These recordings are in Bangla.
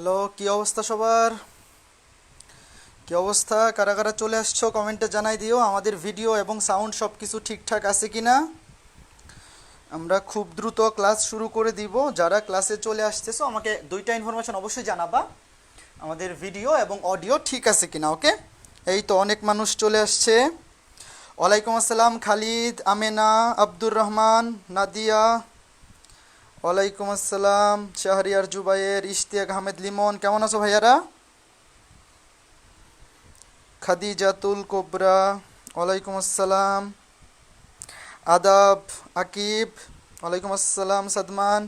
হ্যালো, কি অবস্থা সবার? কি অবস্থা? কারা কারা চলে আসছো কমেন্টে জানাই দিও আমাদের ভিডিও এবং সাউন্ড সব কিছু ঠিকঠাক আছে কি না। আমরা খুব দ্রুত ক্লাস শুরু করে দিব। যারা ক্লাসে চলে আসতেছো আমাকে দুইটা ইনফরমেশন অবশ্যই জানাবা, আমাদের ভিডিও এবং অডিও ঠিক আছে কিনা। ওকে, এই তো অনেক মানুষ চলে আসছে। ওয়ালাইকুম আসসালাম খালিদ, আমেনা, আব্দুর রহমান, নাদিয়া, ওয়ালাইকুম আসসালাম শাহরিয়ার, জুবাইর, ইশতিয়াক আহমেদ, লিমন। কেমন আছো ভাইয়ারা? খাদিজাতুল কোবরা, ওয়ালাইকুম আসসালাম। আদাব, আকিব, ওয়ালাইকুম আসসালাম। সাদমান,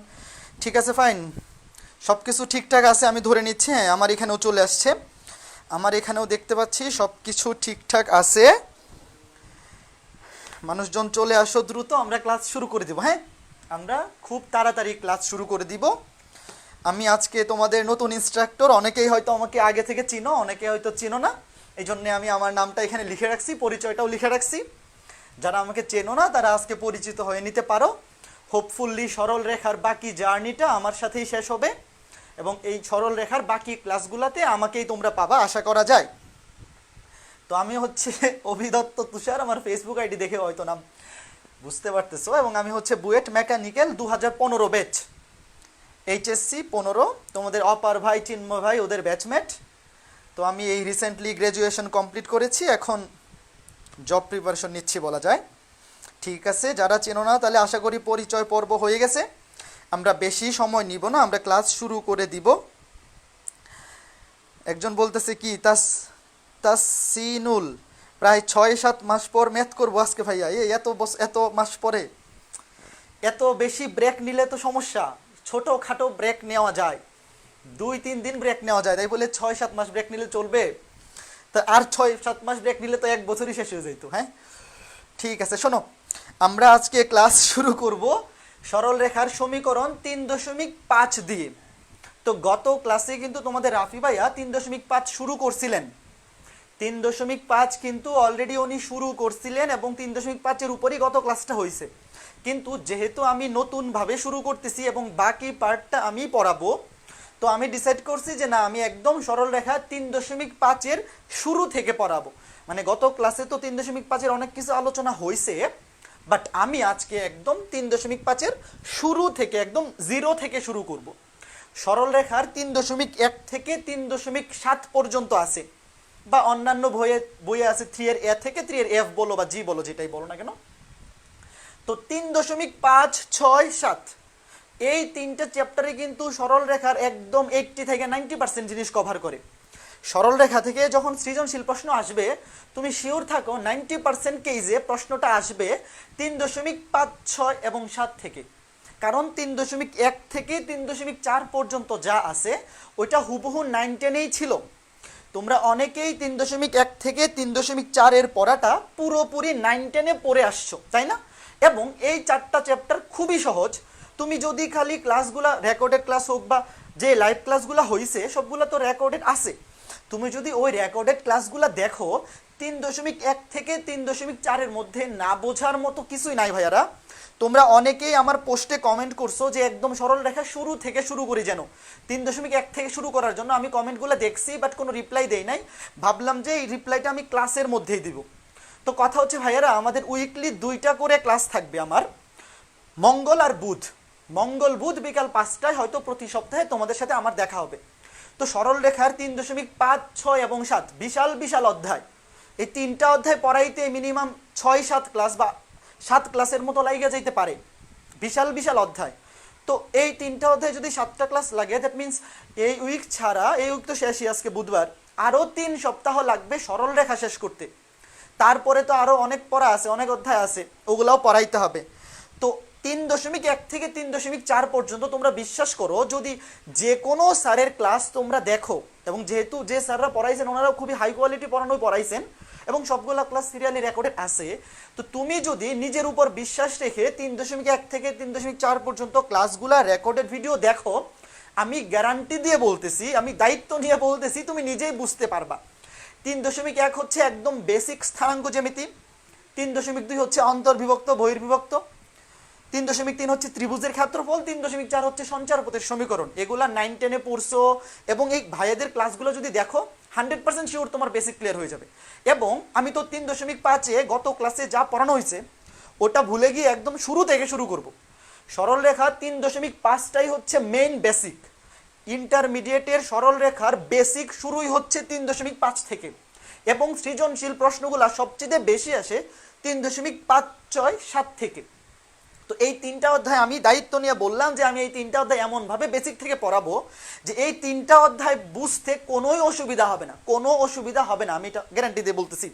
ঠিক আছে, ফাইন, সব কিছু ঠিকঠাক আছে আমি ধরে নিচ্ছি। হ্যাঁ, আমার এখানেও চলে আসছে, আমার এখানেও দেখতে পাচ্ছি সব কিছু ঠিকঠাক আছে। মানুষজন চলে আসো দ্রুত, আমরা ক্লাস শুরু করে দিব। হ্যাঁ, আমরা খুব তাড়াতাড়ি ক্লাস শুরু করে দিব। আমি আজকে তোমাদের নতুন ইনস্ট্রাক্টর। অনেকেই হয়তো আমাকে আগে থেকে চিনো, অনেকে হয়তো চিনো না, এই জন্যে আমি আমার নামটা এখানে লিখে রাখছি, পরিচয়টাও লিখে রাখছি। যারা আমাকে চেনো না তারা আজকে পরিচিত হয়ে নিতে পারো। হোপফুল্লি সরল রেখার বাকি জার্নিটা আমার সাথেই শেষ হবে এবং এই সরল রেখার বাকি ক্লাসগুলোতে আমাকেই তোমরা পাবা আশা করা যায়। তো আমি হচ্ছে অভিদত্ত তুষার, আমার ফেসবুক আইডি দেখে হয়তো নাম বুঝতে পারতেছো। এবং আমি হচ্ছে বুয়েট মেকানিক্যাল 2015 ব্যাচ, এইচএসসি 15। তোমাদের অপার ভাই, চিন্ময় ভাই ওদের ব্যাচমেট। তো আমি এই রিসেন্টলি গ্র্যাজুয়েশন কমপ্লিট করেছি, এখন জব প্রিপারেশন নিচ্ছি বলা যায়। ঠিক আছে, যারা চেনো না তাহলে আশা করি পরিচয় পর্ব হয়ে গেছে। আমরা বেশি সময় নিব না, আমরা ক্লাস শুরু করে দিব। একজন বলতেছে কি তাসিনুল, প্রায় 6-7 মাস পর ম্যাথ করবো আজকে ভাইয়া। এত মাস পরে এত বেশি ব্রেক নিলে তো সমস্যা। ছোটোখাটো ব্রেক নেওয়া যায়, 2-3 দিন ব্রেক নেওয়া যায়, তাই বলে 6-7 মাস ব্রেক নিলে চলবে? তা আর 6-7 মাস ব্রেক নিলে তো 1 বছরই শেষ হয়ে যেত। হ্যাঁ, ঠিক আছে, শোনো, আমরা আজকে ক্লাস শুরু করব সরল রেখার সমীকরণ 3.5 দিয়ে। তো গত ক্লাসে কিন্তু তোমাদের রাফি ভাইয়া 3.5 শুরু করছিলেন। 3.5 কিন্তু অলরেডি উনি শুরু করছিলেন এবং 3.5-এর উপরই গত ক্লাসটা হয়েছে। কিন্তু যেহেতু আমি নতুনভাবে শুরু করতেছি এবং বাকি পার্টটা আমি পড়াবো, তো আমি ডিসাইড করছি যে না, আমি একদম সরল রেখা 3.5-এর শুরু থেকে পড়াবো। মানে গত ক্লাসে তো 3.5-এর অনেক কিছু আলোচনা হয়েছে, বাট আমি আজকে একদম 3.5-এর শুরু থেকে, একদম 0 থেকে শুরু করব। সরল রেখার 3.1 থেকে 3.7 পর্যন্ত আছে, বা অন্যান্য বইয়ে আছে 3 এর এ থেকে 3 এর এফ বলো বা জি বলো, যেটাই বলো না কেন। তো 3.5, 6, 7 এই তিনটা চ্যাপ্টারে কিন্তু সরল রেখার একদম 80 থেকে 90% জিনিস কভার করে। সরল রেখা থেকে যখন সৃজনশীল প্রশ্ন আসবে, তুমি শিওর থাকো 90% কেজে প্রশ্নটা আসবে 3.5, 6 এবং 7 থেকে। কারণ 3.1 থেকে 3.4 পর্যন্ত যা আছে ওইটা হুবহু 9-10-এই ছিল। তোমরা অনেকেই 3.1 থেকে 3.4 এর পড়াটা পুরোপুরি 9-10-এ পড়ে আসছো, তাই না? এবং এই 4টা চ্যাপ্টার খুবই সহজ। তুমি যদি খালি ক্লাসগুলা, রেকর্ডেড ক্লাস হোক বা যে লাইভ ক্লাসগুলো হয়েছে সবগুলো তো রেকর্ডেড আছে, তুমি যদি ওই রেকর্ডেড ক্লাসগুলো দেখো, 3.1 থেকে 3.4-এর মধ্যে না বোঝার মতো কিছুই নাই ভাইয়ারা। তোমরা অনেকেই আমার পোস্টে কমেন্ট করছো যে একদম সরল রেখা শুরু থেকে শুরু করি, যেন 3.1 থেকে শুরু করার জন্য। আমি কমেন্টগুলো দেখছি বাট কোনো রিপ্লাই দেই নাই, ভাবলাম যে এই রিপ্লাইটা আমি ক্লাসের মধ্যেই দিব। তো কথা হচ্ছে ভাইয়ারা, আমাদের উইকলি 2টা করে ক্লাস থাকবে আমার, মঙ্গল আর বুধ। মঙ্গল বুধ বিকাল 5টায় হয়তো প্রতি সপ্তাহে তোমাদের সাথে আমার দেখা হবে। তো সরল রেখার 3.5, 6 এবং 7 বিশাল বিশাল অধ্যায়। এই 3টা অধ্যায় পড়াইতে মিনিমাম 6-7 ক্লাস বা 7 ক্লাসের মতো লাগিয়ে যাইতে পারে, বিশাল বিশাল অধ্যায়। তো এই 3টা অধ্যায় যদি 7টা ক্লাস লাগে, দ্যাট মিনস এই উইক ছাড়া, এই উইক তো শেষই, আজকে বুধবার, আরও 3 সপ্তাহ লাগবে সরল রেখা শেষ করতে। তারপরে তো আরও অনেক পড়া আছে, অনেক অধ্যায় আছে, ওগুলাও পড়াইতে হবে। তো 3.1 থেকে 3.4 পর্যন্ত তোমরা বিশ্বাস করো, যদি যে কোনো স্যারের ক্লাস তোমরা দেখো, এবং যেহেতু যে স্যাররা পড়াইছেন ওনারাও খুবই হাই কোয়ালিটি পড়ানোই পড়াইছেন এবং সবগুলো ক্লাস সিরিয়ালি রেকর্ডেড আছে, তো তুমি যদি নিজের উপর বিশ্বাস রেখে 3.1 থেকে 3.4 পর্যন্ত ক্লাসগুলা রেকর্ডেড ভিডিও দেখো, আমি গ্যারান্টি দিয়ে বলতেছি, আমি দায়িত্ব নিয়ে বলতেছি, তুমি নিজেই বুঝতে পারবা। 3.1 হচ্ছে একদম বেসিক স্থানাঙ্ক জ্যামিতি, 3.2 হচ্ছে অন্তর্বিভক্ত বহির্বিভক্ত, 3.3 হচ্ছে ত্রিভুজের ক্ষেত্রফল, 3.4 হচ্ছে সঞ্চারপথের সমীকরণ। এগুলা 9-10-এ পড়ছো এবং এই ভাইয়াদের ক্লাসগুলো যদি দেখো 100% শিওর তোমার বেসিক ক্লিয়ার হয়ে যাবে। এবং আমি তো 3.5-এ গত ক্লাসে যা পড়ানো হয়েছে ওটা ভুলে গিয়ে একদম শুরু থেকে শুরু করব। সরলরেখা 3.5টাই হচ্ছে মেইন বেসিক। ইন্টারমিডিয়েটের সরলরেখার বেসিক শুরুই হচ্ছে 3.5 থেকে, এবং সৃজনশীল প্রশ্নগুলো সবচেয়ে বেশি আসে 3.5-6-7 থেকে। তো এই 3টা অধ্যায় আমি দায়িত্ব নিয়ে বললাম যে আমি এই 3টা অধ্যায় এমনভাবে বেসিক থেকে পড়াবো যে এই 3টা অধ্যায় বুঝতে কোনোই অসুবিধা হবে না, কোনো অসুবিধা হবে না, আমি এটা গ্যারান্টি দিয়ে বলতেছি।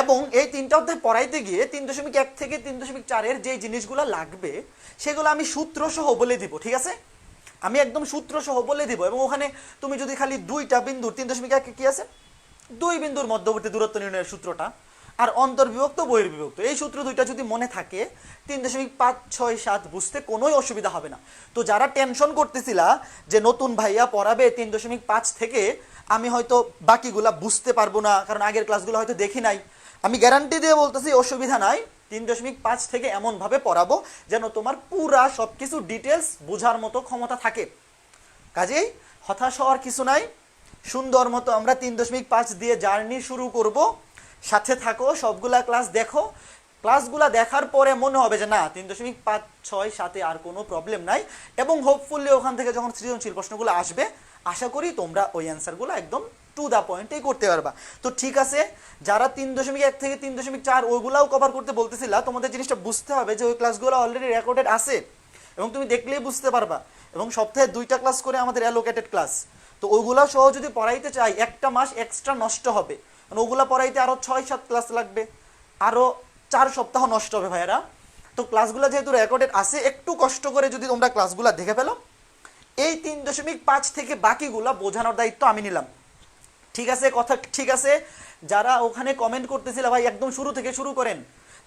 এবং এই 3টা অধ্যায় পড়াইতে গিয়ে 3.1 থেকে 3.4-এর যে জিনিসগুলো লাগবে সেগুলো আমি সূত্র সহ বলে দিব, ঠিক আছে? আমি একদম সূত্র সহ বলে দিব। এবং ওখানে তুমি যদি খালি 2টা বিন্দুর 3.1 কি আছে, 2 বিন্দুর মধ্যবর্তী দূরত্ব নির্ণয়ের সূত্রটা আর অন্তর্বিভক্ত বহির্বিভক্ত, এই সূত্র 2টা যদি মনে থাকে 3.5-6-7 বুঝতে কোনোই অসুবিধা হবে না। তো যারা টেনশন করতেছিলা যে নতুন ভাইয়া পড়াবে 3.5 থেকে, আমি হয়তো বাকিগুলা বুঝতে পারবো না কারণ আগের ক্লাসগুলো হয়তো দেখি নাই, আমি গ্যারান্টি দিয়ে বলতেছি অসুবিধা নাই। 3.5 থেকে এমনভাবে পড়াবো যেন তোমার পুরা সব কিছু ডিটেলস বোঝার মতো ক্ষমতা থাকে। কাজেই হতাশ হওয়ার কিছু নাই, সুন্দর মতো আমরা 3.5 দিয়ে জার্নি শুরু করব। সাথে থাকো, সবগুলা ক্লাস দেখো, ক্লাসগুলা দেখার পরে মনে হবে যে না 3.5-6-7-এ আর কোনো প্রবলেম নাই, এবং হোপফুলি ওখান থেকে যখন সৃজনশীল প্রশ্নগুলো আসবে আশা করি তোমরা ওই অ্যান্সারগুলো একদম টু দ্য পয়েন্টেই করতে পারবা। তো ঠিক আছে, যারা 3.1 থেকে 3.4 ওইগুলাও কভার করতে বলতেছিলা, তোমাদের জিনিসটা বুঝতে হবে যে ওই ক্লাসগুলো অলরেডি রেকর্ডেড আছে এবং তুমি দেখলেই বুঝতে পারবা। এবং সপ্তাহে 2টা ক্লাস করে আমাদের অ্যালোকেটেড ক্লাস, তো ওইগুলা সহ যদি পড়াইতে চাই একটা মাস এক্সট্রা নষ্ট হবে, কারণ ওগুলা পড়াইতে আরও 6-7 ক্লাস লাগবে, আরও 4 সপ্তাহ নষ্ট হবে ভাইয়েরা। তো ক্লাসগুলো যেহেতু রেকর্ডেড আছে, একটু কষ্ট করে যদি তোমরা ক্লাসগুলো দেখে ফেলো, এই 3.5 থেকে বাকিগুলা বোঝানোর দায়িত্ব আমি নিলাম, ঠিক আছে? কথা ঠিক আছে? যারা ওখানে কমেন্ট করতেছিল ভাই একদম শুরু থেকে শুরু করেন,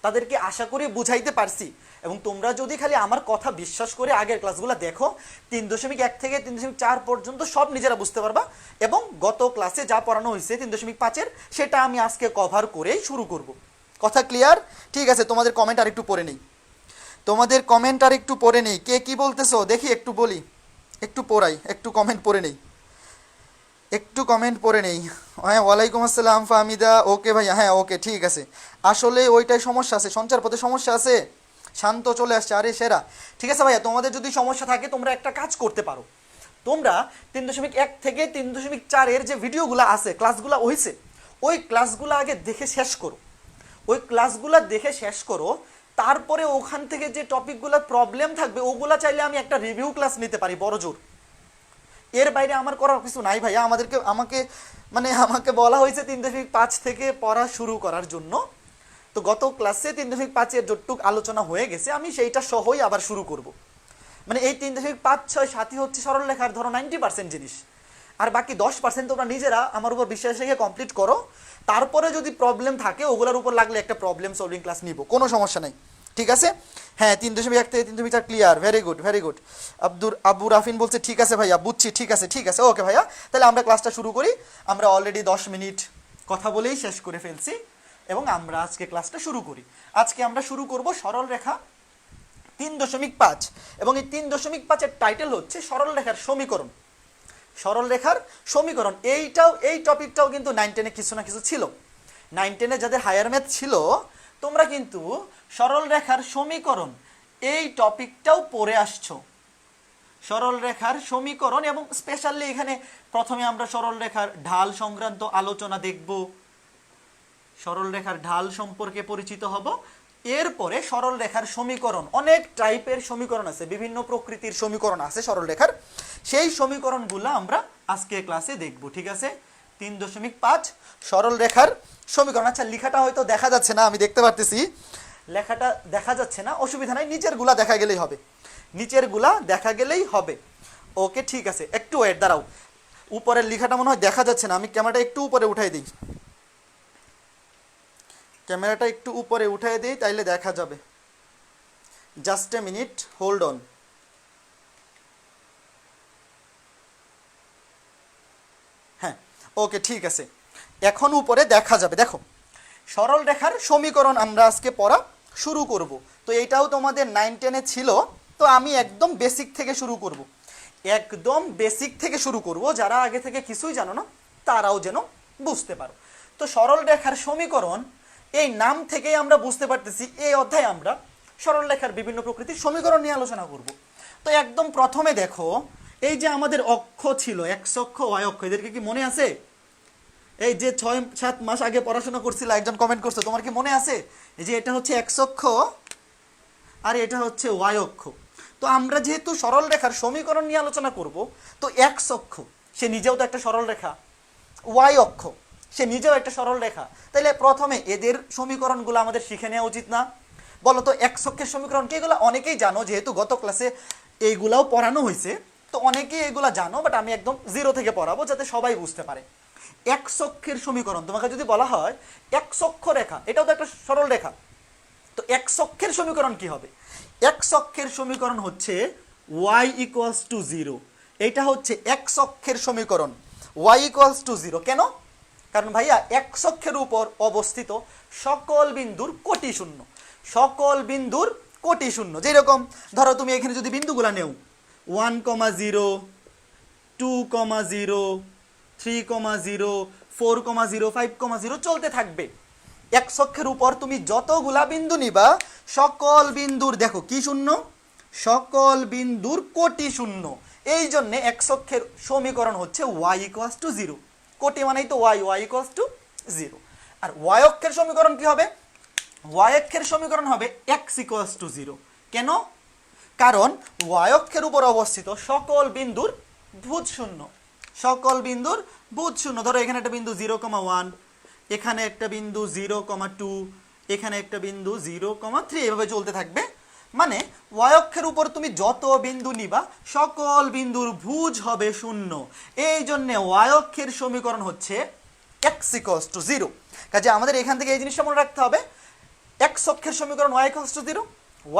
তাদেরকে আশা করি বুঝাইতে পারছি। এবং তোমরা যদি খালি আমার কথা বিশ্বাস করে আগের ক্লাসগুলো দেখো 3.1 থেকে 3.4 পর্যন্ত সব নিজেরা বুঝতে পারবা। এবং গত ক্লাসে যা পড়ানো হয়েছে 3.5-এর সেটা আমি আজকে কভার করেই শুরু করব। কথা ক্লিয়ার? ঠিক আছে, তোমাদের কমেন্ট আর একটু পড়ে নেই, তোমাদের কমেন্ট আর একটু পড়ে নেই। কে কি বলতেছো দেখি, একটু বলি, একটু পড়াই, একটু কমেন্ট পড়ে নেই, একটু কমেন্ট পড়ে নেই। হ্যাঁ, ওয়ালাইকুম আসসালাম ফাহমিদা, ওকে ভাইয়া, হ্যাঁ ওকে ঠিক আছে। আসলে ওইটাই সমস্যা আছে, সঞ্চারপথে সমস্যা আছে। শান্ত চলে আসছে, আরে সেরা। ঠিক আছে ভাইয়া, তোমাদের যদি সমস্যা থাকে তোমরা একটা কাজ করতে পারো, তোমরা 3.1 থেকে 3.4-এর যে ভিডিওগুলো আছে, ক্লাসগুলো হয়েছে, ওই ক্লাসগুলো আগে দেখে শেষ করো, ওই ক্লাসগুলো দেখে শেষ করো। তারপরে ওখান থেকে যে টপিকগুলো প্রবলেম থাকবে ওগুলা চাইলে আমি একটা রিভিউ ক্লাস নিতে পারি বড় জোর। এর বাইরে আমার করার কিছু নাই ভাইয়া। আমাকে বলা হয়েছে 3.5 থেকে পড়া শুরু করার জন্য। তো গত ক্লাসে 3.5-এর যতটুক আলোচনা হয়ে গেছে আমি সেইটা সহই আবার শুরু করব। মানে এই 3.5-6-7 হচ্ছে সরলরেখার ধরো 90% জিনিস, আর বাকি 10% তোমরা নিজেরা আমার উপর বিশ্বাস রেখে কমপ্লিট করো। তারপরে যদি প্রবলেম থাকে ওগুলোর উপর লাগলে একটা প্রবলেম সলভিং ক্লাস নিব, কোনো সমস্যা নাই, ঠিক আছে? হ্যাঁ, 3.1 থেকে 3.4 clear, very good very good. Abu Rafin বলছে ঠিক আছে ভাইয়া, বুঝছি, ঠিক আছে ঠিক আছে, ওকে ভাইয়া, তাহলে আমরা ক্লাসটা শুরু করি। আমরা অলরেডি 10 মিনিট কথা বলেই শেষ করে ফেলছি, এবং আমরা আজকে ক্লাসটা শুরু করি। আজকে আমরা শুরু করব সরলরেখা 3.5, এবং এই 3.5-এর টাইটেল হচ্ছে সরলরেখার সমীকরণ। সরলরেখার সমীকরণ, এই টপিকটাও কিন্তু 9-10-এ কিছু না কিছু ছিল। 9-10-এ যাদের হায়ার ম্যাথ ছিল তোমরা কিন্তু সরলরেখার সমীকরণ এই টপিকটাও পড়ে আসছো। সরলরেখার সমীকরণ, এবং স্পেশালি এখানে প্রথমে আমরা সরলরেখার ঢাল সংক্রান্ত আলোচনা দেখব, সরলরেখার ঢাল সম্পর্কে পরিচিত হব। এরপরে সরলরেখার সমীকরণ, অনেক টাইপের সমীকরণ আছে, বিভিন্ন প্রকৃতির সমীকরণ আছে সরলরেখার, সেই সমীকরণগুলো আমরা আজকে ক্লাসে দেখব, ঠিক আছে? 3.5 সরলরেখার সমীকরণ। আচ্ছা, লেখাটা হয়তো দেখা যাচ্ছে না, আমি দেখতে পারতেছি লেখাটা দেখা যাচ্ছে না, অসুবিধা নাই, নিচের গুলা দেখা গেলেই হবে, নিচের গুলা দেখা গেলেই হবে। ওকে ঠিক আছে, একটু ওয়েট, দাঁড়াও, উপরের লেখাটা মনে হয় দেখা যাচ্ছে না, আমি ক্যামেরাটা একটু উপরে উঠাই দিই, ক্যামেরাটা একটু উপরে উঠাই দিই, তাইলে দেখা যাবে। Just a minute, hold on. হ্যাঁ ওকে ঠিক আছে, এখন উপরে দেখা যাবে। দেখো, সরলরেখার সমীকরণ আমরা আজকে পড়া শুরু করব। তো এইটাও তোমাদের 9-10-এ ছিল। তো আমি একদম বেসিক থেকে শুরু করব, একদম বেসিক থেকে শুরু করব, যারা আগে থেকে কিছুই জানো না তারাও যেন বুঝতে পারো। তো সরল রেখার সমীকরণ, এই নাম থেকেই আমরা বুঝতে পারতেছি এই অধ্যায়ে আমরা সরল রেখার বিভিন্ন প্রকৃতির সমীকরণ নিয়ে আলোচনা করব। তো একদম প্রথমে দেখো, এই যে আমাদের অক্ষ ছিল, এক্স অক্ষ ওয়াই অক্ষ, এদেরকে কি মনে আছে? এই যে 6-7 মাস আগে পড়াশোনা করছিল, একজন কমেন্ট করছে, তোমার কি মনে আছে? এই যে এটা হচ্ছে এক্স অক্ষ আর এটা হচ্ছে ওয়াই অক্ষ। তো আমরা যেহেতু সরল রেখার সমীকরণ নিয়ে আলোচনা করব, তো এক্স অক্ষ সে নিজেও তো একটা সরল রেখা, ওয়াই অক্ষ সে নিজেও একটা সরল রেখা, তাইলে প্রথমে এদের সমীকরণগুলো আমাদের শিখে নেওয়া উচিত না? বলো তো এক্স অক্ষের সমীকরণ কি? এগুলো অনেকেই জানো, যেহেতু গত ক্লাসে এইগুলাও পড়ানো হয়েছে, তো অনেকেই এগুলা জানো, বাট আমি একদম জিরো থেকে পড়াবো যাতে সবাই বুঝতে পারে। এক্স অক্ষের সমীকরণ, তোমাকে যদি বলা হয় এক্স অক্ষ রেখা, এটাও তো একটা সরল রেখা, তো এক্স অক্ষের সমীকরণ কি হবে? এক্স অক্ষের সমীকরণ হচ্ছে y ইকুয়ালস টু 0। এইটা হচ্ছে এক্স অক্ষের সমীকরণ, y ইকুয়ালস টু 0। কেন? কারণ ভাইয়া এক্স অক্ষের উপর অবস্থিত সকল বিন্দুর কোটি শূন্য, সকল বিন্দুর কোটি শূন্য। যেরকম ধরো তুমি এখানে যদি বিন্দুগুলা নেও 1,0, 2,0, 3,0, 4,0, 5,0 চলতে থাকবে। এক্স অক্ষের উপর তুমি যতগুলা বিন্দু নিবা সকল বিন্দুর দেখো কি শূন্য, সকল বিন্দুর কোটি শূন্য। এই জন্যে এক্স অক্ষের সমীকরণ হচ্ছে y ইকুয়ালস টু 0। কোটি মানেই তো y, y ইকুয়ালস টু 0। আর y অক্ষের সমীকরণ কি হবে? y অক্ষের সমীকরণ হবে x ইকুয়ালস টু 0। কেন? কারণ y অক্ষের উপর অবস্থিত সকল বিন্দুর ভুজ শূন্য, সকল বিন্দুর ভুজ শূন্য। ধরো এখানে একটা বিন্দু 0,1, এখানে একটা বিন্দু 0,2, এখানে একটা বিন্দু 0,3, এভাবে চলতে থাকবে। মানে y অক্ষের উপর তুমি যত বিন্দু নিবা সকল বিন্দুর ভুজ হবে শূন্য। এই জন্যে y অক্ষের সমীকরণ হচ্ছে x ইকুয়ালস টু 0। কাজে আমাদের এখান থেকে এই জিনিসটা মনে রাখতে হবে, x অক্ষের সমীকরণ y ইকুয়ালস টু 0,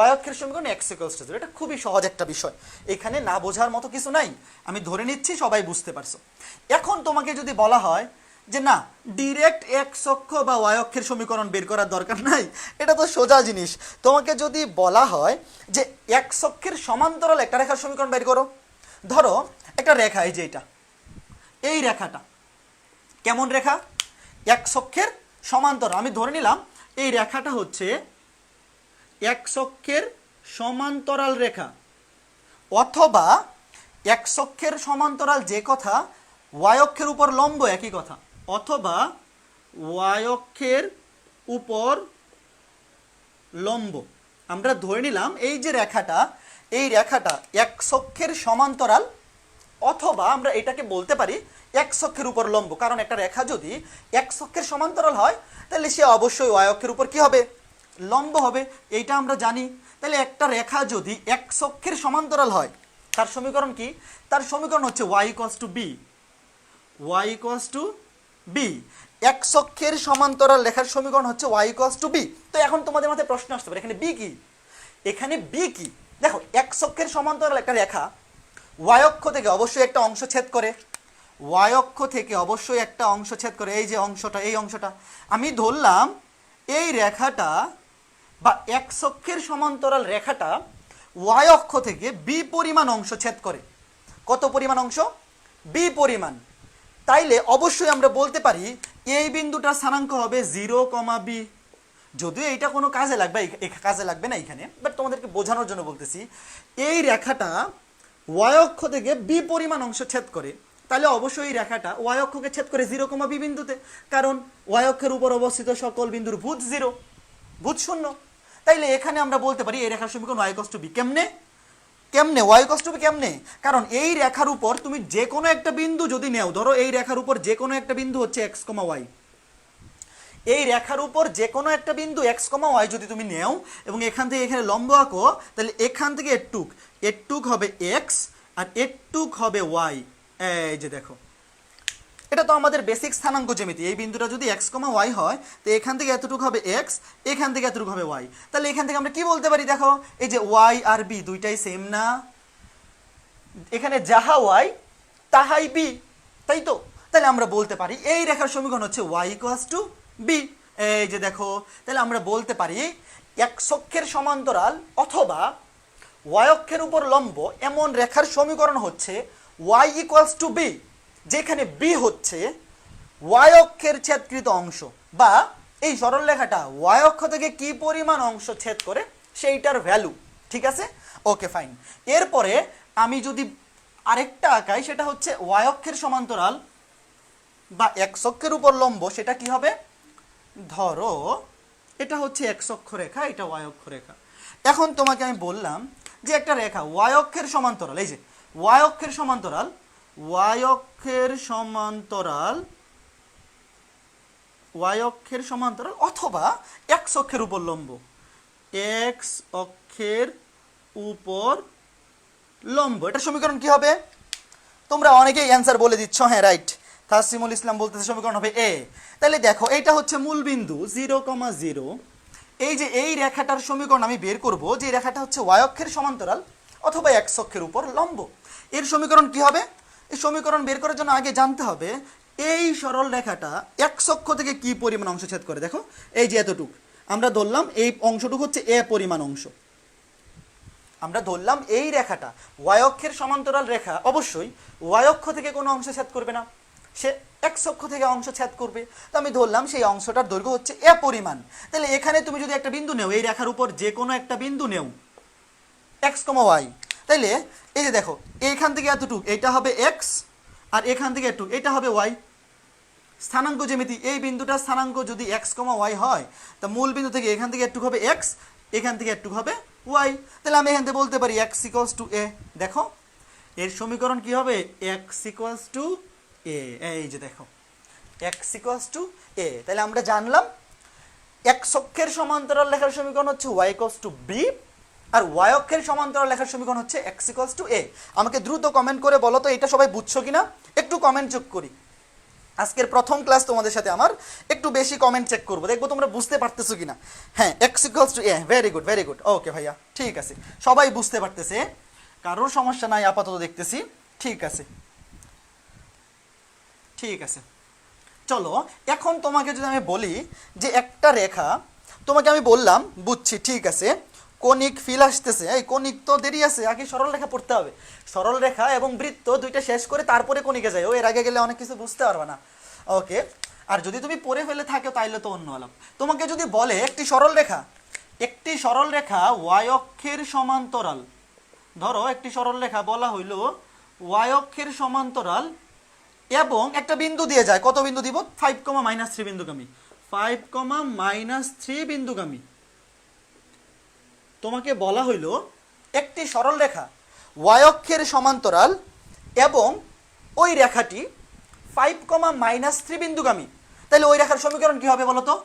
y অক্ষের সমীকরণ x ইকুয়ালস টু 0। এটা খুবই সহজ একটা বিষয়, এখানে না বোঝার মতো কিছু নাই। আমি ধরে নিচ্ছি সবাই বুঝতে পারছো। এখন তোমাকে যদি বলা হয় যে না, ডিরেক্ট এক্স অক্ষ বা ওয়াই অক্ষের সমীকরণ বের করার দরকার নাই, এটা তো সোজা জিনিস। তোমাকে যদি বলা হয় যে এক্স অক্ষের সমান্তরাল একটা রেখার সমীকরণ বের করো, ধরো একটা রেখা, এই যে এটা, এই রেখাটা কেমন রেখা? এক্স অক্ষের সমান্তরাল। আমি ধরে নিলাম এই রেখাটা হচ্ছে এক্স অক্ষের সমান্তরাল রেখা, অথবা এক্স অক্ষের সমান্তরাল যে কথা, ওয়াই অক্ষের উপর লম্ব একই কথা, অথবা ওয়াই অক্ষের উপর লম্ব। আমরা ধরে নিলাম এই যে রেখাটা, এই রেখাটা এক্স অক্ষের সমান্তরাল, অথবা আমরা এটাকে বলতে পারি এক্স অক্ষের উপর লম্ব। কারণ একটা রেখা যদি এক্স অক্ষের সমান্তরাল হয় তাহলে সে অবশ্যই ওয়াই অক্ষের উপর কি হবে? লম্ব হবে। এইটা আমরা জানি। তাহলে একটা রেখা যদি এক্স অক্ষের সমান্তরাল হয় তার সমীকরণ কি? তার সমীকরণ হচ্ছে y equals to B, y equals to B. X অক্ষের সমান্তরাল রেখার সমীকরণ হচ্ছে y ইকুয়ালস টু বি। তো এখন তোমাদের মাথায় প্রশ্ন আসতে পারে, এখানে বি কি? এখানে বি কি? দেখো এক্স অক্ষের সমান্তরাল একটা রেখা y অক্ষ থেকে অবশ্যই একটা অংশ ছেদ করে, y অক্ষ থেকে অবশ্যই একটা অংশ ছেদ করে। এই যে অংশটা, এই অংশটা আমি ধরলাম এই রেখাটা বা এক্স অক্ষের সমান্তরাল রেখাটা y অক্ষ থেকে বি পরিমাণ অংশ ছেদ করে। কত পরিমাণ অংশ? বি পরিমাণ। তাইলে অবশ্যই আমরা বলতে পারি এই বিন্দুটার স্থানাঙ্ক হবে 0,b। যদিও এইটা কোনো কাজে লাগবে, কাজে লাগবে না এখানে, বাট তোমাদেরকে বোঝানোর জন্য বলতেছি। এই রেখাটা y অক্ষ থেকে বি পরিমাণ অংশ ছেদ করে, তাহলে অবশ্যই এই রেখাটা y অক্ষকে ছেদ করে 0,b বিন্দুতে, কারণ y অক্ষের উপর অবস্থিত সকল বিন্দুর ভুজ 0, ভুজ শূন্য। তাইলে এখানে আমরা বলতে পারি এই রেখার সমীকরণ y ইকুয়ালস টু b। কেমনে? কেমনে y ইকুয়ালস টু b? কেমনে? কারণ এই রেখার উপর তুমি যে কোনো একটা বিন্দু যদি নেও, ধরো এই রেখার উপর যে কোনো একটা বিন্দু হচ্ছে x, y, এই রেখার উপর যে কোনো একটা বিন্দু x, y যদি তুমি নেও এবং এখান থেকে এখানে লম্ব আঁকো, তাহলে এখান থেকে এটুক হবে x আর এটুক হবে y। এই যে দেখো, এটা তো আমাদের বেসিক স্থানাঙ্ক জ্যামিতি। এই বিন্দুটা যদি x, y হয়, তো এখান থেকে এতটুকু হবে x, এখান থেকে এতটুকু হবে y। তাহলে এখান থেকে আমরা কি বলতে পারি? দেখো এই যে y আর b দুইটাই সেম না, এখানে যাহা y তাহাই b, তাই তো? তাহলে আমরা বলতে পারি এই রেখার সমীকরণ হচ্ছে y ইকুয়ালস টু b। এই যে দেখো, তাহলে আমরা বলতে পারি এক্স অক্ষের সমান্তরাল অথবা ওয়াই অক্ষের উপর লম্ব এমন রেখার সমীকরণ হচ্ছে y ইকুয়ালস টু বি, যেখানে বি হচ্ছে ওয়াই অক্ষের ছেদকৃত অংশ, বা এই সরল রেখাটা ওয়াই অক্ষ থেকে কি পরিমাণ অংশ ছেদ করে সেইটার ভ্যালু। ঠিক আছে, ওকে ফাইন। এরপরে আমি যদি আরেকটা আঁকাই, সেটা হচ্ছে ওয়াই অক্ষের সমান্তরাল বা এক্স অক্ষের উপর লম্ব, সেটা কি হবে? ধরো এটা হচ্ছে এক্স অক্ষ রেখা, এটা ওয়াই অক্ষ রেখা। এখন তোমাকে আমি বললাম যে একটা রেখা ওয়াই অক্ষের সমান্তরাল, এই যে ওয়াই অক্ষের সমান্তরাল, ওয়াই অক্ষের সমান্তরাল, ওয়াই অক্ষের সমান্তরাল অথবা এক্স অক্ষের উপর লম্ব, এক্স অক্ষের উপর লম্ব, এটা সমীকরণ কি হবে? তোমরা অনেকেই অ্যান্সার বলে দিচ্ছ, হ্যাঁ রাইট, তাসিমুল ইসলাম বলতেছে সমীকরণ হবে এ। তাহলে দেখো এইটা হচ্ছে মূল বিন্দু 0,0, এই যে এই রেখাটার সমীকরণ আমি বের করব, যে রেখাটা হচ্ছে ওয়াই অক্ষের সমান্তরাল অথবা এক্স অক্ষের উপর লম্ব। এর সমীকরণ কি হবে? এই সমীকরণ বের করার জন্য আগে জানতে হবে এই সরল রেখাটা এক্স অক্ষ থেকে কি পরিমাণ অংশ ছেদ করে। দেখো এই যে এতটুক, আমরা ধরলাম এই অংশটুকু হচ্ছে এ পরিমাণ অংশ, আমরা ধরলাম এই রেখাটা ওয়াই অক্ষের সমান্তরাল রেখা, অবশ্যই ওয়াই অক্ষ থেকে কোনো অংশ ছেদ করবে না, সে এক্স অক্ষ থেকে অংশ ছেদ করবে। তো আমি ধরলাম সেই অংশটার দৈর্ঘ্য হচ্ছে এ পরিমাণ। তাহলে এখানে তুমি যদি একটা বিন্দু নেও, এই রেখার উপর যে কোনো একটা বিন্দু নেও এক্স কমা ওয়াই, তাইলে এই যে দেখো এইখান থেকে এতটুক এটা হবে এক্স, আর এখান থেকে এটুক এটা হবে ওয়াই। স্থানাঙ্ক জ্যামিতি, এই বিন্দুটার স্থানাঙ্ক যদি এক্স কমা ওয়াই হয়, তা মূল বিন্দু থেকে এখান থেকে এটুক হবে এক্স, এখান থেকে এটুক হবে ওয়াই। তাহলে আমি এখান থেকে বলতে পারি এক্স ইকুয়ালস টু এ। দেখো এর সমীকরণ কি হবে? এক্স ইকুয়ালস টু এ। এই যে দেখো এক্স ইকুয়ালস টু এ। তাহলে আমরা জানলাম এক্স অক্ষের সমান্তরাল লেখার সমীকরণ হচ্ছে ওয়াই ইকুয়ালস টু বি, আর ওয়াই অক্ষের সমান্তরাল লেখার সমীকরণ হচ্ছে এক্স ইকুয়ালস টু এ। আমাকে দ্রুত কমেন্ট করে বলো তো এটা সবাই বুঝছো কিনা, একটু কমেন্ট চেক করি। আজকের প্রথম ক্লাস তোমাদের সাথে আমার, একটু বেশি কমেন্ট চেক করবো, দেখবো তোমরা বুঝতে পারতেছো কিনা। হ্যাঁ x equals to a, very good very good, okay ভাইয়া ঠিক আছে, সবাই বুঝতে পারতেছে, কারোর সমস্যা নাই আপাতত দেখতেছি। ঠিক আছে ঠিক আছে, চলো এখন তোমাকে যদি আমি বলি যে একটা রেখা, তোমাকে আমি বললাম বুঝছি ঠিক আছে, কনিক ফিল আসতেছে, এই কনিক তো দেরি আছে, আগে সরল রেখা পড়তে হবে। সরল রেখা এবং বৃত্ত দুইটা শেষ করে তারপরে কনিকে যাই, ও এর আগে গেলে অনেক কিছু বুঝতে পারবে না। ওকে, আর যদি তুমি পড়ে ফেলে থাকো তাইলে তো অন্য আলাপ। তোমাকে যদি বলে একটি সরল রেখা ওয়াই অক্ষের সমান্তরাল, ধরো একটি সরল রেখা বলা হইল ওয়াই অক্ষের সমান্তরাল এবং একটা বিন্দু দিয়ে যায়, কত বিন্দু দিব? 5,-3 বিন্দুগামী, 5,-3 বিন্দুগামী। তোমাকে বলা হইল একটি সরল রেখা ওয়াই অক্ষের সমান্তরাল এবং ওই রেখাটি 5,-3 বিন্দুগামী। তাহলে ওই রেখার সমীকরণ কি হবে বলো তো?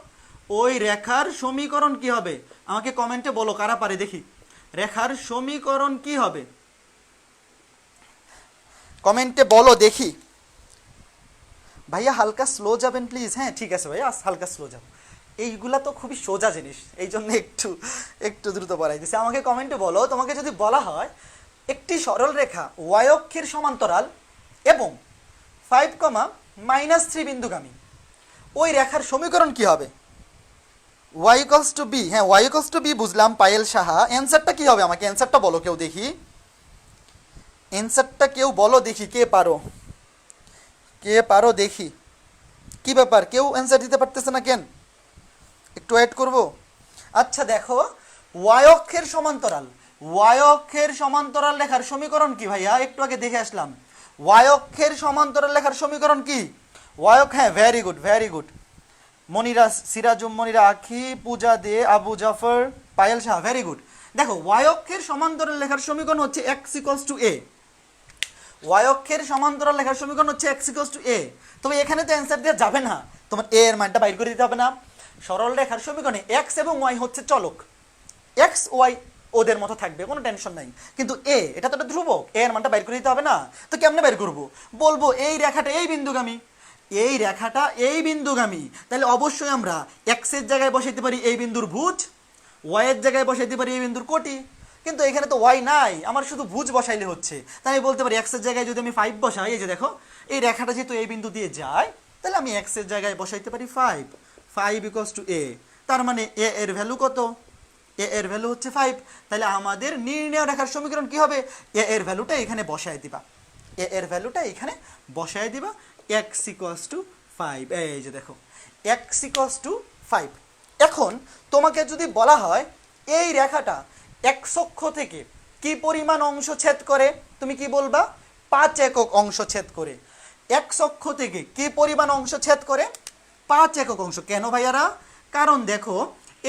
ওই রেখার সমীকরণ কি হবে আমাকে কমেন্টে বলো, কারা পারে দেখি। রেখার সমীকরণ কি হবে কমেন্টে বলো দেখি। ভাইয়া হালকা স্লো যাবেন প্লিজ। হ্যাঁ ঠিক আছে ভাইয়া, হালকা স্লো যাব, এইগুলা তো খুবই সোজা জিনিস, এই জন্য একটু একটু দ্রুত বলাই দিচ্ছে। আমাকে কমেন্টে বলো, তোমাকে যদি বলা হয় একটি সরল রেখা ওয়াই অক্ষের সমান্তরাল এবং 5,-3 বিন্দুগামী, ওই রেখার সমীকরণ কি হবে? Y equals to B. হ্যাঁ ওয়াই ইকুয়ালস টু বি বুঝলাম, পায়েল সাহা। অ্যান্সারটা কি হবে আমাকে অ্যান্সারটা বলো কেউ দেখি, অ্যান্সারটা কেউ বলো দেখি, কে পারো দেখি। কি ব্যাপার, কেউ অ্যান্সার দিতে পারতেছে না কেন? একটু ওয়েট করব। আচ্ছা দেখো ওয়াই অক্ষের সমান্তরাল লেখার সমীকরণ কি ভাইয়া? একটু আগে দেখে আসলাম। ওয়াই অক্ষের সমান্তরাল লেখার সমীকরণ কি? হ্যাঁ very good very good, Monira, Sirajum Monira, Akhi, Puja De, Abu Jafar, Payel Shah, very good. দেখো ওয়াই অক্ষের সমান্তরাল লেখার সমীকরণ হচ্ছে X equals to A. Y অক্ষের সমান্তরাল লেখার সমীকরণ হচ্ছে এক্স ইকুয়ালস টু এ। তবে এখানে তো অ্যান্সার দেওয়া যাবে না, তোমার এ এর মানটা বাইর করে দিতে হবে না। সরল রেখার সমীকরণে এক্স এবং ওয়াই হচ্ছে চলক, এক্স ওয়াই ওদের মতো থাকবে, কোনো টেনশন নাই। কিন্তু এ এটা তো একটা ধ্রুবক, এ এর মানটা বাইর করে দিতে হবে না। তো কেমনে বের করবো? বলবো এই রেখাটা এই বিন্দুগামী, এই রেখাটা এই বিন্দুগামী, তাহলে অবশ্যই আমরা এক্স এর জায়গায় বসাইতে পারি এই বিন্দুর ভুজ, ওয়াই এর জায়গায় বসাইতে পারি এই বিন্দুর কোটি। কিন্তু এখানে তো ওয়াই নাই, আমার শুধু ভুজ বসাইলে হচ্ছে। তাই আমি বলতে পারি এক্স এর জায়গায় যদি আমি 5 বসাই, এই যে দেখো এই রেখাটা যেহেতু এই বিন্দু দিয়ে যায়, তাহলে আমি এক্স এর জায়গায় বসাইতে পারি 5, 5 ইকুয়ালস টু এ, তার মানে এ এর ভ্যালু কত? এ এর ভ্যালু হচ্ছে 5। তাহলে আমাদের নির্ণয় রেখার সমীকরণ কি হবে? এ এর ভ্যালুটা এখানে বসায় দিবা, এ এর ভ্যালুটা এখানে বসায় দিবা, x ইকুয়ালস টু 5। এই যে দেখো x ইকুয়ালস টু 5। এখন তোমাকে যদি বলা হয় এই রেখাটা x অক্ষ থেকে কি পরিমাণ অংশ ছেদ করে, তুমি কি বলবা? 5 একক অংশ ছেদ করে। x অক্ষ থেকে কি পরিমাণ অংশ ছেদ করে? 5 একক অংশ। কেন ভাইয়ারা? কারণ দেখো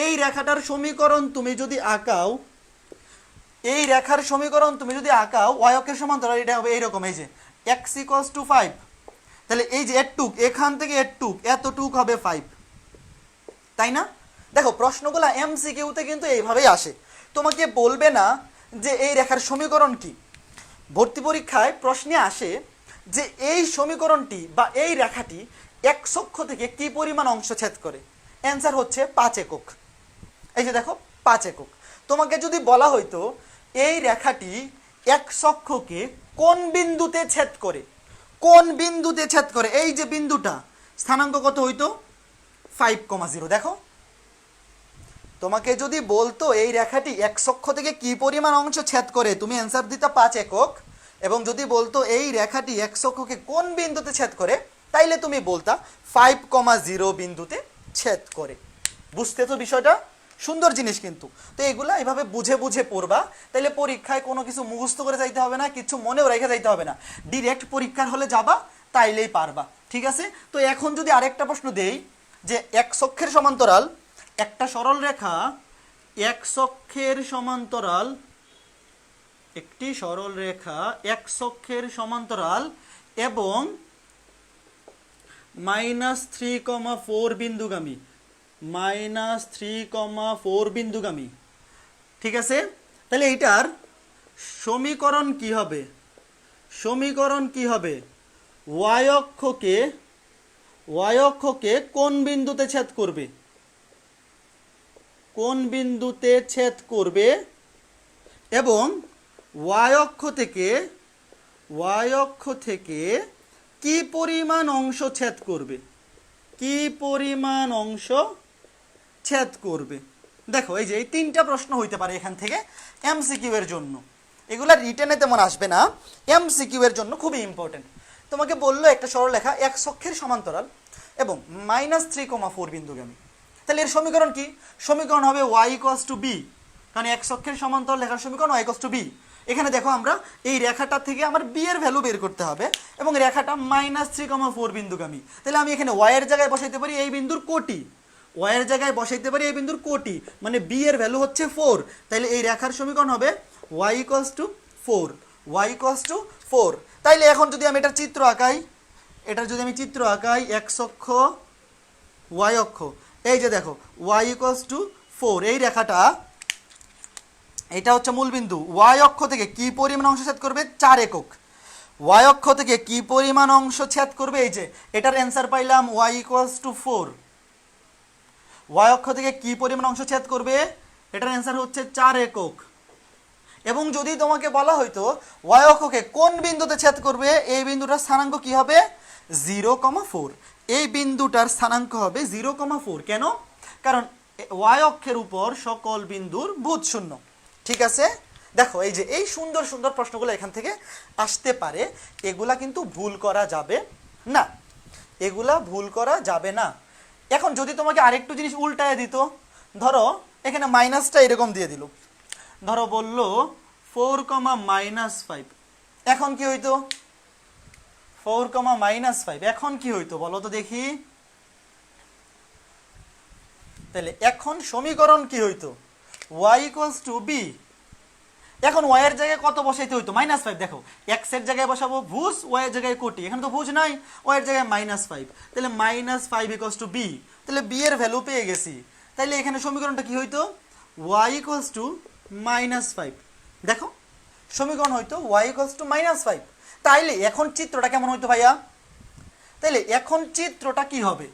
এই রেখাটার সমীকরণ তুমি যদি আঁকাও, এই রেখার সমীকরণ তুমি যদি আঁকাও y অক্ষের সমান্তরাল, এটা হবে এইরকম, এই যে x ইকুয়ালস টু 5। তাহলে এই যে এটুক, এখান থেকে এটুক, এতটুক হবে 5, তাই না? দেখো প্রশ্নগুলো এমসিকিউতে কিন্তু এইভাবেই আসে, তোমাকে বলবে না যে এই রেখার সমীকরণ কি। ভর্তি পরীক্ষায় প্রশ্নে আসে যে এই সমীকরণটি বা এই রেখাটি x অক্ষ থেকে কি পরিমাণ অংশ ছেদ করে, অ্যান্সার হচ্ছে 5 একক। এই যে দেখো 5 একক। তোমাকে যদি বলা হইতো এই রেখাটি x অক্ষকে কোন বিন্দুতে ছেদ করে, কোন বিন্দুতে ছেদ করে, এই যে বিন্দুটা, স্থানাঙ্ক কত হইতো? 5,0। দেখো তোমাকে যদি বলতো এই রেখাটি x অক্ষ থেকে কি পরিমাণ অংশ ছেদ করে, তুমি অ্যান্সার দিতা 5 একক। এবং যদি বলতো এই রেখাটি x অক্ষকে কোন বিন্দুতে ছেদ করে, তাইলে তুমি বলতা 5,0 বিন্দুতে ছেদ করে। বুঝতে তো বিষয়টা? সুন্দর জিনিস কিন্তু। তো এগুলা এভাবে বুঝে বুঝে পড়বা, তাইলে পরীক্ষায় কোনো কিছু মুখস্থ করে যাইতে হবে না, কিছু মনেও রেখে যাইতে হবে না, ডিরেক্ট পরীক্ষার হলে যাবা, তাইলেই পারবা। ঠিক আছে? তো এখন যদি আরেকটা প্রশ্ন দেই যে x অক্ষের সমান্তরাল একটা সরল রেখা, x অক্ষের সমান্তরাল, একটি সরল রেখা x অক্ষের সমান্তরাল এবং -3,4 বিন্দুগামী, -3,4 বিন্দুগামী। ঠিক আছে? তাহলে এইটার সমীকরণ কি হবে? সমীকরণ কি হবে? y অক্ষকে কোন বিন্দুতে ছেদ করবে, কোন বিন্দুতে ছেদ করবে, এবং y অক্ষ থেকে কি পরিমাণ অংশ ছেদ করবে, কি পরিমাণ অংশ ছেদ করবে। দেখো এই যে এই 3টা প্রশ্ন হইতে পারে এখান থেকে এমসিকিউ এর জন্য। এগুলা রিটেনে তেমন আসবে না, এমসিকিউ এর জন্য খুবই ইম্পর্টেন্ট। তোমাকে বললো একটা সরলরেখা x অক্ষের সমান্তরাল এবং -3,4 বিন্দুগামী। তাহলে এর সমীকরণ কি? সমীকরণ হবে y ইকুয়ালস টু b, কারণ x অক্ষের সমান্তরাল লেখার সমীকরণ y ইকুয়ালস টু b। এখানে দেখো আমরা এই রেখাটা থেকে আমার b এর ভ্যালু বের করতে হবে এবং রেখাটা -3,4 বিন্দুগামী। তাহলে আমি এখানে y এর জায়গায় বসাইতে পারি এই বিন্দুর কোটি, y এর জায়গায় বসাইতে পারি এই বিন্দুর কোটি, মানে b এর ভ্যালু হচ্ছে 4। তাহলে এই রেখার সমীকরণ হবে y equals two 4, y equals two 4। তাইলে এখন যদি আমি এটার চিত্র আঁকাই, এটার যদি আমি চিত্র আঁকাই, x অক্ষ y অক্ষ, এই যে দেখো y ইকুয়ালস টু 4, এই রেখাটা, এটা হচ্ছে মূল বিন্দু। y অক্ষ থেকে কি পরিমাণ অংশ ছেদ করবে? 4 একক। y অক্ষ থেকে কি পরিমাণ অংশ ছেদ করবে? এই যে এটার অ্যান্সার পাইলাম y ইকুয়ালস টু 4। y অক্ষ থেকে কি পরিমাণ অংশ ছেদ করবে? এটার অ্যান্সার হচ্ছে 4 একক। এবং যদি তোমাকে বলা হইতো y অক্ষকে কোন বিন্দুতে ছেদ করবে, এই বিন্দুটার স্থানাঙ্ক কি হবে? 0,4। এই বিন্দুটার স্থানাঙ্ক হবে 0,4। কেন? কারণ y অক্ষের উপর সকল বিন্দুর ভূত শূন্য। ঠিক আছে? দেখো এই যে এই সুন্দর সুন্দর প্রশ্নগুলো এখান থেকে আসতে পারে, এগুলা কিন্তু ভুল করা যাবে না, এগুলা ভুল করা যাবে না। এখন যদি তোমাকে আরেকটু জিনিস উল্টায় দিত, ধরো এখানে মাইনাসটা এরকম দিয়ে দিল, ধরো বললো 4,-5, এখন কি হইতো? 4,-5 এখন কি হইতো বলো তো দেখি? তাহলে এখন সমীকরণ কি হইতো? y equals two b। এখন y এর জায়গায় কত বসাইতে হইতো? -5। দেখো x এর জায়গায় বসাবো ভুজ, y এর জায়গায় কোটি, এখানে তো ভুজ নাই, y এর জায়গায় -5, তাহলে -5 ইকুয়ালস টু b। তাহলে b এর ভ্যালু পেয়ে গেছি। তাহলে এখানে সমীকরণটা কি হইতো? y equals two -5। দেখো সমীকরণ হইতো y ইকুয়ালস টু -5। তাইলে এখন চিত্রটা কেমন হইতো ভাইয়া? তাইলে এখন চিত্রটা কি হবে?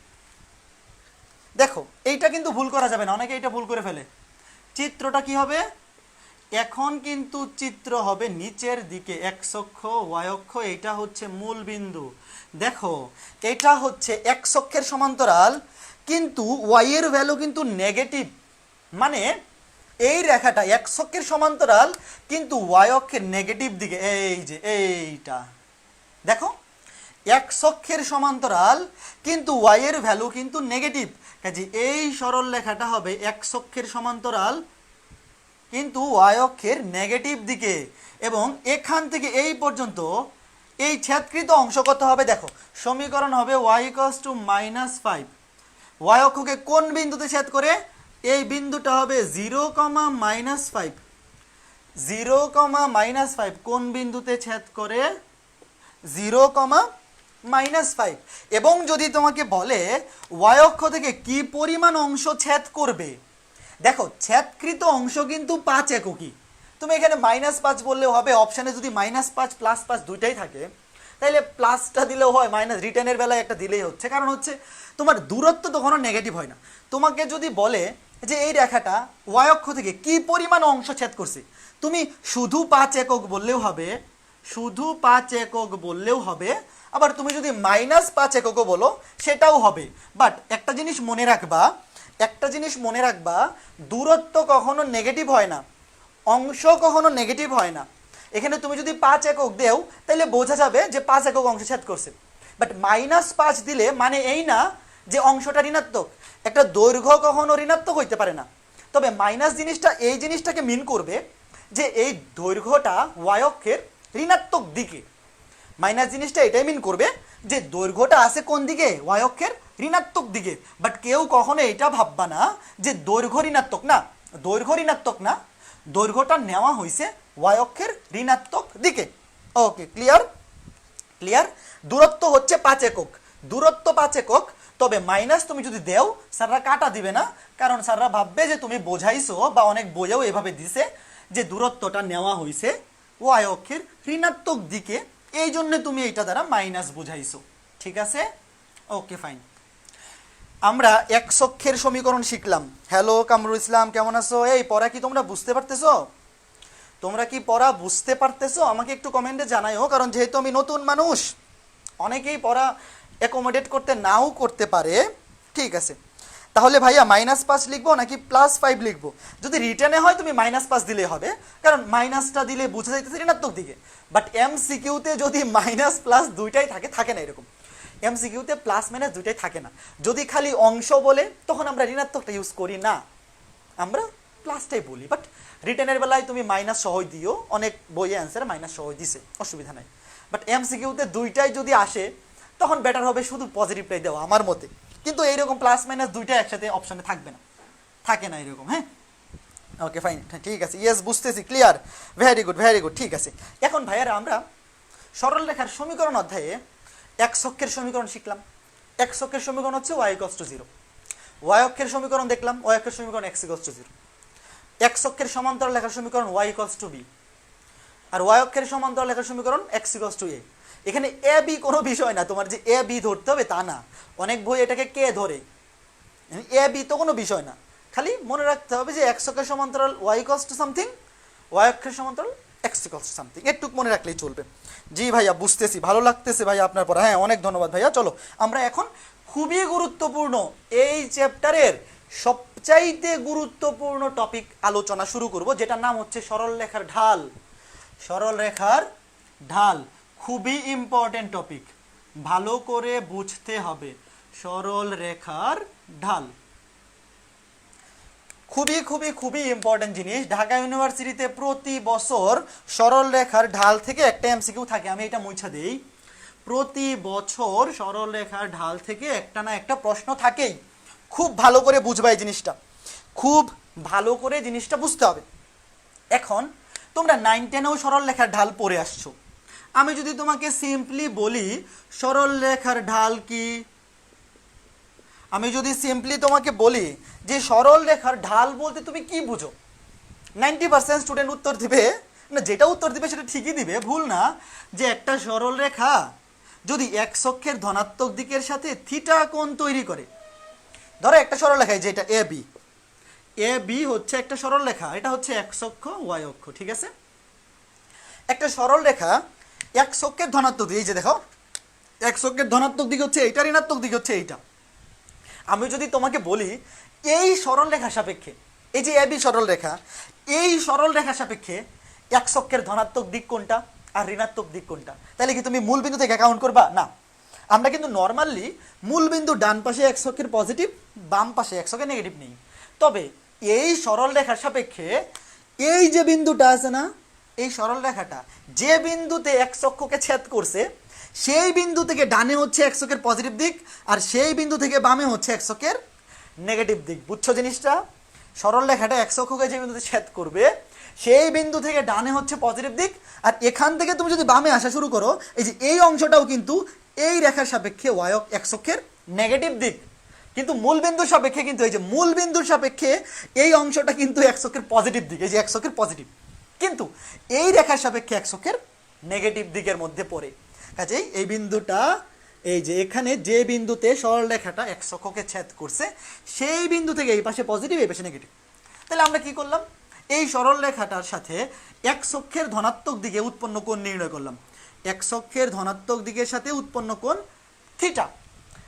দেখো এইটা কিন্তু ভুল করা যাবে না, অনেকে এটা ভুল করে ফেলে। চিত্রটা কি হবে? এখন কিন্তু চিত্র হবে নিচের দিকে, এক্স অক্ষ ওয়াই অক্ষ, এটা হচ্ছে মূল বিন্দু। দেখো এটা হচ্ছে এক্স অক্ষের সমান্তরাল, কিন্তু ওয়াই এর ভ্যালু কিন্তু নেগেটিভ, মানে এই রেখাটা এক্স অক্ষের সমান্তরাল কিন্তু ওয়াই অক্ষের নেগেটিভ দিকে, এই যে এইটা দেখো এক্স অক্ষের সমান্তরাল কিন্তু ওয়াই এর ভ্যালু কিন্তু নেগেটিভ, কাজে এই সরল রেখাটা হবে এক্স অক্ষের সমান্তরাল কিন্তু ওয়াই অক্ষের নেগেটিভ দিকে, এবং এখান থেকে এই পর্যন্ত এই ছেদকৃত অংশ কত হবে দেখো, সমীকরণ হবে y = -5। ওয়াই অক্ষকে কোন বিন্দুতে ছেদ করে, এই বিন্দুটা হবে 0, -5। 0, -5 কোন বিন্দুতে ছেদ করে, 0, -5। এবং যদি তোমাকে বলে ওয়াই অক্ষ থেকে কি পরিমাণ অংশ ছেদ করবে, দেখো ছেদকৃত অংশ কিন্তু 5 এককই, তুমি এখানে -5 বললেও হবে, অপশানে যদি -5 +5 দুইটাই থাকে তাহলে প্লাসটা দিলেও হয়, মাইনাস রিটার্নের বেলায় একটা দিলেই হচ্ছে, কারণ হচ্ছে তোমার দূরত্ব তো কোনো নেগেটিভ হয় না। তোমাকে যদি বলে যে এই রেখাটা ওয়াই অক্ষ থেকে কি পরিমাণ অংশ ছেদ করছে, তুমি শুধু 5 একক বললেও হবে, শুধু 5 একক বললেও হবে, আবার তুমি যদি -5 এককও বলো সেটাও হবে। বাট একটা জিনিস মনে রাখবা, একটা জিনিস মনে রাখবা, দূরত্ব কখনো নেগেটিভ হয় না, অংশ কখনো নেগেটিভ হয় না। এখানে তুমি যদি 5 একক দেও তাহলে বোঝা যাবে যে 5 একক অংশ ছেদ করছে, বাট -5 দিলে মানে এই না যে অংশটা ঋণাত্মক। একটা দৈর্ঘ্য কখনো ঋণাত্মক হইতে পারে না, তবে মাইনাস জিনিসটা এই জিনিসটাকে মিন করবে যে এই দৈর্ঘ্যটা ওয়াই অক্ষের ঋণাত্মক দিকে, মাইনাস জিনিসটা এটাই মিন করবে যে দৈর্ঘ্যটা আছে কোন দিকে, ওয়াই অক্ষের ঋণাত্মক দিকে। বাট কেউ কখনো এটা ভাববা না যে দৈর্ঘ্য ঋণাত্মক, না দৈর্ঘ্য ঋণাত্মক না, দৈর্ঘ্যটা নেওয়া হয়েছে ওয়াই অক্ষের ঋণাত্মক দিকে। ওকে, ক্লিয়ার? ক্লিয়ার। দূরত্ব হচ্ছে 5 একক, দূরত্ব 5 একক, তবে মাইনাস তুমি যদি দেও স্যাররা কাটা দিবে না, কারণ স্যাররা ভাববে যে তুমি বোঝাইছো, বা অনেক বইয়েও এভাবে দিছে যে দূরত্বটা নেওয়া হয়েছে ওয়াই অক্ষের ঋণাত্মক দিকে, এই জন্য তুমি এইটা দ্বারা মাইনাস বুঝাইছো। ঠিক আছে, ওকে ফাইন। আমরা এক্স অক্ষের সমীকরণ শিখলাম। হ্যালো কামরুল ইসলাম, কেমন আছো? এই পড়া কি তোমরা বুঝতে পারতেছো? তোমরা কি পড়া বুঝতে পারতেছো? আমাকে একটু কমেন্টে জানাইও, কারণ যেহেতু আমি নতুন মানুষ, অনেকেই পড়া অ্যাকোমোডেট করতে নাও করতে পারে। ঠিক আছে, তাহলে ভাইয়া -5 লিখবো নাকি +5 লিখবো? যদি রিটার্নে হয় তুমি -5 দিলেই হবে, কারণ মাইনাসটা দিলে বোঝা যাইতেছে ঋণাত্মক দিকে। বাট এমসিকিউতে যদি মাইনাস প্লাস দুইটাই থাকে, থাকে না এরকম, এমসিকিউতে প্লাস মাইনাস দুইটাই থাকে না। যদি খালি অংশ বলে তখন আমরা ঋণাত্মকটা ইউজ করি না, আমরা প্লাসটাই বলি। বাট রিটার্নের বেলায় তুমি মাইনাস সহই দিও, অনেক বইয়ে অ্যান্সারে মাইনাস সহই দিছে, অসুবিধা নাই। বাট এমসিকিউতে দুইটাই যদি আসে তখন বেটার হবে শুধু পজিটিভটাই দেওয়া আমার মতে, কিন্তু এইরকম প্লাস মাইনাস দুইটা একসাথে অপশানে থাকবে না, থাকে না এরকম। হ্যাঁ, ওকে ফাইন, ঠিক আছে, ইয়েস বুঝতেছি, clear, very good very good. ঠিক আছে, এখন ভাইয়ারা আমরা সরল রেখার সমীকরণ অধ্যায়ে এক্স অক্ষের সমীকরণ শিখলাম। এক্স অক্ষের সমীকরণ হচ্ছে y = 0, ওয়াই অক্ষের সমীকরণ দেখলাম, ওয়াই অক্ষের সমীকরণ x = 0, এক্স অক্ষের সমান্তরাল লেখার সমীকরণ y = b, আর ওয়াই অক্ষের সমান্তরাল লেখার সমীকরণ x = a। এখানে এ বি কোনো বিষয় না, তোমার যে এ বি ধরতে হবে তা না, অনেক বই এটাকে কে ধরে, এ বি তো কোনো বিষয় না, খালি মনে রাখতে হবে যে এক্স অক্ষের সমান্তরাল y = সামথিং, ওয়াই অক্ষের সমান্তরাল x = সামথিং, একটু মনে রাখলেই চলবে। জি ভাইয়া বুঝতেছি, ভালো লাগতেছে ভাইয়া আপনার পড়া, হ্যাঁ অনেক ধন্যবাদ ভাইয়া। চলো আমরা এখন খুবই গুরুত্বপূর্ণ এই চ্যাপ্টারের সবচাইতে গুরুত্বপূর্ণ টপিক আলোচনা শুরু করব, যেটার নাম হচ্ছে সরল রেখার ঢাল। সরল রেখার ঢাল খুবই ইম্পর্টেন্ট টপিক, ভালো করে বুঝতে হবে। সরল রেখার ঢাল খুবই খুবই খুবই ইম্পর্টেন্ট জিনিস। ঢাকা ইউনিভার্সিটিতে প্রতি বছর সরল রেখার ঢাল থেকে একটা এমসিকিউ থাকে, আমি এটা মুছা দেই, প্রতি বছর সরল রেখার ঢাল থেকে একটা না একটা প্রশ্ন থাকেই। খুব ভালো করে বুঝবা এই জিনিসটা, খুব ভালো করে জিনিসটা বুঝতে হবে। এখন তোমরা 9, 10-এও সরল রেখার ঢাল পড়ে আসছো, আমি যদি তোমাকে সিম্পলি বলি সরল রেখার ঢাল কি, আমি যদি সিম্পলি তোমাকে বলি যে সরল রেখার ঢাল বলতে তুমি কি বুঝো, 90% স্টুডেন্ট উত্তর দিবে না, যেটা উত্তর দিবে সেটা ঠিকই দিবে, ভুল না, যে একটা সরল রেখা যদি এক্স অক্ষের ধনাত্মক দিকের সাথে থিটা কোণ তৈরি করে, ধরো একটা সরল রেখা যেটা এ বি, এ বি হচ্ছে একটা সরল রেখা, এটা হচ্ছে এক্স অক্ষ ওয়াই অক্ষ, ঠিক আছে। একটা সরল রেখা এক্স অক্ষের ধনাত্মক দিক, এই যে দেখো এক্স অক্ষের ধনাত্মক দিক হচ্ছে এইটা, ঋণাত্মক দিক হচ্ছে এইটা। আমি যদি তোমাকে বলি এই সরল রেখা সাপেক্ষে, এই যে এবি সরল রেখা, এই সরল রেখা সাপেক্ষে এক্স অক্ষের ধনাত্মক দিক কোনটা আর ঋণাত্মক দিক কোনটা, তাহলে কি তুমি মূল বিন্দু থেকে কাউন্ট করবা? না, আমরা কিন্তু নর্মালি মূল বিন্দু ডান পাশে এক্স অক্ষের পজিটিভ, বাম পাশে এক্স অক্ষের নেগেটিভ নেই। তবে এই সরল রেখার সাপেক্ষে এই যে বিন্দুটা আছে না, এই সরল রেখাটা যে বিন্দুতে এক্স অক্ষকে ছেদ করছে সেই বিন্দু থেকে ডানে হচ্ছে এক্স অক্ষের পজিটিভ দিক, আর সেই বিন্দু থেকে বামে হচ্ছে এক্স অক্ষের নেগেটিভ দিক। বুঝছো জিনিসটা? সরল রেখাটা এক্স অক্ষকে যে বিন্দুতে ছেদ করবে সেই বিন্দু থেকে ডানে হচ্ছে পজিটিভ দিক, আর এখান থেকে তুমি যদি বামে আসা শুরু করো, এই যে এই অংশটাও কিন্তু এই রেখার সাপেক্ষে ওয়াই এক্স অক্ষের নেগেটিভ দিক। কিন্তু মূল বিন্দুর সাপেক্ষে কিন্তু এই যে মূল বিন্দুর সাপেক্ষে এই অংশটা কিন্তু এক্স অক্ষের পজিটিভ দিক, এই যে এক্স অক্ষের পজিটিভ, কিন্তু এই রেখার সাপেক্ষে এক্স অক্ষের নেগেটিভ দিকের মধ্যে পড়ে। কাজেই এই বিন্দুটা, এই যে এখানে যে বিন্দুতে সরল রেখাটা এক্স অক্ষকে ছেদ করছে সেই বিন্দু থেকে এই পাশে পজিটিভ এই পাশে নেগেটিভ। তাহলে আমরা কি করলাম, এই সরল রেখাটার সাথে এক্স অক্ষের ধনাত্মক দিকে উৎপন্ন কোণ নির্ণয় করলাম, এক্স অক্ষের ধনাত্মক দিকের সাথে উৎপন্ন কোণ থিটা।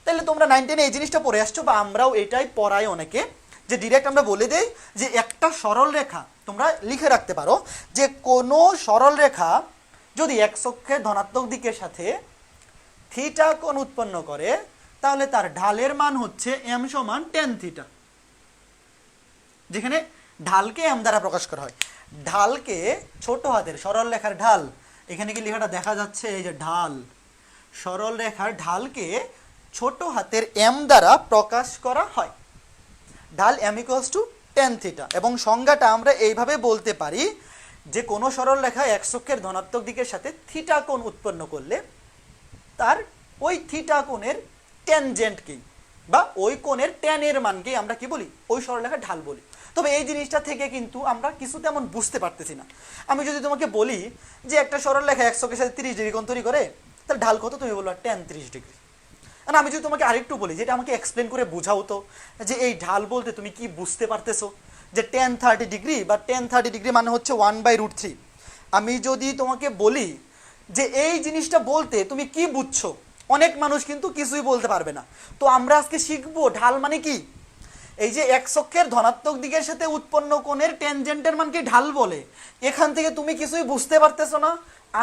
তাহলে তোমরা 9 10 এই জিনিসটা পড়ে আসছো, বা আমরাও এটাই পড়াই অনেকে, যে ডিরেক্ট আমরা বলে দেই যে একটা সরল রেখা তোমরা লিখে রাখতে পারো যে কোনো সরল রেখা যদি এক্স অক্ষের ধনাত্মক দিকের সাথে থিটা কোণ উৎপন্ন করে তাহলে তার ঢালের মান হচ্ছে এম সমান টেন থিটা, যেখানে ঢালকে এম দ্বারা প্রকাশ করা হয়। ঢালকে ছোট হাতের সরল রেখার ঢাল, এখানে কি লেখাটা দেখা যাচ্ছে, এই যে ঢাল, সরল রেখার ঢালকে ছোট হাতের এম দ্বারা প্রকাশ করা হয়। ঢাল M equals to tan theta, এবং সংজ্ঞাটা আমরা এইভাবে বলতে পারি যে কোনো সরল রেখা এক্স অক্ষের ধনাত্মক দিকের সাথে থিটা কোণ উৎপন্ন করলে তার ওই থিটা কোণের ট্যানজেন্টকেই বা ওই কোণের ট্যানের মানকেই আমরা কি বলি, ওই সরলরেখার ঢাল বলি। তবে এই জিনিসটা থেকে কিন্তু আমরা কিছু তেমন বুঝতে পারতেছি না। আমি যদি তোমাকে বলি যে একটা সরলরেখা এক্স অক্ষের সাথে 30 ডিগ্রি কোণ তৈরি করে, তাহলে ঢাল কত, তুমি বলবা ট্যান 30 ডিগ্রি। আর আমি যদি তোমাকে আরেকটু বলি, যেটা আমাকে এক্সপ্লেন করে বোঝাও তো, যে এই ঢাল বলতে তুমি কি বুঝতে পারতেছো, যে ট্যান 30 ডিগ্রি বা ট্যান 30 ডিগ্রি মানে হচ্ছে 1/√3। আমি যদি তোমাকে বলি যে এই জিনিসটা বলতে তুমি কি বুঝছো, অনেক মানুষ কিন্তু কিছুই বলতে পারবে না। তো আমরা আজকে শিখবো ঢাল মানে কি। এই যে এক্স অক্ষের ধনাত্মক দিকের সাথে উৎপন্ন কোণের ট্যানজেন্টের মানকে ঢাল বলে। এখান থেকে তুমি কিছুই বুঝতে পারতেছো না,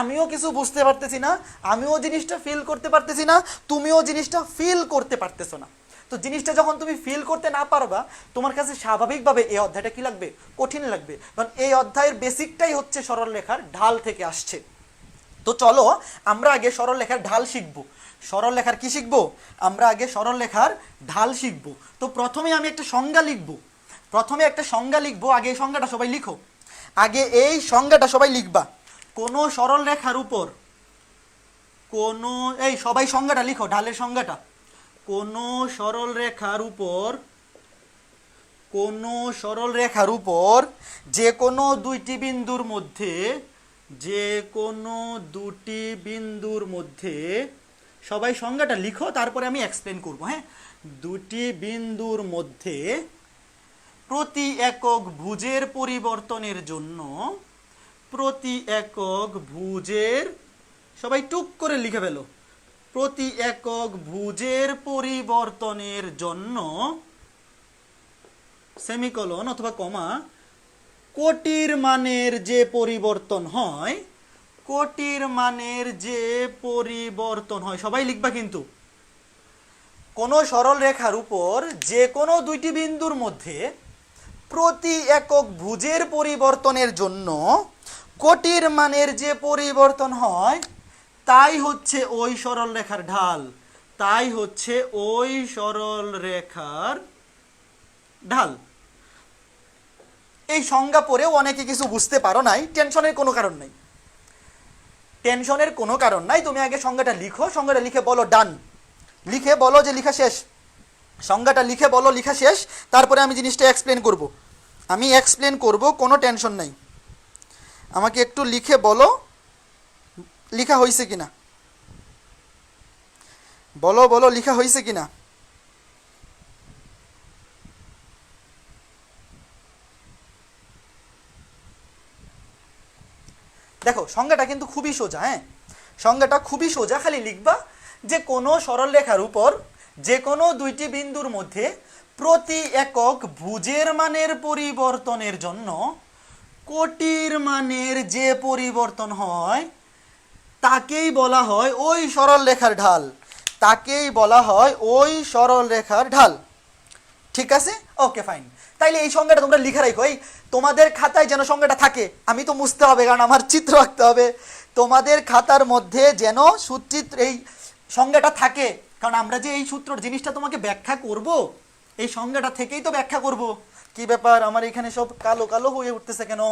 আমিও কিছু বুঝতে পারতেছি না, আমিও জিনিসটা ফিল করতে পারতেছি না, তুমিও জিনিসটা ফিল করতে পারতেছো না। তো জিনিসটা যখন তুমি ফিল করতে না পারবা, তোমার কাছে স্বাভাবিকভাবে এই অধ্যায়টা কি লাগবে, কঠিন লাগবে, কারণ এই অধ্যায়ের বেসিকটাই হচ্ছে সরল রেখার ঢাল থেকে আসছে। তো চলো আমরা আগে সরল রেখার ঢাল শিখবো। সরল রেখার কি শিখবো, আমরা আগে সরল রেখার ঢাল শিখবো। তো প্রথমে আমি একটা সংজ্ঞা লিখবো, আগে এই সংজ্ঞাটা সবাই লিখো, আগে এই সংজ্ঞাটা সবাই লিখবা। কোনো সরল রেখার উপর কোনো, এই সবাই সংজ্ঞাটা লিখো, ঢালের সংজ্ঞাটা। কোনো সরল রেখার উপর যে কোনো দুটি বিন্দুর মধ্যে সবাই সংজ্ঞাটা লিখো, তারপরে আমি এক্সপ্লেন করব। হ্যাঁ, দুটি বিন্দুর মধ্যে প্রতি একক ভুজের পরিবর্তনের জন্য, সবাই টুক করে লিখে ফেলো, প্রতি একক ভুজের পরিবর্তনের জন্য সেমিকোলন অথবা কমা কোটির মানের যে পরিবর্তন হয়, সবাই লিখবা কিন্তু। কোন সরল রেখার উপর যে কোনো দুইটি বিন্দুর মধ্যে প্রতি একক ভুজের পরিবর্তনের জন্য কোটির মানের যে পরিবর্তন হয় তাই হচ্ছে ওই সরল রেখার ঢাল। এই সংজ্ঞা পড়েও অনেকে কিছু বুঝতে পারো নাই, টেনশনের কোনো কারণ নাই, তুমি আগে সংজ্ঞাটা লিখো, সংজ্ঞাটা লিখে বলো ডান, লিখে বলো যে লিখা শেষ, সংজ্ঞাটা লিখে বলো লিখা শেষ, তারপরে আমি জিনিসটা এক্সপ্লেন করব, কোনো টেনশন নাই। আমাকে একটু লিখে বলো লিখা হয়েছে কিনা, বলো লিখা হয়েছে কিনা। দেখো সংজ্ঞাটা কিন্তু খুবই সোজা, হ্যাঁ সংজ্ঞাটা খুবই সোজা, খালি লিখবা যে কোনো সরলরেখার উপর যে কোনো দুইটি বিন্দুর মধ্যে প্রতি একক ভুজের মানের পরিবর্তনের জন্য কোটির মানের যে পরিবর্তন হয় তাকেই বলা হয় ওই সরলরেখার ঢাল, তাকেই বলা হয় ওই সরলরেখার ঢাল। ঠিক আছে, ওকে ফাইন। তাইলে এই সংজ্ঞাটা তোমরা লিখে রাখো, এই তোমাদের খাতায় যেন সংজ্ঞাটা থাকে। আমি তো মুছতে হবে কারণ আমার চিত্র আঁকতে হবে, তোমাদের খাতার মধ্যে যেন সূত্রচিত্র এই সংজ্ঞাটা থাকে, কারণ আমরা যে এই সূত্র জিনিসটা তোমাকে ব্যাখ্যা করব এই সংজ্ঞাটা থেকেই তো ব্যাখ্যা করব। কি ব্যাপার আমার এখানে সব কালো কালো হয়ে উঠতেছে কেন?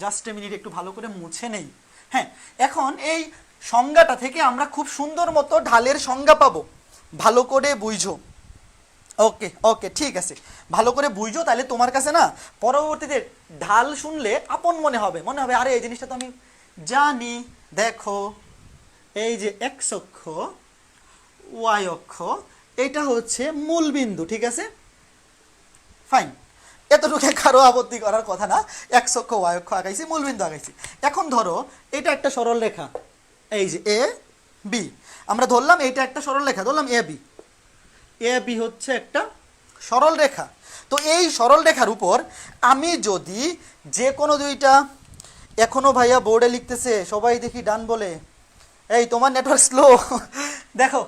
জাস্ট এ মিনিট, একটু ভালো করে মুছে নেই। হ্যাঁ, এখন এই সংজ্ঞাটা থেকে আমরা খুব সুন্দর মতো ঢালের সংজ্ঞা পাবো, ভালো করে বুঝো। ওকে ওকে ঠিক আছে, ভালো করে বুঝো, তাহলে তোমার কাছে না পরবর্তীতে ঢাল শুনলে আপন মনে হবে, মনে হবে আরে এই জিনিসটা তো আমি জানি। দেখো এই যে এক্স অক্ষ ওয়াই অক্ষ এটা হচ্ছে মূল বিন্দু, ঠিক আছে ফাইন, এতটুকু কারো আপত্তি করার কথা না। এক্স অক্ষ ওয়াই অক্ষ আঁকাইছি, মূল বিন্দু আঁকাইছি। এখন ধরো এটা একটা সরল রেখা, এই যে এ বি, আমরা ধরলাম এইটা একটা সরল রেখা, ধরলাম এ বি, এ বি হচ্ছে একটা সরল রেখা। তো এই সরল রেখার উপর আমি যদি যে কোনো দুইটা, এখনো ভাইয়া বোর্ডে লিখতেছে সবাই দেখি ডান বলে, এই তোমার নেটওয়ার্ক স্লো। দেখো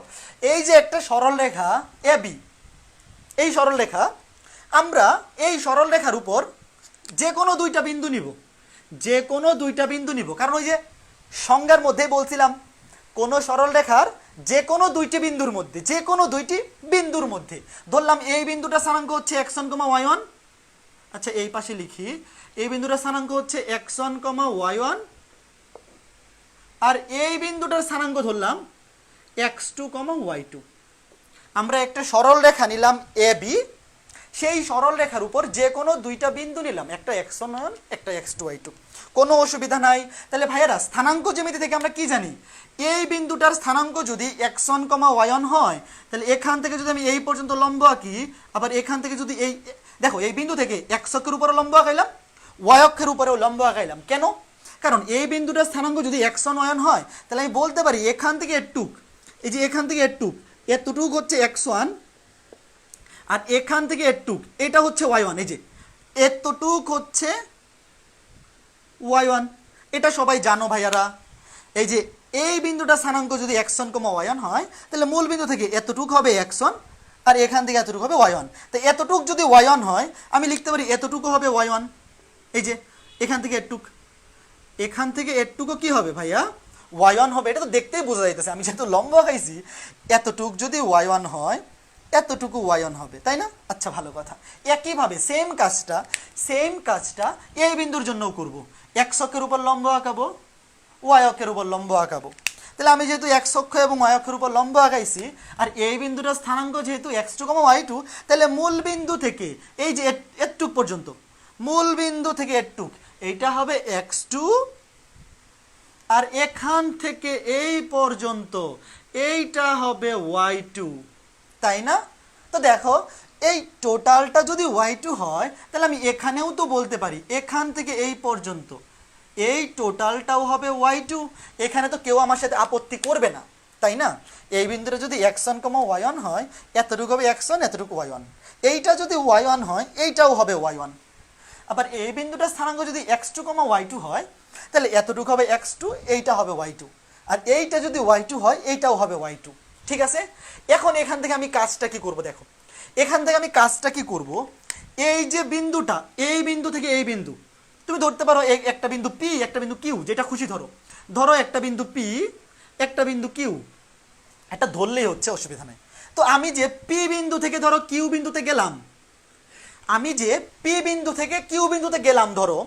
এই যে একটা সরল রেখা এ বি, এই সরল রেখা, আমরা এই সরল রেখার উপর যে কোনো দুইটা বিন্দু নিব, যে কোনো দুইটা বিন্দু নিব, কারণ ওই যে সংজ্ঞার মধ্যে বলছিলাম কোনো সরল রেখার যে কোনো দুইটি বিন্দুর মধ্যে, যে কোনো দুইটি বিন্দুর মধ্যে ধরলাম এই বিন্দুটা স্থানাঙ্ক হচ্ছে x1, y1, আচ্ছা এই পাশে লিখি, এই বিন্দুটার স্থানাঙ্ক হচ্ছে x1, y1, আর এই বিন্দুটার স্থানাঙ্ক ধরলাম x2, y2। আমরা একটা সরল রেখা নিলাম এ বি, সেই সরল রেখার উপর যে কোনো দুইটা বিন্দু নিলাম, একটা x1, একটা x2, y2, কোনো অসুবিধা নাই। তাহলে ভাইয়েরা স্থানাঙ্ক জ্যামিতি থেকে আমরা কি জানি, এই বিন্দুটার স্থানাঙ্ক যদি x1, y1 হয়, তাহলে এখান থেকে যদি আমি এই পর্যন্ত লম্ব আঁকি, আবার এখান থেকে যদি এই দেখো এই বিন্দু থেকে x অক্ষের উপরে লম্ব আঁকাইলাম, y অক্ষের উপরেও লম্ব আঁকাইলাম, কেন? কারণ এই বিন্দুটার স্থানাঙ্ক যদি x1, y1 হয়, তাহলে আমি বলতে পারি এখান থেকে এটুক, এই যে এখান থেকে এতটুক হচ্ছে x1, আর এখান থেকে এটুক এটা হচ্ছে y1, এই যে এতটুক হচ্ছে y1, এটা সবাই জানো ভাইয়ারা। এই যে এই বিন্দুটা স্থানাঙ্ক যদি x1, y1 হয়, তাহলে মূল বিন্দু থেকে এতটুক হবে x1, আর এখান থেকে এতটুক হবে y1। তো এতটুক যদি y1 হয়, আমি লিখতে পারি এতটুকু হবে y1, এই যে এখান থেকে এটুক, এখান থেকে এটুকু কি হবে ভাইয়া y1 হবে। এটা তো দেখতেই বোঝা যাইতেছে, আমি যেহেতু লম্ব আঁকাইছি, এতটুক যদি y1 হয় এতটুকু y1 হবে, তাই না? আচ্ছা ভালো কথা। একইভাবে সেম কাজটা এই বিন্দুর জন্যও করব, x অক্ষের উপর লম্ব আঁকাবো, y অক্ষের উপর লম্ব আঁকাবো। তাহলে আমি যেহেতু x অক্ষ এবং y অক্ষের উপর লম্ব আঁকাইছি, আর এই বিন্দুটার স্থানাঙ্ক যেহেতু x2, y2, তাহলে মূল বিন্দু থেকে এই যে এটুক পর্যন্ত, মূল বিন্দু থেকে এটুক এইটা হবে x2, আর এখান থেকে এই পর্যন্ত এইটা হবে y2, তাই না? তো দেখো এই টোটালটা যদি y2 হয়, তাহলে আমি এখানেও তো বলতে পারি এখান থেকে এই পর্যন্ত এই টোটালটাও হবে y2। এখানে তো কেউ আমার সাথে আপত্তি করবে না, তাই না? এই বিন্দুটা যদি x1, y1 হয়, এতটুকু হবে x1, এতটুকু y1, এইটা যদি y1 হয় এইটাও হবে y1। আবার এই বিন্দুটার স্থানাঙ্ক যদি x2, y2 হয়, তাহলে এতটুকু হবে x2, এইটা হবে y2, আর এইটা যদি y2 হয় এইটাও হবে y2। ঠিক আছে, এখন এখান থেকে আমি কাজটা কি করব, দেখো এখান থেকে আমি কাজটা কি করব, এই যে বিন্দুটা, এই বিন্দু থেকে এই বিন্দু তুমি ধরতে পারো একটা বিন্দু P, একটা বিন্দু Q, যেটা খুশি ধরো একটা বিন্দু P, একটা বিন্দু Q, এটা ধরলেই হচ্ছে, অসুবিধা নেই। তো আমি যে P বিন্দু থেকে ধরো Q বিন্দুতে গেলাম, আমি যে P বিন্দু থেকে Q বিন্দুতে গেলাম, ধরো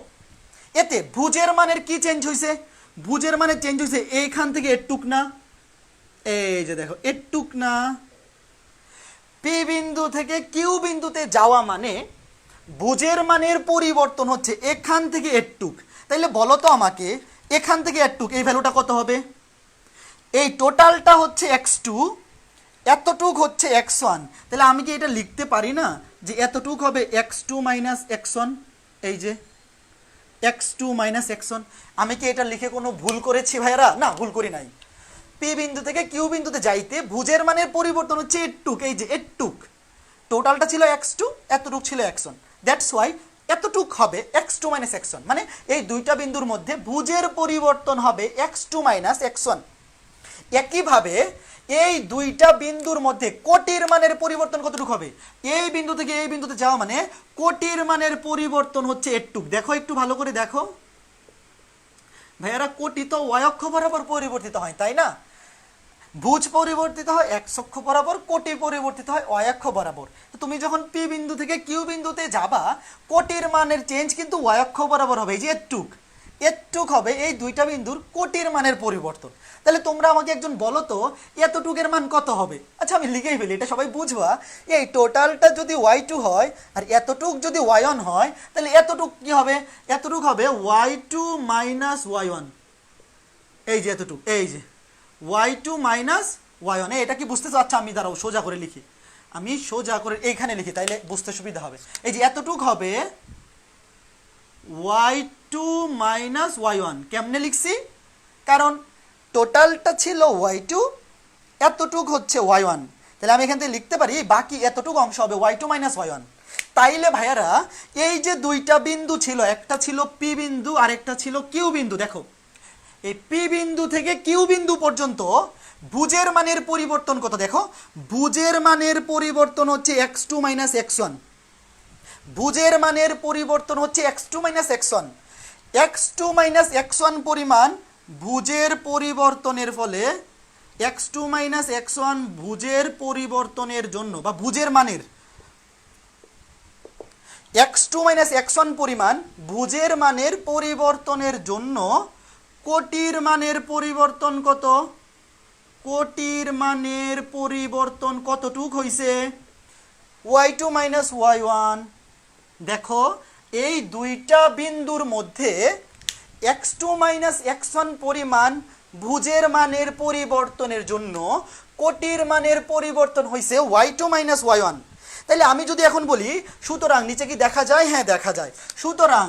এতে ভুজের মানের কি চেঞ্জ হয়েছে? ভুজের মানের চেঞ্জ হয়েছে এইখান থেকে এটুক না, এই যে দেখো এটুক না, P বিন্দু থেকে Q বিন্দুতে যাওয়া মানে ভুজের মানের পরিবর্তন হচ্ছে এখান থেকে এটুক। তাইলে বলো তো আমাকে এখান থেকে এটুক এই ভ্যালুটা কত হবে? এই টোটালটা হচ্ছে x2, এতটুক হচ্ছে x1। তাহলে আমি কি এটা লিখতে পারি না যে এতটুক হবে x2 - x1, এই যে x2 মাইনাস x1। আমি কি এটা লিখে কোনো ভুল করেছি ভাইয়ারা? না, ভুল করি নাই। পি বিন্দু থেকে কিউ বিন্দুতে যাইতে ভুজের মানের পরিবর্তন হচ্ছে এটুক, এই যে এটুক। টোটালটা ছিল x2, এতটুক ছিল x1, দ্যাটস ওয়াই এতটুক হবে x2 মাইনাস x1, মানে এই দুইটা বিন্দুর মধ্যে ভুজের পরিবর্তন হবে x2 মাইনাস x1। একইভাবে এই দুইটা বিন্দুর মধ্যে কোটির মানের পরিবর্তন কতটুকু হবে? এই বিন্দু থেকে এই বিন্দুতে যাওয়া মানে কোটির মানের পরিবর্তন হচ্ছে এটুক। দেখো একটু ভালো করে দেখো ভাইয়ারা, কোটি তো y অক্ষ বরাবর পরিবর্তিত হয়, তাই না? ভুজ পরিবর্তিত হয় x অক্ষ বরাবর, কোটি পরিবর্তিত হয় y অক্ষ বরাবর। তো তুমি যখন পি বিন্দু থেকে কিউ বিন্দুতে যাবা, কোটির মানের চেঞ্জ কিন্তু y অক্ষ বরাবর হবে, এই যে এটুক। এটুক হবে এই দুইটা বিন্দুর কোটির মানের পরিবর্তন। তাহলে তোমরা আমাকে একজন বলো তো এতটুকের মান কত হবে? আচ্ছা আমি লিখেই ফেলি, এটা সবাই বুঝবা। এই টোটালটা যদি y2 হয় আর এতটুক যদি y1 হয়, তাহলে এতটুক কি হবে? এতটুক হবে y2 মাইনাস y1। এই যে এতটুক, এই যে y2 মাইনাস y1। এটা কি বুঝতেছো? আচ্ছা আমি দাঁড়াও সোজা করে লিখি, আমি সোজা করে এইখানে লিখি, তাইলে বুঝতে সুবিধা হবে। এই যে এতটুক হবে y2 মাইনাস y1। কেমনে লিখছি? কারণ টোটালটা ছিল y2, এতটুক হচ্ছে y1, তাহলে আমি এখান থেকে লিখতে পারি বাকি এতটুক অংশ হবে y2 মাইনাস y1। তাইলে ভাইয়ারা এই যে দুইটা বিন্দু ছিল, একটা ছিল পি বিন্দু আর একটা ছিল কিউ বিন্দু, দেখো এই পি বিন্দু থেকে কিউ বিন্দু পর্যন্ত ভুজের মানের পরিবর্তন কত? দেখো ভুজের মানের পরিবর্তন হচ্ছে x2 মাইনাস x1। ভুজের মানের পরিবর্তন হচ্ছে x2 minus x1। x2 minus x1 পরিমাণ ভুজের পরিবর্তনের ফলে x2 মাইনাস x1 ভুজের পরিবর্তনের জন্য বা ভুজের মানের x2 মাইনাস x1 পরিমাণ ভুজের মানের পরিবর্তনের জন্য কোটির মানের পরিবর্তন কত? কোটির মানের পরিবর্তন কতটুক হইছে? y2 minus y1। দেখো এই দুইটা বিন্দুর মধ্যে x2 মাইনাস x1 পরিমাণ ভুজের মানের পরিবর্তনের জন্য কোটির মানের পরিবর্তন হইছে y2 মাইনাস y1। তাহলে আমি যদি এখন বলি সুতরাং নিচে কি দেখা যায়? হ্যাঁ দেখা যায়। সুতরাং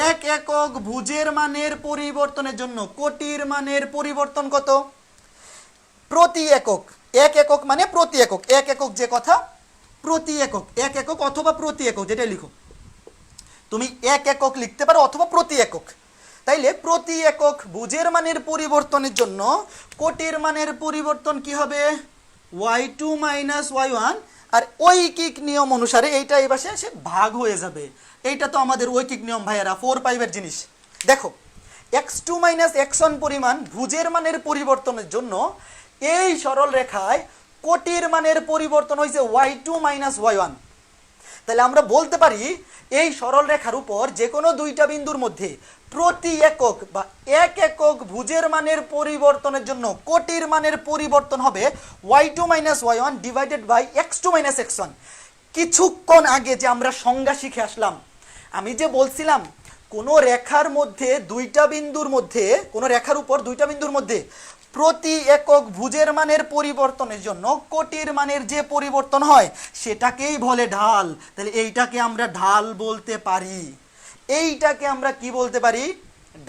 এক একক ভুজের মানের পরিবর্তনের জন্য কোটির মানের পরিবর্তন কত? প্রতি একক। এক একক মানে প্রতি একক, এক একক যে কথা, প্রতি একক, এক একক অথবা প্রতি একক, যেটা লিখো তুমি এক একক লিখতে পারো অথবা প্রতি একক। তাইলে প্রতি একক ভুজের মানের পরিবর্তনের জন্য কোটির মানের পরিবর্তন কি হবে? y2 minus y1। আর ঐকিক নিয়ম অনুসারে এইটা এই পাশে এসে ভাগ হয়ে যাবে। এইটা তো আমাদের ঐকিক নিয়ম ভাইয়ারা, 4/5 জিনিস। দেখো x2 মাইনাস x1 পরিমাণ ভুজের মানের পরিবর্তনের জন্য এই সরল রেখায় কোটির মানের পরিবর্তন হয়েছে y2 মাইনাস y1। তাহলে আমরা বলতে পারি এই সরল রেখার উপর যে কোনো দুইটা বিন্দুর মধ্যে প্রতি একক বা এক একক ভুজের মানের পরিবর্তনের জন্য কোটির মানের পরিবর্তন হবে y2 minus y1 divided by x2 minus x1। কিছুক্ষণ আগে যে আমরা সংজ্ঞা শিখে আসলাম, আমি যে বলছিলাম কোনো রেখার মধ্যে দুইটা বিন্দুর মধ্যে, কোনো রেখার উপর দুইটা বিন্দুর মধ্যে প্রতি একক ভুজের মানের পরিবর্তনের জন্য কোটির মানের যে পরিবর্তন হয় সেটাকেই বলে ঢাল। তাহলে এইটাকে আমরা ঢাল বলতে পারি, এইটাকে আমরা কি বলতে পারি?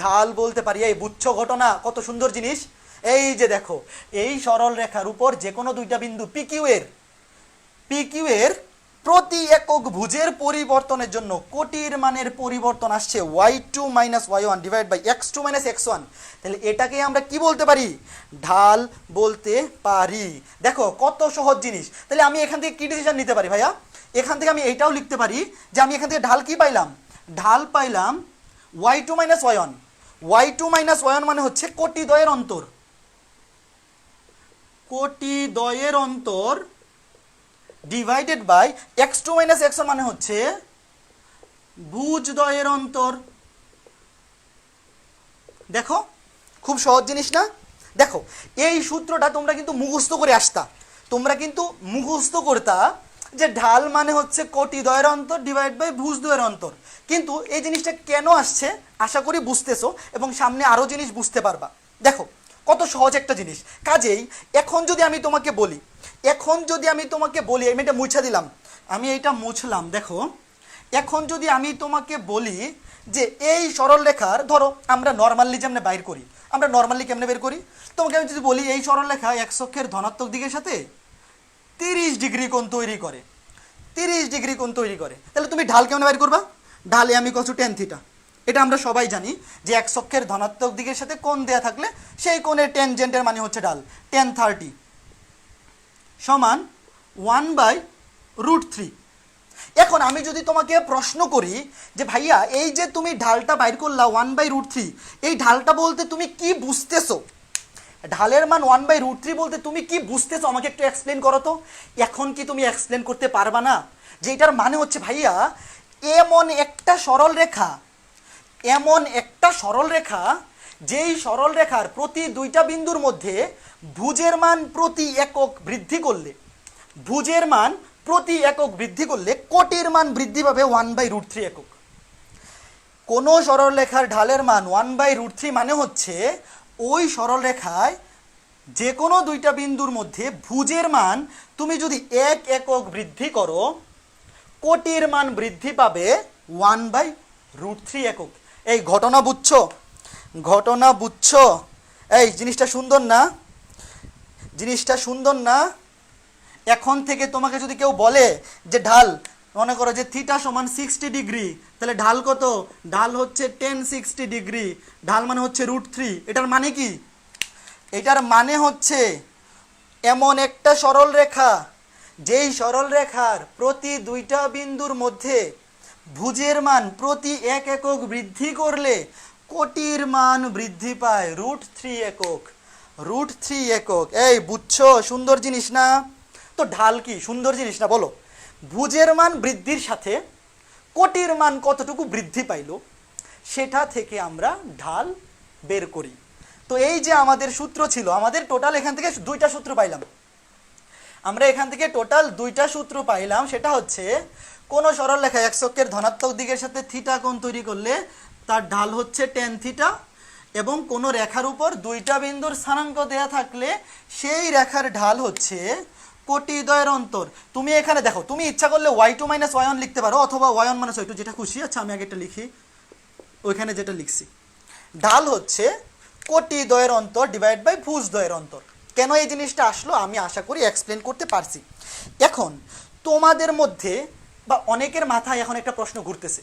ঢাল বলতে পারি। এই বুঝছো ঘটনা কত সুন্দর জিনিস? এই যে দেখো এই সরল রেখার উপর যে কোনো দুইটা বিন্দু পিকিউ এর প্রতি একক ভুজের পরিবর্তনের জন্য কোটির মানের পরিবর্তন আসছে y2 minus y1 divide by x2 minus x1। তাহলে এটাকে আমরা কি বলতে পারি? ঢাল বলতে পারি। দেখো কত সহজ জিনিস। তাহলে আমি এখান থেকে কি ডিসিশন নিতে পারি ভাইয়া? এখান থেকে আমি এইটাও লিখতে পারি যে আমি এখান থেকে ঢাল কি পাইলাম? ঢাল পাইলাম y2 minus y1। y2 minus y1 মানে হচ্ছে কোটি দ্বয়ের অন্তর, কোটি দ্বয়ের অন্তর divided by x2 minus x1 মানে হচ্ছে ভুজ দ্বয়ের অন্তর। দেখো খুব সহজ জিনিস না? দেখো এই সূত্রটা তোমরা কিন্তু মুখস্থ করে আসতা, তোমরা কিন্তু মুখস্থ করতা যে ঢাল মানে হচ্ছে কোটি দ্বয়ের অন্তর ডিভাইড বাই ভুজ দ্বয়ের অন্তর। কিন্তু এই জিনিসটা কেন আসছে আশা করি বুঝতেছো এবং সামনে আরো জিনিস বুঝতে পারবা। দেখো কত সহজ একটা জিনিস। কাজেই এখন যদি আমি তোমাকে বলি, আমি এটা মুছে দিলাম, আমি এইটা মুছলাম। দেখো এখন যদি আমি তোমাকে বলি যে এই সরল রেখার, ধরো আমরা নর্মালি যেমন বাইর করি, আমরা নর্মালি কেমনে বের করি, তোমাকে আমি যদি বলি এই সরল রেখা এক্স অক্ষের ধনাত্মক দিকের সাথে 30 ডিগ্রি কোণ তৈরি করে, 30 ডিগ্রি কোণ তৈরি করে, তাহলে তুমি ঢাল কেমন বের করবা? ঢালে আমি কত টেন থিটা, এটা আমরা সবাই জানি যে এক্স অক্ষের ধনাত্মক দিকের সাথে কোণ দেয়া থাকলে সেই কোণের টেনজেন্টের মানে হচ্ছে ঢাল। 1030 সমান 1/√3। এখন আমি যদি তোমাকে প্রশ্ন করি যে ভাইয়া এই যে তুমি ঢালটা বাইর করলা 1/√3, এই ঢালটা বলতে তুমি কি বুঝতেছো? ঢালের মান 1/√3 বলতে তুমি কি বুঝতেছো আমাকে একটু এক্সপ্লেন করো তো। এখন কি তুমি এক্সপ্লেন করতে পারবা না? যে এটার মানে হচ্ছে ভাইয়া এমন একটা সরল রেখা, এমন একটা সরল রেখা যেই সরল রেখার প্রতি দুইটা বিন্দুর মধ্যে ভুজের মান প্রতি একক বৃদ্ধি করলে, ভুজের মান প্রতি একক বৃদ্ধি করলে কোটির মান বৃদ্ধি পাবে 1/√3 একক। কোনো সরল রেখার ঢালের মান 1/√3 মানে হচ্ছে ওই সরল রেখায় যে কোনো দুইটা বিন্দুর মধ্যে ভুজের মান তুমি যদি 1 একক বৃদ্ধি করো, কোটির মান বৃদ্ধি পাবে 1/√3 একক। এই ঘটনা বুঝছো? ঘটনা বুঝছো? এই জিনিসটা সুন্দর না? জিনিসটা সুন্দর না? এখন থেকে তোমাকে যদি কেউ বলে যে ঢাল, মনে করো যে থিটা সমান 60 ডিগ্রি, তাহলে ঢাল কত? ঢাল হচ্ছে 1060 ডিগ্রি, ঢাল মানে হচ্ছে √3। এটার মানে কি? এটার মানে হচ্ছে এমন একটা সরল রেখা যেই সরল রেখার প্রতি দুইটা বিন্দুর মধ্যে ভুজের মান প্রতি 1 একক বৃদ্ধি করলে কোটির মান বৃদ্ধি পায় √3 একক, √3 একক। এই বুঝছো? সুন্দর জিনিস না? তো ঢাল কি সুন্দর জিনিস না বলো? ভুজের মান বৃদ্ধির সাথে কোটির মান কতটুকু বৃদ্ধি পাইল সেটা থেকে আমরা ঢাল বের করি। তো এই যে আমাদের সূত্র ছিল, আমাদের টোটাল এখান থেকে দুইটা সূত্র পাইলাম, আমরা এখান থেকে টোটাল দুইটা সূত্র পাইলাম। সেটা হচ্ছে কোন সরল রেখা এক্স অক্ষের ধনাত্মক দিকের সাথে থিটা কোণ তৈরি করলে তার ঢাল হচ্ছে tan থিটা, এবং কোন রেখার উপর দুইটা বিন্দুর স্থানাঙ্ক দেয়া থাকলে সেই রেখার ঢাল হচ্ছে কোটিদ্বয়ের অন্তর। তুমি এখানে দেখো, তুমি ইচ্ছা করলে y2 - y1 লিখতে পারো, অথবা y1 - y2, যেটা খুশি। আচ্ছা আমি আগে এটা লিখি, ওইখানে যেটা লিখছি, ঢাল হচ্ছে কোটিদ্বয়ের অন্তর ডিভাইড বাই ভুজদ্বয়ের অন্তর। কেন এই জিনিসটা আসলো আমি আশা করি এক্সপ্লেন করতে পারছি। এখন তোমাদের মধ্যে বা অনেকের মাথায় এখন একটা প্রশ্ন ঘুরতেছে,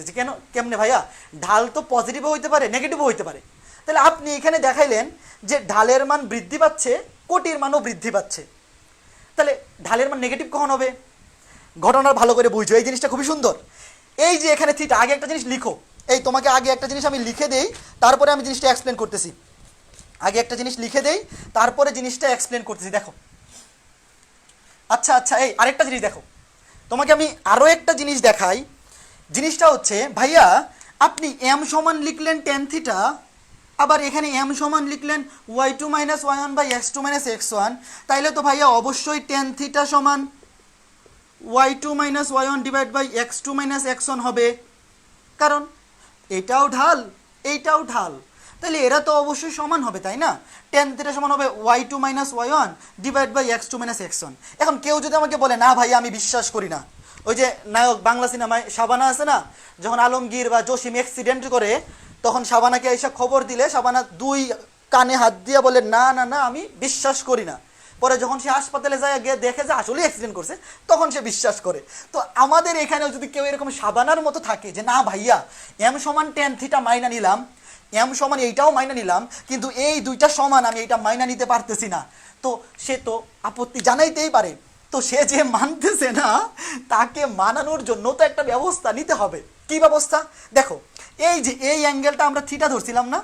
যে কেমনে ভাইয়া ঢাল তো পজিটিভও হইতে পারে নেগেটিভও হইতে পারে, তাহলে আপনি এখানে দেখাইলেন যে ঢালের মান বৃদ্ধি পাচ্ছে, কোটির মানও বৃদ্ধি পাচ্ছে, তাহলে ঢালের মান নেগেটিভ কখন হবে? ঘটনা ভালো করে বুঝো, এই জিনিসটা খুবই সুন্দর। এই যে এখানে থিটা, আগে একটা জিনিস লিখো, এই তোমাকে আগে একটা জিনিস আমি লিখে দেই, তারপরে আমি জিনিসটা এক্সপ্লেন করতেছি। আগে একটা জিনিস লিখে দেই, তারপরে জিনিসটা এক্সপ্লেন করতেছি। দেখো, আচ্ছা আচ্ছা, এই আরেকটা জিনিস দেখো, তোমাকে আমি আরও একটা জিনিস দেখাই। জিনিসটা হচ্ছে ভাইয়া আপনি m সমান লিখলেন tan থিটা, আবার এখানে m সমান লিখলেন y2 - y1 by x2 - x1, তাইলে তো ভাইয়া অবশ্যই tan থিটা সমান y2 - y1 divide by x2 - x1 হবে, কারণ এটাও ঢাল এইটাও ঢাল, তাহলে এরা তো অবশ্যই সমান হবে, তাই না? tan থিটা সমান হবে y2 - y1 divide by x2 - x1। এখন কেউ যদি আমাকে বলে না ভাই আমি বিশ্বাস করি না, ওই যে নায়ক বাংলা সিনেমায় শাবানা আছে না, যখন আলমগীর বা জসিম অ্যাক্সিডেন্ট করে তখন শাবানাকে এসে খবর দিলে শাবানা দুই কানে হাত দিয়ে বলে না না না আমি বিশ্বাস করি না, পরে যখন সে হাসপাতালে যায় গিয়ে দেখে যে আসলে অ্যাক্সিডেন্ট করছে তখন সে বিশ্বাস করে। তো আমাদের এখানেও যদি কেউ এরকম শাবানার মতো থাকে যে না ভাইয়া m সমান tan থিটা মাইনা নিলাম, m সমান এইটাও মাইনা নিলাম, কিন্তু এই দুইটা সমান আমি এইটা মাইনা নিতে পারতেছি না, তো সে তো আপত্তি জানাইতেই পারে। তো সে যে মানতেছে না তাকে মানানোর জন্য তো একটা ব্যবস্থা নিতে হবে। কি ব্যবস্থা? দেখো, এই যে এই অ্যাঙ্গেলটা আমরা থিটা ধরছিলাম না,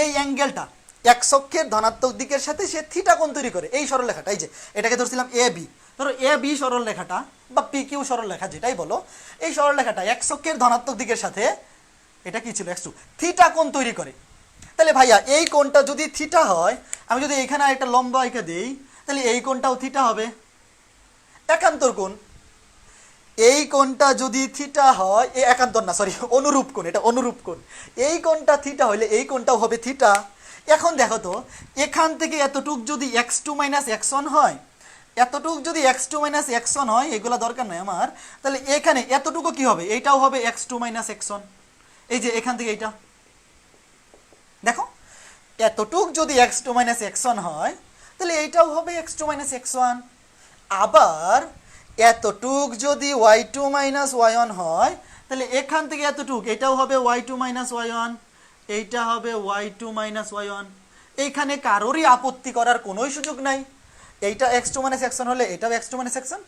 এই অ্যাঙ্গেলটা এক্স অক্ষের ধনাত্মক দিকের সাথে সে থিটা কোণ তৈরি করে, এই সরলরেখাটা, এই যে এটাকে ধরছিলাম এ বি, ধরো এ বি সরলরেখাটা বা পি কিউ সরলরেখা যেটাই বলো, এই সরলরেখাটা এক্স অক্ষের ধনাত্মক দিকের সাথে এটা কি ছিল x2 থিটা কোণ তৈরি করে। তাহলে ভাইয়া এই কোণটা যদি থিটা হয়, আমি যদি এখানে একটা লম্বা আঁকা দেই, তাহলে এই কোণটাও থিটা হবে, একান্তর কোণ। এই কোণটা যদি থিটা হয়, এই একান্তর না সরি অনুরূপ কোণ, এটা অনুরূপ কোণ। এই কোণটা থিটা হলে এই কোণটাও হবে থিটা। এখন দেখো তো এখান থেকে এতটুক যদি x2 - x1 হয়, এতটুকু যদি x2 মাইনাস x1 হয়, এগুলো দরকার নাই আমার, তাহলে এখানে এতটুকু কি হবে, এইটাও হবে x2 মাইনাস x1। এই যে এখান থেকে এইটা দেখো, এতটুক যদি x2 মাইনাস x1 হয়, তাহলে এইটাও হবে x2 মাইনাস x1। আবার এতটুক যদি y2 মাইনাস y1 হয়, তাহলে এখান থেকে এতটুক এটাও হবে y2 মাইনাস y1, এইটা হবে y2 মাইনাস y1। এইখানে কারোরই আপত্তি করার কোনোই সুযোগ নাই। এইটা x2 মাইনাস x1 হলে এটাও x2 মাইনাস x1,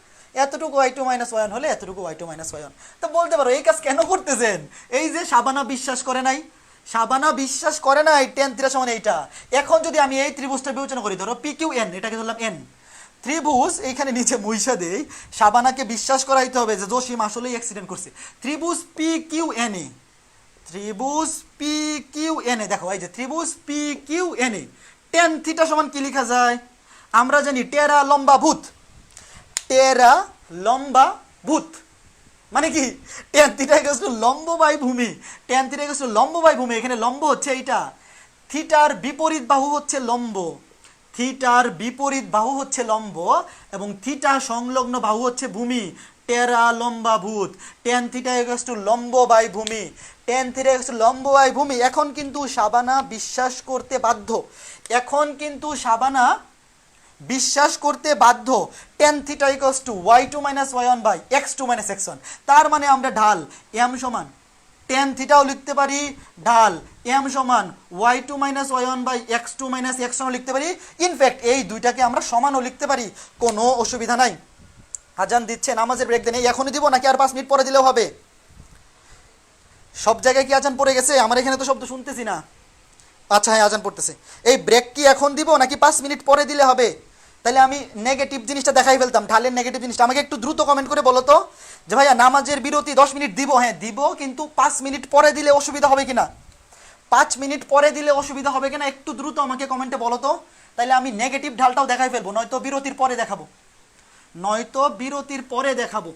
এতটুকু y2 মাইনাস y1 হলে এতটুকু y2 মাইনাস y1। তো বলতে পারো এই কাজ কেন করতেছেন? এই যে শাবানা বিশ্বাস করে নাই, শাবানা বিশ্বাস করে নাই tan থিটা সমান এইটা। এখন যদি আমি এই ত্রিভুজটা বিবেচনা করি, ধরো PQN, এটাকে ধরলাম n ত্রিভুজ, এইখানে নিচে মুইসা দেই, শাবানাকে বিশ্বাস করাইতে হবে যে জসিম আসলেই অ্যাক্সিডেন্ট করছে। ত্রিভুজ PQNA, ত্রিভুজ PQNA, দেখো এই যে ত্রিভুজ PQNA, tan থিটা সমান কি লেখা যায়? আমরা জানি টেরা লম্বা ভূত, টেরা লম্বা ভূত মানে কি, tan থিটা ইকুয়ালস টু লম্ব বাই ভূমি, tan থিটা ইকুয়ালস টু লম্ব বাই ভূমি। এখানে লম্ব হচ্ছে এইটা, থিটার বিপরীত বাহু হচ্ছে লম্ব, থিটার বিপরীত বাহু হচ্ছে লম্ব, এবং থিটা সংলগ্ন বাহু হচ্ছে ভূমি, টেরা লম্বা ভূত। tan থিটা ইকুয়ালস টু লম্ব বাই ভূমি, tan থিটা ইকুয়ালস টু লম্ব বাই ভূমি। এখন কিন্তু শাবানা বিশ্বাস করতে বাধ্য, এখন কিন্তু শাবানা বিশ্বাস করতে বাধ্য tan theta equals to y2 minus y1 by x2 minus x1। তার মানে আমরা ঢাল m সমান tan থিটাও লিখতে পারি, ঢাল m সমান y2 minus y1 by x2 minus x1 লিখতে পারি। ইনফ্যাক্ট এই দুইটাকে আমরা সমানও লিখতে পারি, কোনো অসুবিধা নাই। আজান দিচ্ছে, নামাজের ব্রেক দেন, এখনই দিব নাকি আর 5 মিনিট পরে দিলেও হবে? সব জায়গায় কি আজান পড়ে গেছে? আমার এখানে তো শব্দ শুনতেছি না। আচ্ছা হ্যাঁ, আজান পড়তেছে। এই ব্রেক কি এখন দিব নাকি 5 মিনিট পরে দিলে হবে? তাহলে আমি নেগেটিভ জিনিসটা দেখাই ফেলতাম, ঢালের নেগেটিভ জিনিসটা। আমাকে একটু দ্রুত কমেন্ট করে বলো তো যে ভাইয়া নামাজের বিরতি 10 মিনিট দিব। হ্যাঁ দিব, কিন্তু 5 মিনিট পরে দিলে অসুবিধা হবে কিনা? 5 মিনিট পরে দিলে অসুবিধা হবে কিনা একটু দ্রুত আমাকে কমেন্টে বলো তো, তাহলে আমি নেগেটিভ ঢালটাও দেখাই ফেলবো, নয়তো বিরতির পরে দেখাবো, নয়তো বিরতির পরে দেখাবো।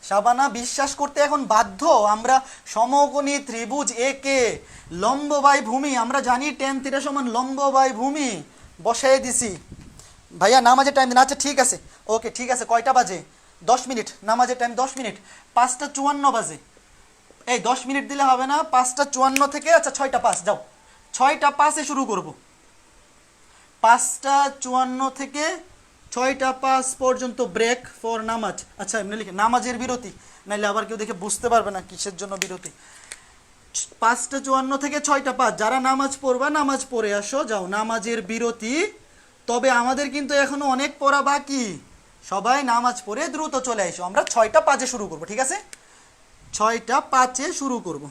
শাবানা বিশ্বাস করতে এখন বাধ্য, আমরা সমকোণী ত্রিভুজ একে লম্ব বাই ভূমি, আমরা জানি tan থিটা সমান লম্ব বাই ভূমি, বসাই দিছি। ভাইয়া নামাজের টাইম দিন। আচ্ছা ঠিক আছে, ওকে ঠিক আছে। কয়টা বাজে? 10 মিনিট, নামাজের টাইম 10 মিনিট, 5টা 54 বাজে। এই 10 মিনিট দিলে হবে না, 5টা 54 থেকে, আচ্ছা 6টা 5 যাও, 6টা 5-এ শুরু করব। 5টা 54 থেকে 6টা 5 পর্যন্ত ব্রেক ফর নামাজ। আচ্ছা এমনি লিখে নামাজের বিরতি, নাইলে আবার কেউ দেখে বুঝতে পারবে না কিসের জন্য বিরতি। 5টা 54 থেকে 6টা 5, যারা নামাজ পড়বা নামাজ পড়ে আসো, যাও নামাজের বিরতি। তবে আমাদের কিন্তু এখনো অনেক পড়া বাকি, সবাই নামাজ পড়ে দ্রুত চলে আসো। আমরা 6টা 5-এ শুরু করব, ঠিক আছে? 6টা 5-এ শুরু করব।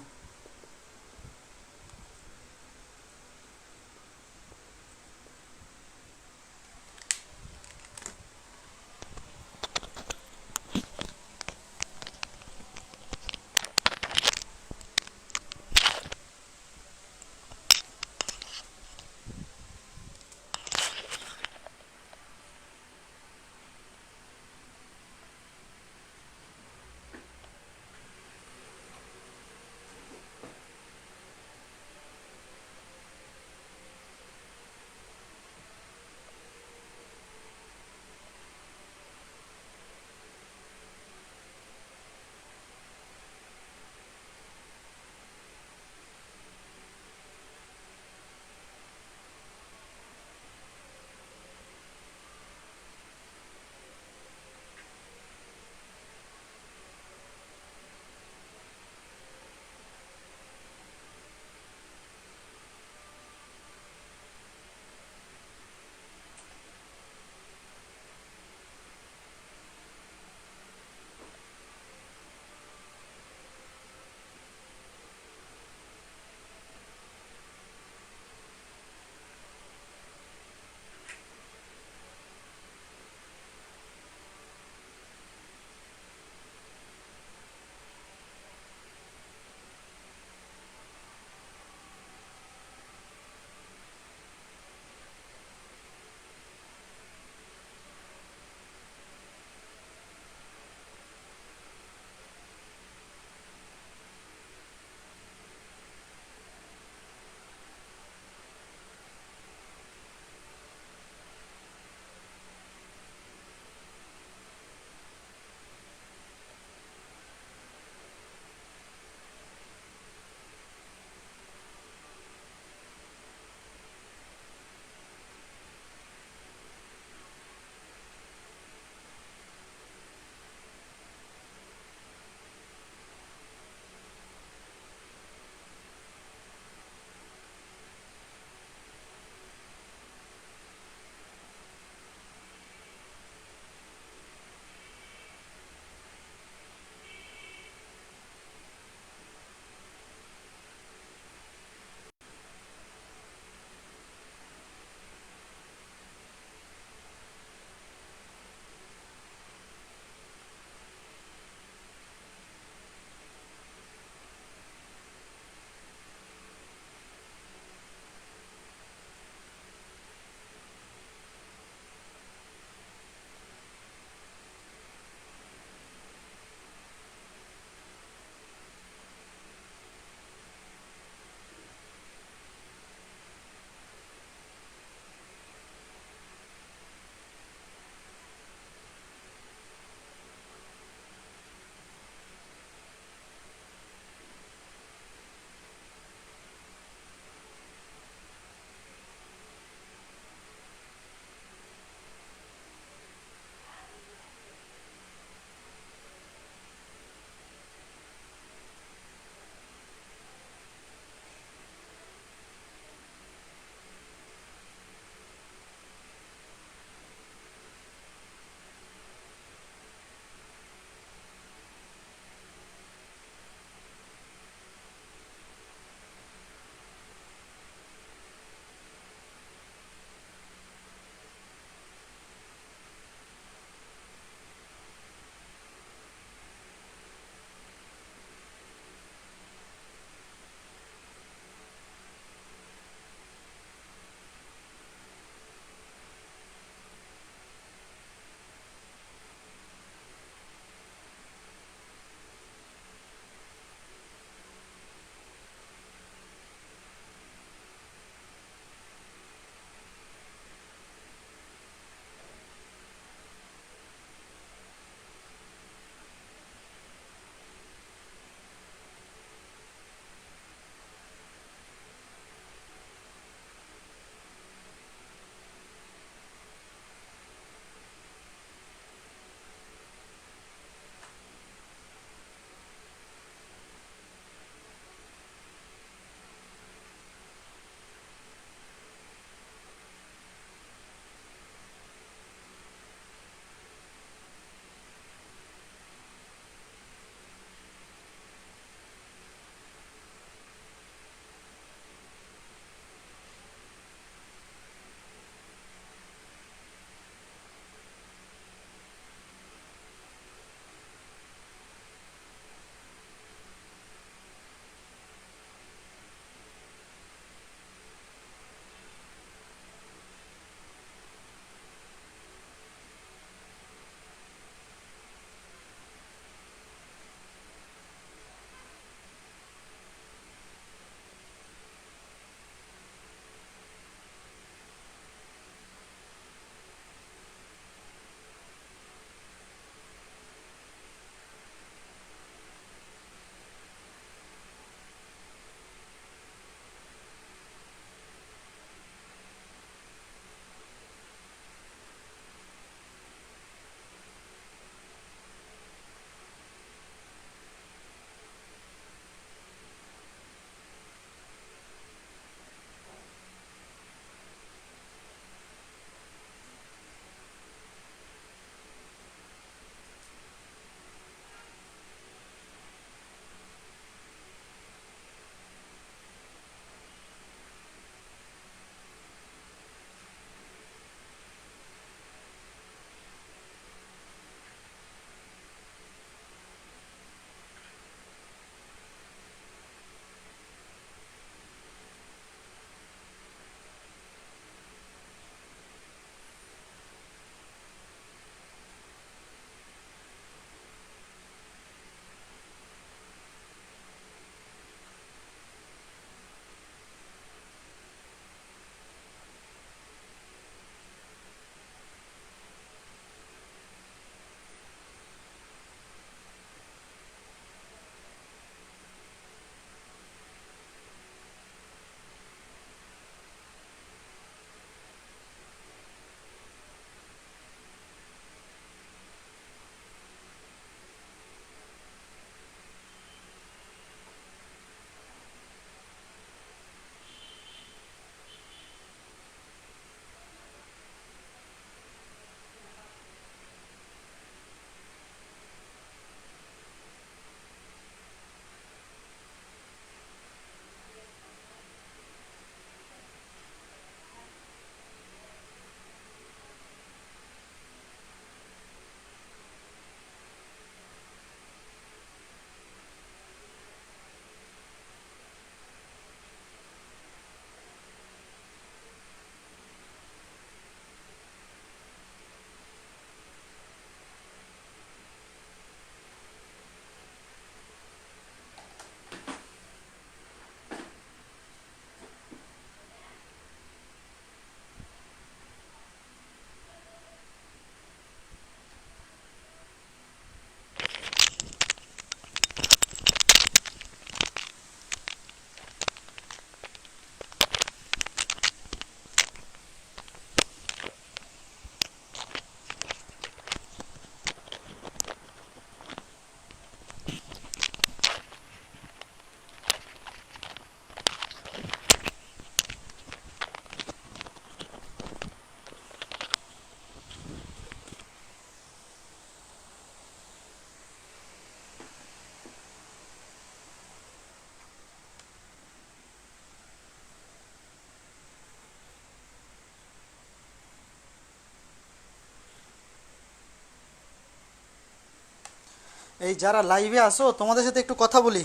এই যারা লাইভে আসো তোমাদের সাথে একটু কথা বলি।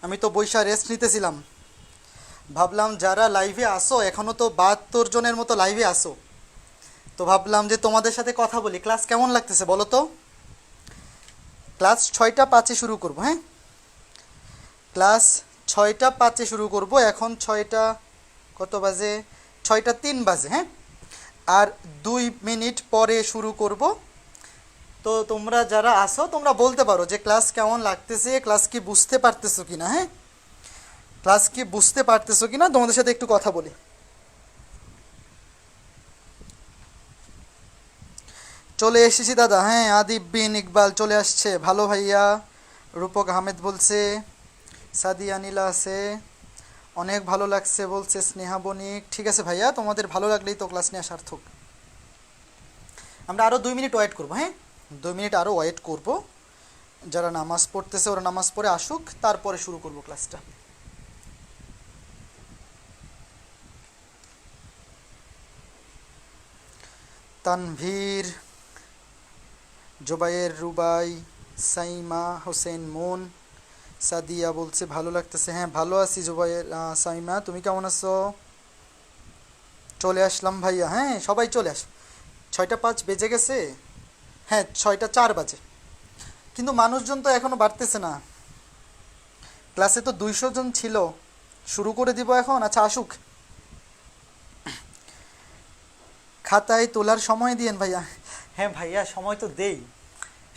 আমি তো বৈশা রেস্ট নিতেছিলাম, ভাবলাম যারা লাইভে আসো, এখনও তো 72 জনের মতো লাইভে আসো, তো ভাবলাম যে তোমাদের সাথে কথা বলি। ক্লাস কেমন লাগতেছে বলো তো? ক্লাস 6টা 5-এ শুরু করব, হ্যাঁ ক্লাস 6টা 5-এ শুরু করব। এখন 6টা কত বাজে? 6টা 3 বাজে, হ্যাঁ। আর 2 মিনিট পরে শুরু করব। তো তোমরা যারা আসো তোমরা বলতে পারো যে ক্লাস কেমন লাগতেছে, ক্লাস কি বুঝতে পারতেছো কিনা, হ্যাঁ ক্লাস কি বুঝতে পারতেছো কিনা তোমাদের সাথে একটু কথা বলি। চলে এসেছি দাদা, হ্যাঁ আদিব বিন ইকবাল চলে আসছে, ভালো ভাইয়া। রূপক আহমেদ বলছে, সাদিয়া নীলা আছে, অনেক ভালো লাগছে বলছে স্নেহা বণিক। ঠিক আছে ভাইয়া, তোমাদের ভালো লাগলেই তো ক্লাস নেওয়া সার্থক। আমরা আরও 2 মিনিট ওয়েট করবো, হ্যাঁ 2 মিনিট আরও ওয়েট করব। যারা নামাজ পড়তেছে ওরা নামাজ পড়ে আসুক, তারপরে শুরু করব ক্লাসটা। তানভীর, জোবায়ের, রুবাই, সাইমা হোসেন, মন, সাদিয়া বলছে ভালো লাগতেছে। হ্যাঁ ভালো আছি জোবায়ের। সাইমা তুমি কেমন আছো? চলে আসলাম ভাইয়া, হ্যাঁ সবাই চলে আস। 6টা 5 বেজে গেছে, হ্যাঁ 6টা 4 বাজে, কিন্তু মানুষজন তো এখনো বাড়তেছে না। ক্লাসে তো 200 জন ছিল, শুরু করে দিব এখন। আচ্ছা আসুক, খাতায় তোলার সময় দিয়েন ভাইয়া। হ্যাঁ ভাইয়া সময় তো দেই।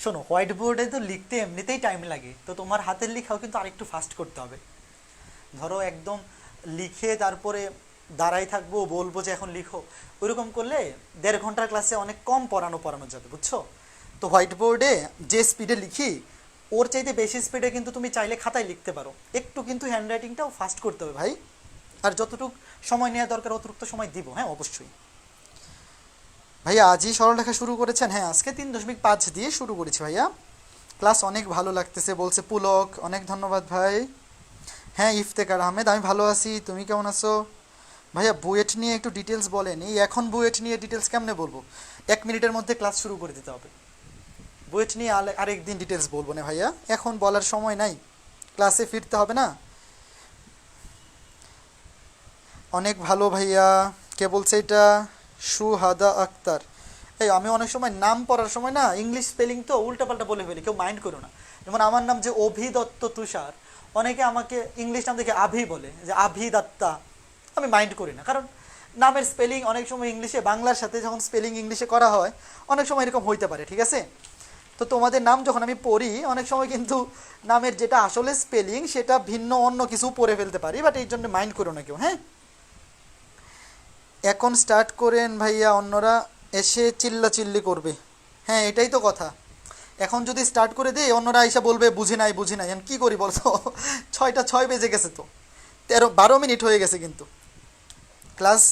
শোনো, হোয়াইট বোর্ডে তো লিখতে এমনিতেই টাইম লাগে, তো তোমার হাতের লেখাও কিন্তু আরেকটু ফাস্ট করতে হবে। ধরো একদম লিখে তারপরে দাঁড়াই থাকবো, বলবো যে এখন লিখো, ওইরকম করলে 1.5 ঘন্টার ক্লাসে অনেক কম পড়ানো যাবে, বুঝছো? তো হোয়াইট বোর্ডে যে স্পিডে লিখি ওর চাইতে বেশি স্পিডে কিন্তু তুমি চাইলে খাতায় লিখতে পারো। একটু কিন্তু হ্যান্ড রাইটিংটাও ফাস্ট করতে হবে ভাই, আর যতটুকু সময় নেওয়া দরকার অতিরিক্ত সময় দিব, হ্যাঁ অবশ্যই। ভাইয়া আজই সরলরেখা শুরু করেছেন? হ্যাঁ আজকে 3.5 দিয়ে শুরু করেছি ভাইয়া। ক্লাস অনেক ভালো লাগতেছে বলছে পুলক, অনেক ধন্যবাদ ভাই। হ্যাঁ ইফতেকার আহমেদ, আমি ভালো আছি, তুমি কেমন আছো? ভাইয়া বুয়েট নিয়ে একটু ডিটেলস বলেন। এই এখন বুয়েট নিয়ে ডিটেলস কেমনে বলবো? 1 মিনিটের মধ্যে ক্লাস শুরু করে দিতে হবে। বুয়েট নিয়ে আরেকদিন ডিটেলস বলবো না ভাইয়া, এখন বলার সময় নাই, ক্লাসে ফিরতে হবে না। অনেক ভালো ভাইয়া। কে বলছে এটা? সুহাদা আক্তার। এই আমি অনেক সময় নাম পড়ার সময় না ইংলিশ স্পেলিং তো উল্টাপাল্টা বলে ফেলি, কেউ মাইন্ড করো না। যেমন আমার নাম যে অভিদত্ত তুষার, অনেকে আমাকে ইংলিশ নাম দেখে আভি বলে, যে আভিদত্তা। আমি মাইন্ড করি না, কারণ নামের স্পেলিং অনেক সময় ইংলিশে বাংলার সাথে যখন স্পেলিং ইংলিশে করা হয় অনেক সময় এরকম হইতে পারে, ঠিক আছে? তো তোমাদের নাম যখন আমি পড়ি অনেক সময় কিন্তু নামের যেটা আসলে স্পেলিং সেটা ভিন্ন অন্য কিছু পড়ে ফেলতে পারি, বাট এই জন্য মাইন্ড করো না কেউ, হ্যাঁ। এখন স্টার্ট করেন ভাইয়া, অন্যরা এসে চিল্লাচিল্লি করবে। হ্যাঁ এটাই তো কথা, এখন যদি স্টার্ট করে দিই অন্যরা এসে বলবে বুঝি নাই বুঝি নাই, এখন কী করি বলতো? 6টা 6 বেজে গেছে তো, 12 মিনিট হয়ে গেছে কিন্তু, ক্লাস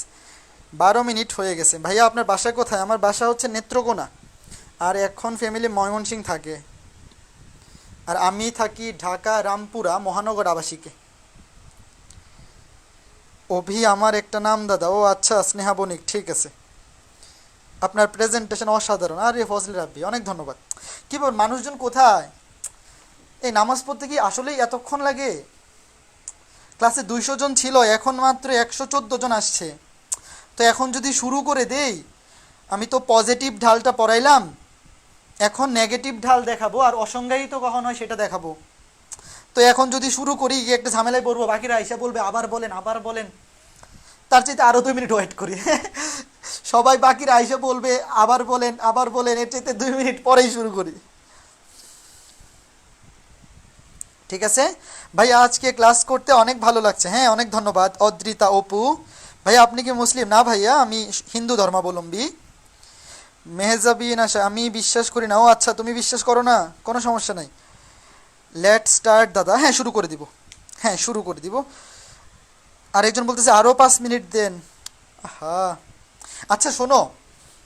12 মিনিট হয়ে গেছে। ভাইয়া আপনার বাসা কোথায়? আমার বাসা হচ্ছে নেত্রকোনা, আর এখন ফ্যামিলি ময়মনসিংহ থাকে, আর আমি থাকি ঢাকা রামপুরা মহানগর আবাসিকে। অভি আমার একটা নাম দাদা। ও আচ্ছা, স্নেহা বণিক, ঠিক আছে। আপনার প্রেজেন্টেশন অসাধারণ। আরে ফজলে রাব্বি, অনেক ধন্যবাদ। কি বল, মানুষজন কোথায়? এই নামাজ পড়তে কি আসলেই এতক্ষণ লাগে? ক্লাসে 200 জন ছিল, এখন মাত্র 114 জন আসছে। তো এখন যদি শুরু করে দেই, আমি তো পজিটিভ ঢালটা পড়াইলাম, এখন নেগেটিভ ঢাল দেখাবো, আর অসংজ্ঞায়িত কখন হয় সেটা দেখাবো। তো এখন যদি শুরু করি গিয়ে একটা ঝামেলায় পড়বো, বাকিরা আইসা বলবে আবার বলেন আবার বলেন, তার চাইতে আরও 2 মিনিট ওয়েট করি। সবাই বাকিরা আইসা বলবে আবার বলেন, এর চাইতে 2 মিনিট পরেই শুরু করি, ঠিক আছে? ভাই আজকে ক্লাস করতে অনেক ভালো লাগছে। হ্যাঁ অনেক ধন্যবাদ অদ্রিতা অপু। ভাইয়া আপনি কি মুসলিম? না ভাইয়া, আমি হিন্দু ধর্মাবলম্বী। মেহজাবিন আশা, আমি বিশ্বাস করি না। ও আচ্ছা, তুমি বিশ্বাস করো না, কোনো সমস্যা নাই। লেট স্টার্ট দাদা। হ্যাঁ শুরু করে দিব, হ্যাঁ শুরু করে দিব। আরেকজন বলতেছে আরও 5 মিনিট দেন। হ্যাঁ আচ্ছা শোনো,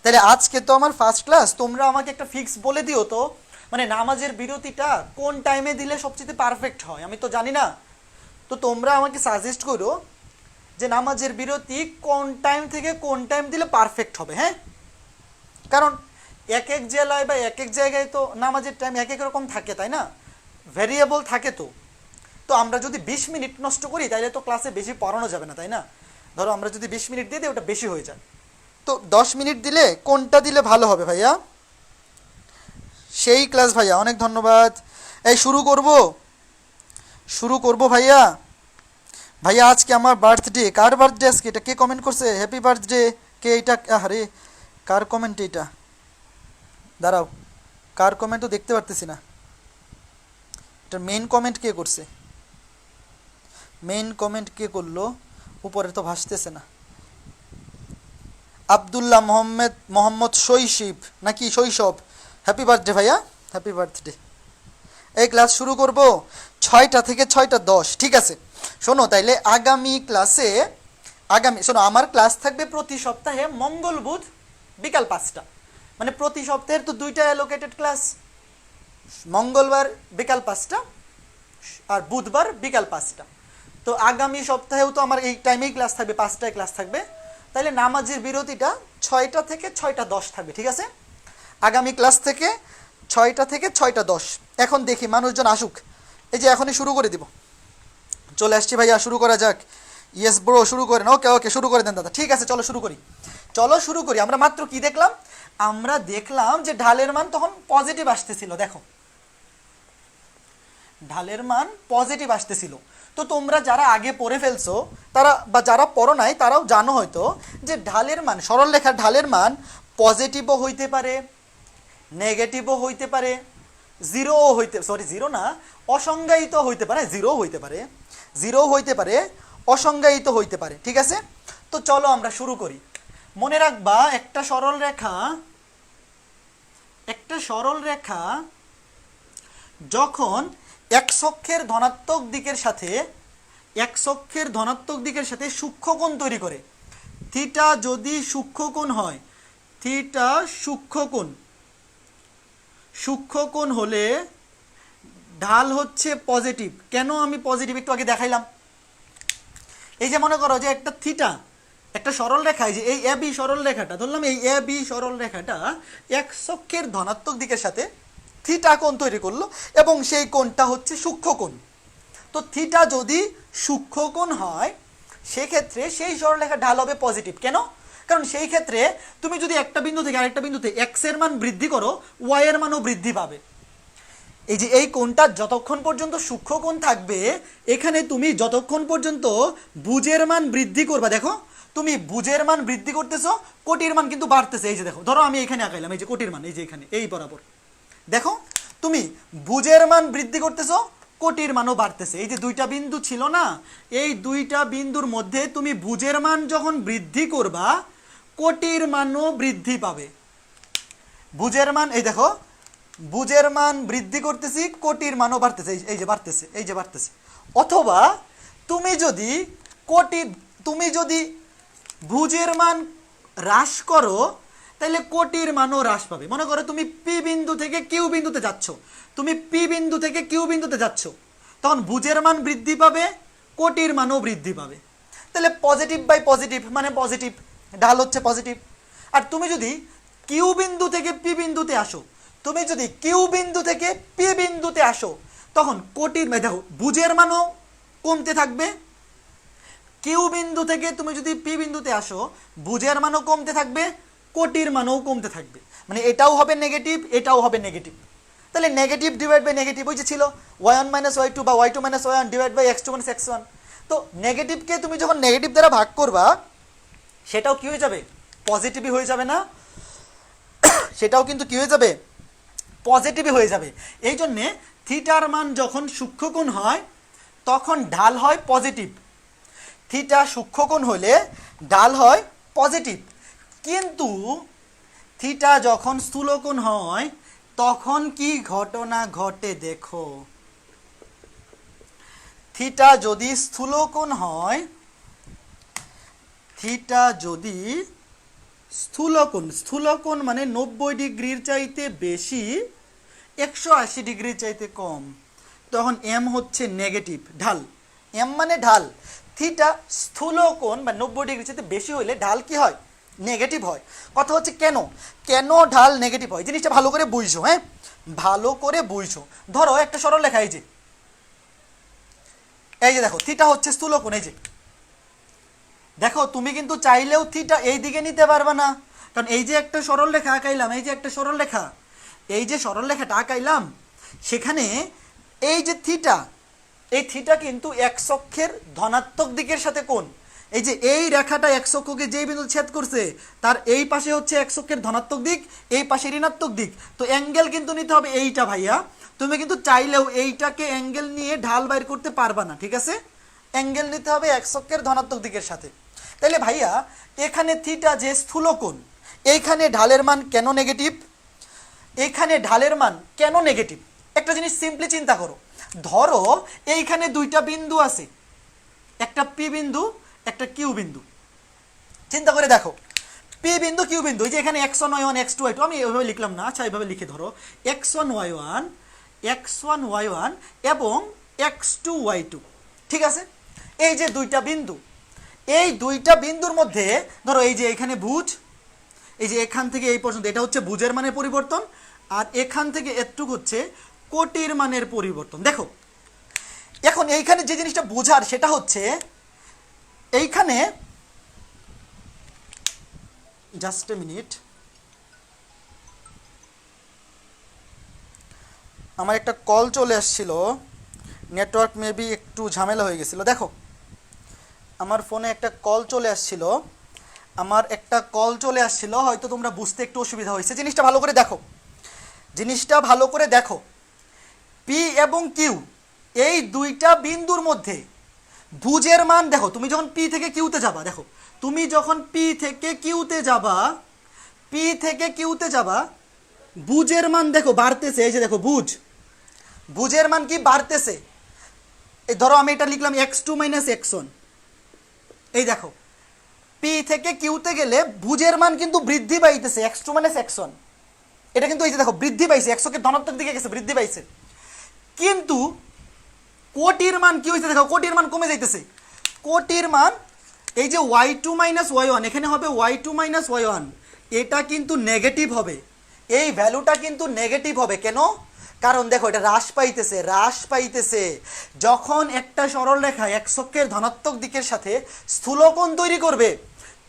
তাহলে আজকে তো আমার ফার্স্ট ক্লাস, তোমরা আমাকে একটা ফিক্স বলে দিও তো, মানে নামাজের বিরতিটা কোন টাইমে দিলে সবচেয়ে পারফেক্ট হয়, আমি তো জানি না। তো তোমরা আমাকে সাজেস্ট করো যে নামাজের বিরতি কোন টাইম থেকে কোন টাইম দিলে পারফেক্ট হবে, হ্যাঁ। কারণ এক এক জেলায় বা এক এক জায়গায় তো নামাজের টাইম এক এক রকম থাকে, তাই না? ভ্যারিয়েবল থাকে। তো তো আমরা যদি 20 মিনিট নষ্ট করি তাহলে তো ক্লাসে বেশি পড়ানো যাবে না, তাই না? ধরো আমরা যদি 20 মিনিট দিয়ে দিই ওটা বেশি হয়ে যায়। তো 10 মিনিট দিলে কোনটা দিলে ভালো হবে ভাইয়া? সেই ক্লাস ভাইয়া, অনেক ধন্যবাদ। এই শুরু করব ভাইয়া। ভাইয়া আজকে আমার বার্থডে। কার বার্থডে আজকে? এটা কে কমেন্ট করছে? হ্যাপি বার্থডে কে? এটা আরে কার কমেন্ট এটা? দাঁড়াও, কার কমেন্ট তো দেখতে পারতেছি না। এটা মেইন কমেন্ট কে করছে? মেইন কমেন্ট কে করলো? উপরে তো ভাসতেছে না। আব্দুল্লাহ মোহাম্মদ শৈশব নাকি শৈশব? হ্যাপি বার্থডে ভাইয়া, হ্যাপি বার্থডে। এই ক্লাস শুরু করব 6টা থেকে 6টা 10, ঠিক আছে? শোনো তাইলে শোনো আমার ক্লাস থাকবে প্রতি সপ্তাহে মঙ্গল বুধ বিকাল 5টা, মানে প্রতি সপ্তাহের তো 2টা অ্যালোকেটেড ক্লাস, মঙ্গলবার বিকাল 5টা আর বুধবার বিকাল 5টা। তো আগামী সপ্তাহেও তো আমার এই টাইমেই ক্লাস থাকবে, 5টায় ক্লাস থাকবে। তাইলে নামাজের বিরতিটা 6টা থেকে 6টা 10 থাকবে, ঠিক আছে? আগামী ক্লাস থেকে 6টা থেকে 6টা 10। এখন দেখি মানুষজন আসুক। এই যে এখনই শুরু করে দিব। চলে আসছি ভাইয়া, শুরু করা যাক। ইয়েস ব্রো, শুরু করেন। ওকে শুরু করে দেন দাদা। ঠিক আছে, চলো শুরু করি। আমরা মাত্র কি দেখলাম? আমরা দেখলাম যে ঢালের মান তখন পজিটিভ আসতেছিল। দেখো, ঢালের মান পজিটিভ আসতেছিল। তো তোমরা যারা আগে পড়ে ফেলছো তারা, বা যারা পড়ো নাই তারাও জানো হয়তো যে ঢালের মান, সরল রেখার ঢালের মান পজিটিভও হইতে পারে, নেগেটিভও হইতে পারে, অসংজ্ঞায়িত হইতে পারে, জিরোও হইতে পারে, অসংজ্ঞায়িত হইতে পারে, ঠিক আছে? তো চলো আমরা শুরু করি। মনে রাখবা একটা সরল রেখা যখন এক্স অক্ষের ধনাত্মক দিকের সাথে সূক্ষ্মকোণ তৈরি করে, থিটা যদি সূক্ষ্মকোণ হয়, থিটা সূক্ষ্মকোণ হলে ঢাল হচ্ছে পজিটিভ। কেন আমি পজিটিভ একটু আগে দেখাইলাম। এই যে মনে করো যে একটা সরল রেখা, এই যে এই এ বি সরল রেখাটা ধরলাম, এই এ বি সরল রেখাটা এক্স অক্ষের ধনাত্মক দিকের সাথে থিটা কোণ তৈরি করলো এবং সেই কোণটা হচ্ছে সূক্ষ্মকোণ। তো থিটা যদি সূক্ষ্মকোণ হয় সেক্ষেত্রে সেই সরলরেখার ঢাল হবে পজিটিভ। কেন? কারণ সেই ক্ষেত্রে তুমি যদি একটা বিন্দু থেকে আরেকটা বিন্দুতে এক্স এর মান বৃদ্ধি করো, ওয়াই এর মানও বৃদ্ধি পাবে। এই যে এই কোণটা যতক্ষণ পর্যন্ত সূক্ষ্মকোণ থাকবে, এখানে তুমি যতক্ষণ পর্যন্ত বুজের মান বৃদ্ধি করবা, দেখো তুমি বুজের মান বৃদ্ধি করতেছো, কোটির মান কিন্তু বাড়তেছে। এই যে দেখো, ধরো আমি এখানে আঁকাইলাম, এই যে কোটির মান, এই যে এখানে এই বরাবর, দেখো তুমি বুজের মান বৃদ্ধি করতেছো, কোটির মানও বাড়তেছে। এই যে 2টা বিন্দু ছিল না, এই 2টা বিন্দুর মধ্যে তুমি বুজের মান যখন বৃদ্ধি করবা, কোটির মানও বৃদ্ধি পাবে। বুজের মান, এই দেখো বুজের মান বৃদ্ধি করতেছি, কোটির মানও বাড়তেছে, এই যে বাড়তেছে। অথবা তুমি যদি বুজের মান হ্রাস করো তাহলে কোটির মানও হ্রাস পাবে। মনে করো তুমি পি বিন্দু থেকে কিউ বিন্দুতে যাচ্ছ, তখন বুজের মান বৃদ্ধি পাবে, কোটির মানও বৃদ্ধি পাবে। তাহলে পজিটিভ বাই পজিটিভ মানে পজিটিভ, ঢাল হচ্ছে পজিটিভ। আর তুমি যদি কিউ বিন্দু থেকে পি বিন্দুতে আসো, তখন কোটির, দেখো বুজের মানও কমতে থাকবে। কিউ বিন্দু থেকে তুমি যদি পি বিন্দুতে আসো, বুজের মানও কমতে থাকবে, কোটির মানও কমতে থাকবে। মানে এটাও হবে নেগেটিভ, এটাও হবে নেগেটিভ। তাহলে নেগেটিভ ডিভাইড বাই নেগেটিভ, ওই যে ছিল y1 - y2 বা y2 - y1 divide by x2 - x1। তো নেগেটিভকে তুমি যখন নেগেটিভ দ্বারা ভাগ করবা, সেটাও কি হয়ে যাবে? পজিটিভই হয়ে যাবে না? সেটাও কিন্তু কি হয়ে যাবে? পজিটিভই হয়ে যাবে। এই জন্যে থিটার মান যখন সূক্ষ্মকোণ হয় তখন ঢাল হয় পজিটিভ। থিটা সূক্ষ্মকোণ হলে ঢাল হয় পজিটিভ। কিন্তু থিটা যখন স্থূলকোণ হয় তখন কি ঘটনা ঘটে দেখো। থিটা যদি স্থূলকোণ হয়, স্থূলকোণ মানে 90 ডিগ্রির চাইতে বেশি, 180 ডিগ্রির চাইতে কম, তখন এম হচ্ছে নেগেটিভ, ঢাল। এম মানে ঢাল। থিটা স্থূলকোণ বা 90 ডিগ্রির চাইতে বেশি হইলে ঢাল কি হয়? নেগেটিভ হয়। কথা হচ্ছে কেন কেন ঢাল নেগেটিভ হয়, জিনিসটা ভালো করে বুঝছো। হ্যাঁ, ভালো করে বুঝছো। ধরো একটা সরল রেখা, এই যে দেখো থিটা হচ্ছে স্থূলকোণ। এই যে দেখো, তুমি কিন্তু চাইলেও থিটা এই দিকে নিতে পারবে না, কারণ এই যে একটা সরল রেখা আঁকাইলাম, এই যে একটা সরল রেখা, এই যে সরল রেখাটা আঁকাইলাম, সেখানে এই যে থিটা, এই থিটা কিন্তু এক্স অক্ষের ধনাত্মক দিকের সাথে কোণ। এই যে এই রেখাটা এক্স অক্ষকে যেই বিন্দু ছেদ করছে তার এই পাশে হচ্ছে এক্স অক্ষের ধনাত্মক দিক, এই পাশে ঋণাত্মক দিক। তো অ্যাঙ্গেল কিন্তু নিতে হবে এইটা ভাইয়া। তুমি কিন্তু চাইলেও এইটাকে অ্যাঙ্গেল নিয়ে ঢাল বাইর করতে পারবা না, ঠিক আছে? অ্যাঙ্গেল নিতে হবে এক্স অক্ষের ধনাত্মক দিকের সাথে। তাহলে ভাইয়া এখানে থিটা যে স্থূলকোণ, এইখানে ঢালের মান কেন নেগেটিভ? এইখানে ঢালের মান কেন নেগেটিভ? একটা জিনিস সিম্পলি চিন্তা করো। ধরো এইখানে দুইটা বিন্দু আছে, একটা পি বিন্দু, একটা কিউ বিন্দু। চিন্তা করে দেখো, পি বিন্দু কিউ বিন্দু, এই যে এখানে x1 y1 x2 y2, আমি এইভাবে লিখলাম না, আচ্ছা এইভাবে লিখে ধরো x1 y1 এবং x2 y2, ঠিক আছে? এই যে দুইটা বিন্দু, এই দুইটা বিন্দুর মধ্যে ধরো এই যে এখানে ভুজ, এই যে এখান থেকে এই পর্যন্ত এটা হচ্ছে ভুজের মানের পরিবর্তন, আর এখান থেকে এতটুকু হচ্ছে কোটির মানের পরিবর্তন। দেখো এখন এইখানে যে জিনিসটা বোঝার সেটা হচ্ছে এইখানে, জাস্ট এ মিনিট, আমার একটা কল চলে আসছিল, নেটওয়ার্ক মেবি একটু ঝামেলা হয়ে গেছিল। দেখো আমার ফোনে একটা কল চলে আসছিল, হয়তো তোমরা বুঝতে একটু অসুবিধা হয়েছে। জিনিসটা ভালো করে দেখো, পি এবং কিউ এই দুইটা বিন্দুর মধ্যে ভুজের মান দেখো, তুমি যখন পি থেকে কিউতে যাবা, দেখো তুমি যখন পি থেকে কিউতে যাবা ভুজের মান দেখো বাড়তেছে। এই যে দেখো ভুজের মান কি বাড়তেছে। এই ধরো আমি এটা লিখলাম x2 - x1, এই দেখো পি থেকে কিউতে গেলে ভুজের মান কিন্তু বৃদ্ধি পাইতেছে, x2 - x1, এটা কিন্তু এই যে দেখো বৃদ্ধি পাইছে, x কে ধনাত্মক দিকে গেছে, বৃদ্ধি পাইছে। কিন্তু কোটির মান কি হয়েছে দেখো, কোটির মান কমে যাইতেছে। কোটির মান এই যে y2 - y1, এখানে হবে y2 - y1, এটা কিন্তু নেগেটিভ হবে, এই ভ্যালুটা কিন্তু নেগেটিভ হবে। কেন? কারণ দেখো এটা হ্রাস পাইতেছে। যখন একটা সরল রেখা এক্স অক্ষের ধনাত্মক দিকের সাথে স্থূলকোণ তৈরি করবে,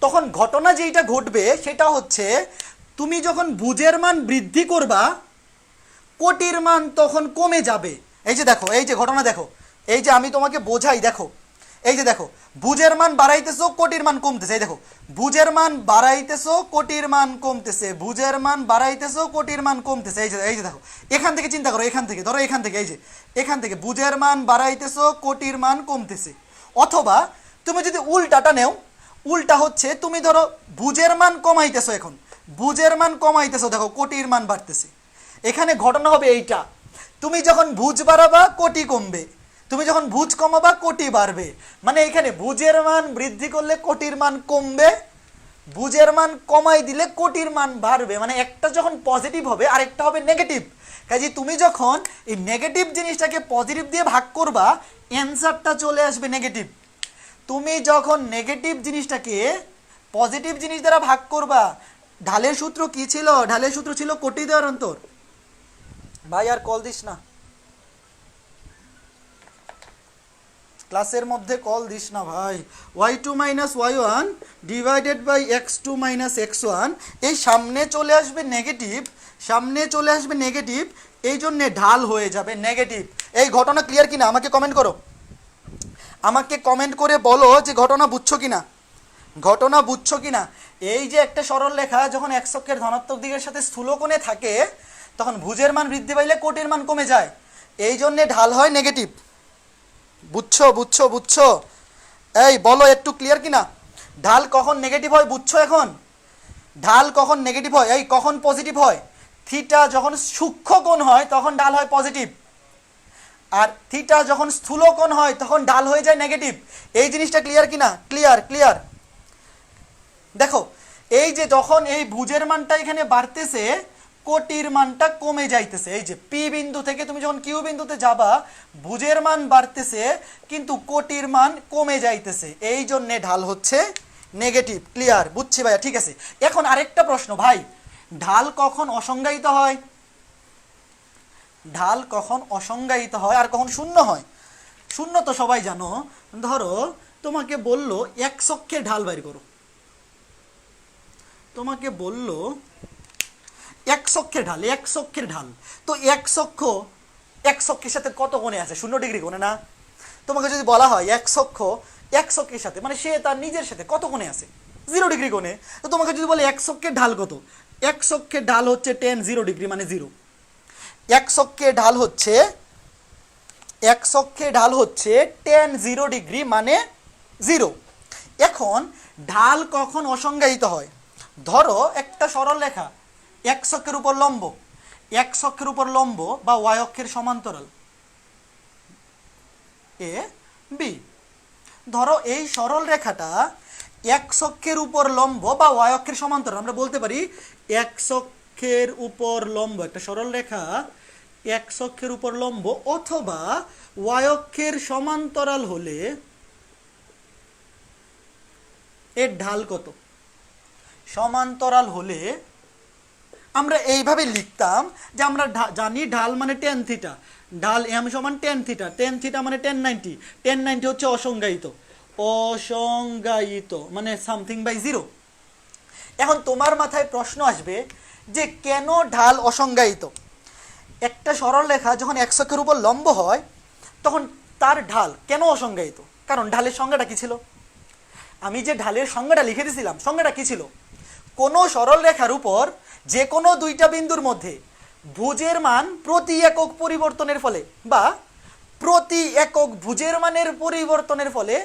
তখন ঘটনা যেটা ঘটবে সেটা হচ্ছে তুমি যখন ভুজের মান বৃদ্ধি করবা, কোটির মান তখন কমে যাবে। এই যে দেখো, এই যে ঘটনা দেখো, এই যে আমি তোমাকে বোঝাই, দেখো এই যে দেখো ভুজের মান বাড়াইতেছো, কোটির মান কমতেছে। এই দেখো ভুজের মান বাড়াইতেছো, কোটির মান কমতেছে, ভুজের মান বাড়াইতেছো, কোটির মান কমতেছে। এই যে দেখো এখান থেকে চিন্তা করো, এখান থেকে ধরো, এখান থেকে ভুজের মান বাড়াইতেছো, কোটির মান কমতেছে। অথবা তুমি যদি উল্টাটা নেও, উল্টা হচ্ছে তুমি ধরো ভুজের মান কমাইতেছো, এখন ভুজের মান কমাইতেছো, দেখো কোটির মান বাড়তেছে। এখানে ঘটনা হবে এইটা, তুমি যখন ভুজ বাড়াবা কোটি কমবে, তুমি যখন ভুজ কমাবা কোটি বাড়বে। মানে এখানে ভুজের মান বৃদ্ধি করলে কোটির মান কমবে, ভুজের মান কমাই দিলে কোটির মান বাড়বে। মানে একটা যখন পজিটিভ হবে আর একটা হবে নেগেটিভ। কাজে তুমি যখন এই নেগেটিভ জিনিসটাকে পজিটিভ দিয়ে ভাগ করবা, অ্যান্সারটা চলে আসবে নেগেটিভ। তুমি যখন নেগেটিভ জিনিসটাকে পজিটিভ জিনিস দ্বারা ভাগ করবা, ঢালের সূত্র কি ছিল? ঢালের সূত্র ছিল কোটি দেওয়ার অন্তর। ভাই আর কল দিস না, ক্লাসের মধ্যে কল দিস না ভাই। y2 - y1 divided by x2 - x1, এই সামনে চলে আসবে নেগেটিভ, এই জন্যে ঢাল হয়ে যাবে নেগেটিভ। এই ঘটনা ক্লিয়ার কিনা আমাকে কমেন্ট করো, আমাকে কমেন্ট করে বলো যে ঘটনা বুঝছো কিনা। এই যে একটা সরল রেখা যখন এক্স অক্ষের ধনাত্মক দিকের সাথে স্থূলকোণে থাকে, তখন ভুজের মান বৃদ্ধি পাইলে কোটির মান কমে যায়, এই জন্যে ঢাল হয় নেগেটিভ। বুঝছো? এই বলো একটু ক্লিয়ার কিনা, ঢাল কখন নেগেটিভ হয় বুঝছো? এখন ঢাল কখন নেগেটিভ হয়, এই কখন পজিটিভ হয়? থিটা যখন সূক্ষ্ম কোণ হয় তখন ঢাল হয় পজিটিভ, আর থিটা যখন স্থূল কোণ হয় তখন ঢাল হয়ে যায় নেগেটিভ। এই জিনিসটা ক্লিয়ার কিনা? ক্লিয়ার। দেখো এই যে যখন এই ভুজের মানটা এখানে বাড়তেছে, কোটির মানটা কমে যাইতেছে। এই যে পি বিন্দু থেকে তুমি যখন কিউ বিন্দুতে যাবা, ভুজের মান বাড়তেছে কিন্তু কোটির মান কমে যাইতেছে, এই জন্যে ঢাল হচ্ছে নেগেটিভ। ক্লিয়ার, বুঝছি ভাইয়া, ঠিক আছে। এখন আরেকটা প্রশ্ন ভাই, ঢাল কখন অসংজ্ঞায়িত হয়? ঢাল কখন অসংজ্ঞায়িত হয় আর কখন শূন্য হয়? শূন্য তো সবাই জানো। ধরো তোমাকে বললো এক্স অক্ষের ঢাল বের করো, তোমাকে বললো এক্স অক্ষের ঢাল, এক্স অক্ষের ঢাল, তো এক্স অক্ষের সাথে কত কোণে আছে? 0 ডিগ্রি কোণে না? তোমাকে যদি বলা হয় এক্স অক্ষের সাথে, মানে সে তার নিজের সাথে কত কোণে আছে? 0 ডিগ্রি কোণে। তো তোমাকে যদি বলে এক্স অক্ষের ঢাল কত, এক্স অক্ষের ঢাল হচ্ছে tan 0 ডিগ্রি মানে 0। এক্স অক্ষের ঢাল হচ্ছে tan 0 ডিগ্রি মানে 0। এখন ঢাল কখন অসংজ্ঞায়িত হয়? ধরো একটা সরল রেখা এক্স অক্ষের উপর লম্ব, এক্স অক্ষের উপর লম্ব বা ওয়াই অক্ষের সমান্তরাল এ বি। ধরো এই সরল রেখাটা এক্স অক্ষের উপর লম্ব বা ওয়াই অক্ষের সমান্তরাল, আমরা বলতে পারি এক্স অক্ষের উপর লম্ব, একটা সরল রেখা এক্স অক্ষের উপর লম্ব অথবা ওয়াই অক্ষের সমান্তরাল হলে এর ঢাল কত? সমান্তরাল হলে আমরা এইভাবে লিখতাম যে আমরা জানি ঢাল মানে tan থিটা, ঢাল m সমান tan থিটা, tan থিটা মানে tan 90, tan 90 হচ্ছে অসংজ্ঞায়িত, অসংজ্ঞায়িত মানে সামথিং বাই 0। এখন তোমার মাথায় প্রশ্ন আসবে যে কেন ঢাল অসংজ্ঞায়িত? একটা সরল রেখা যখন এক্স অক্ষের উপর লম্ব হয় তখন তার ঢাল কেন অসংজ্ঞায়িত? কারণ ঢালের সংজ্ঞাটা কি ছিল? আমি যে ঢালের সংজ্ঞাটা লিখে দিয়েছিলাম, সংজ্ঞাটা কি ছিল? কোনো সরল রেখার উপর যে কোনো দুইটা বিন্দুর মধ্যে ভুজের মান প্রতি একক পরিবর্তনের ফলে বা প্রতি একক ভুজের মানের পরিবর্তনের ফলে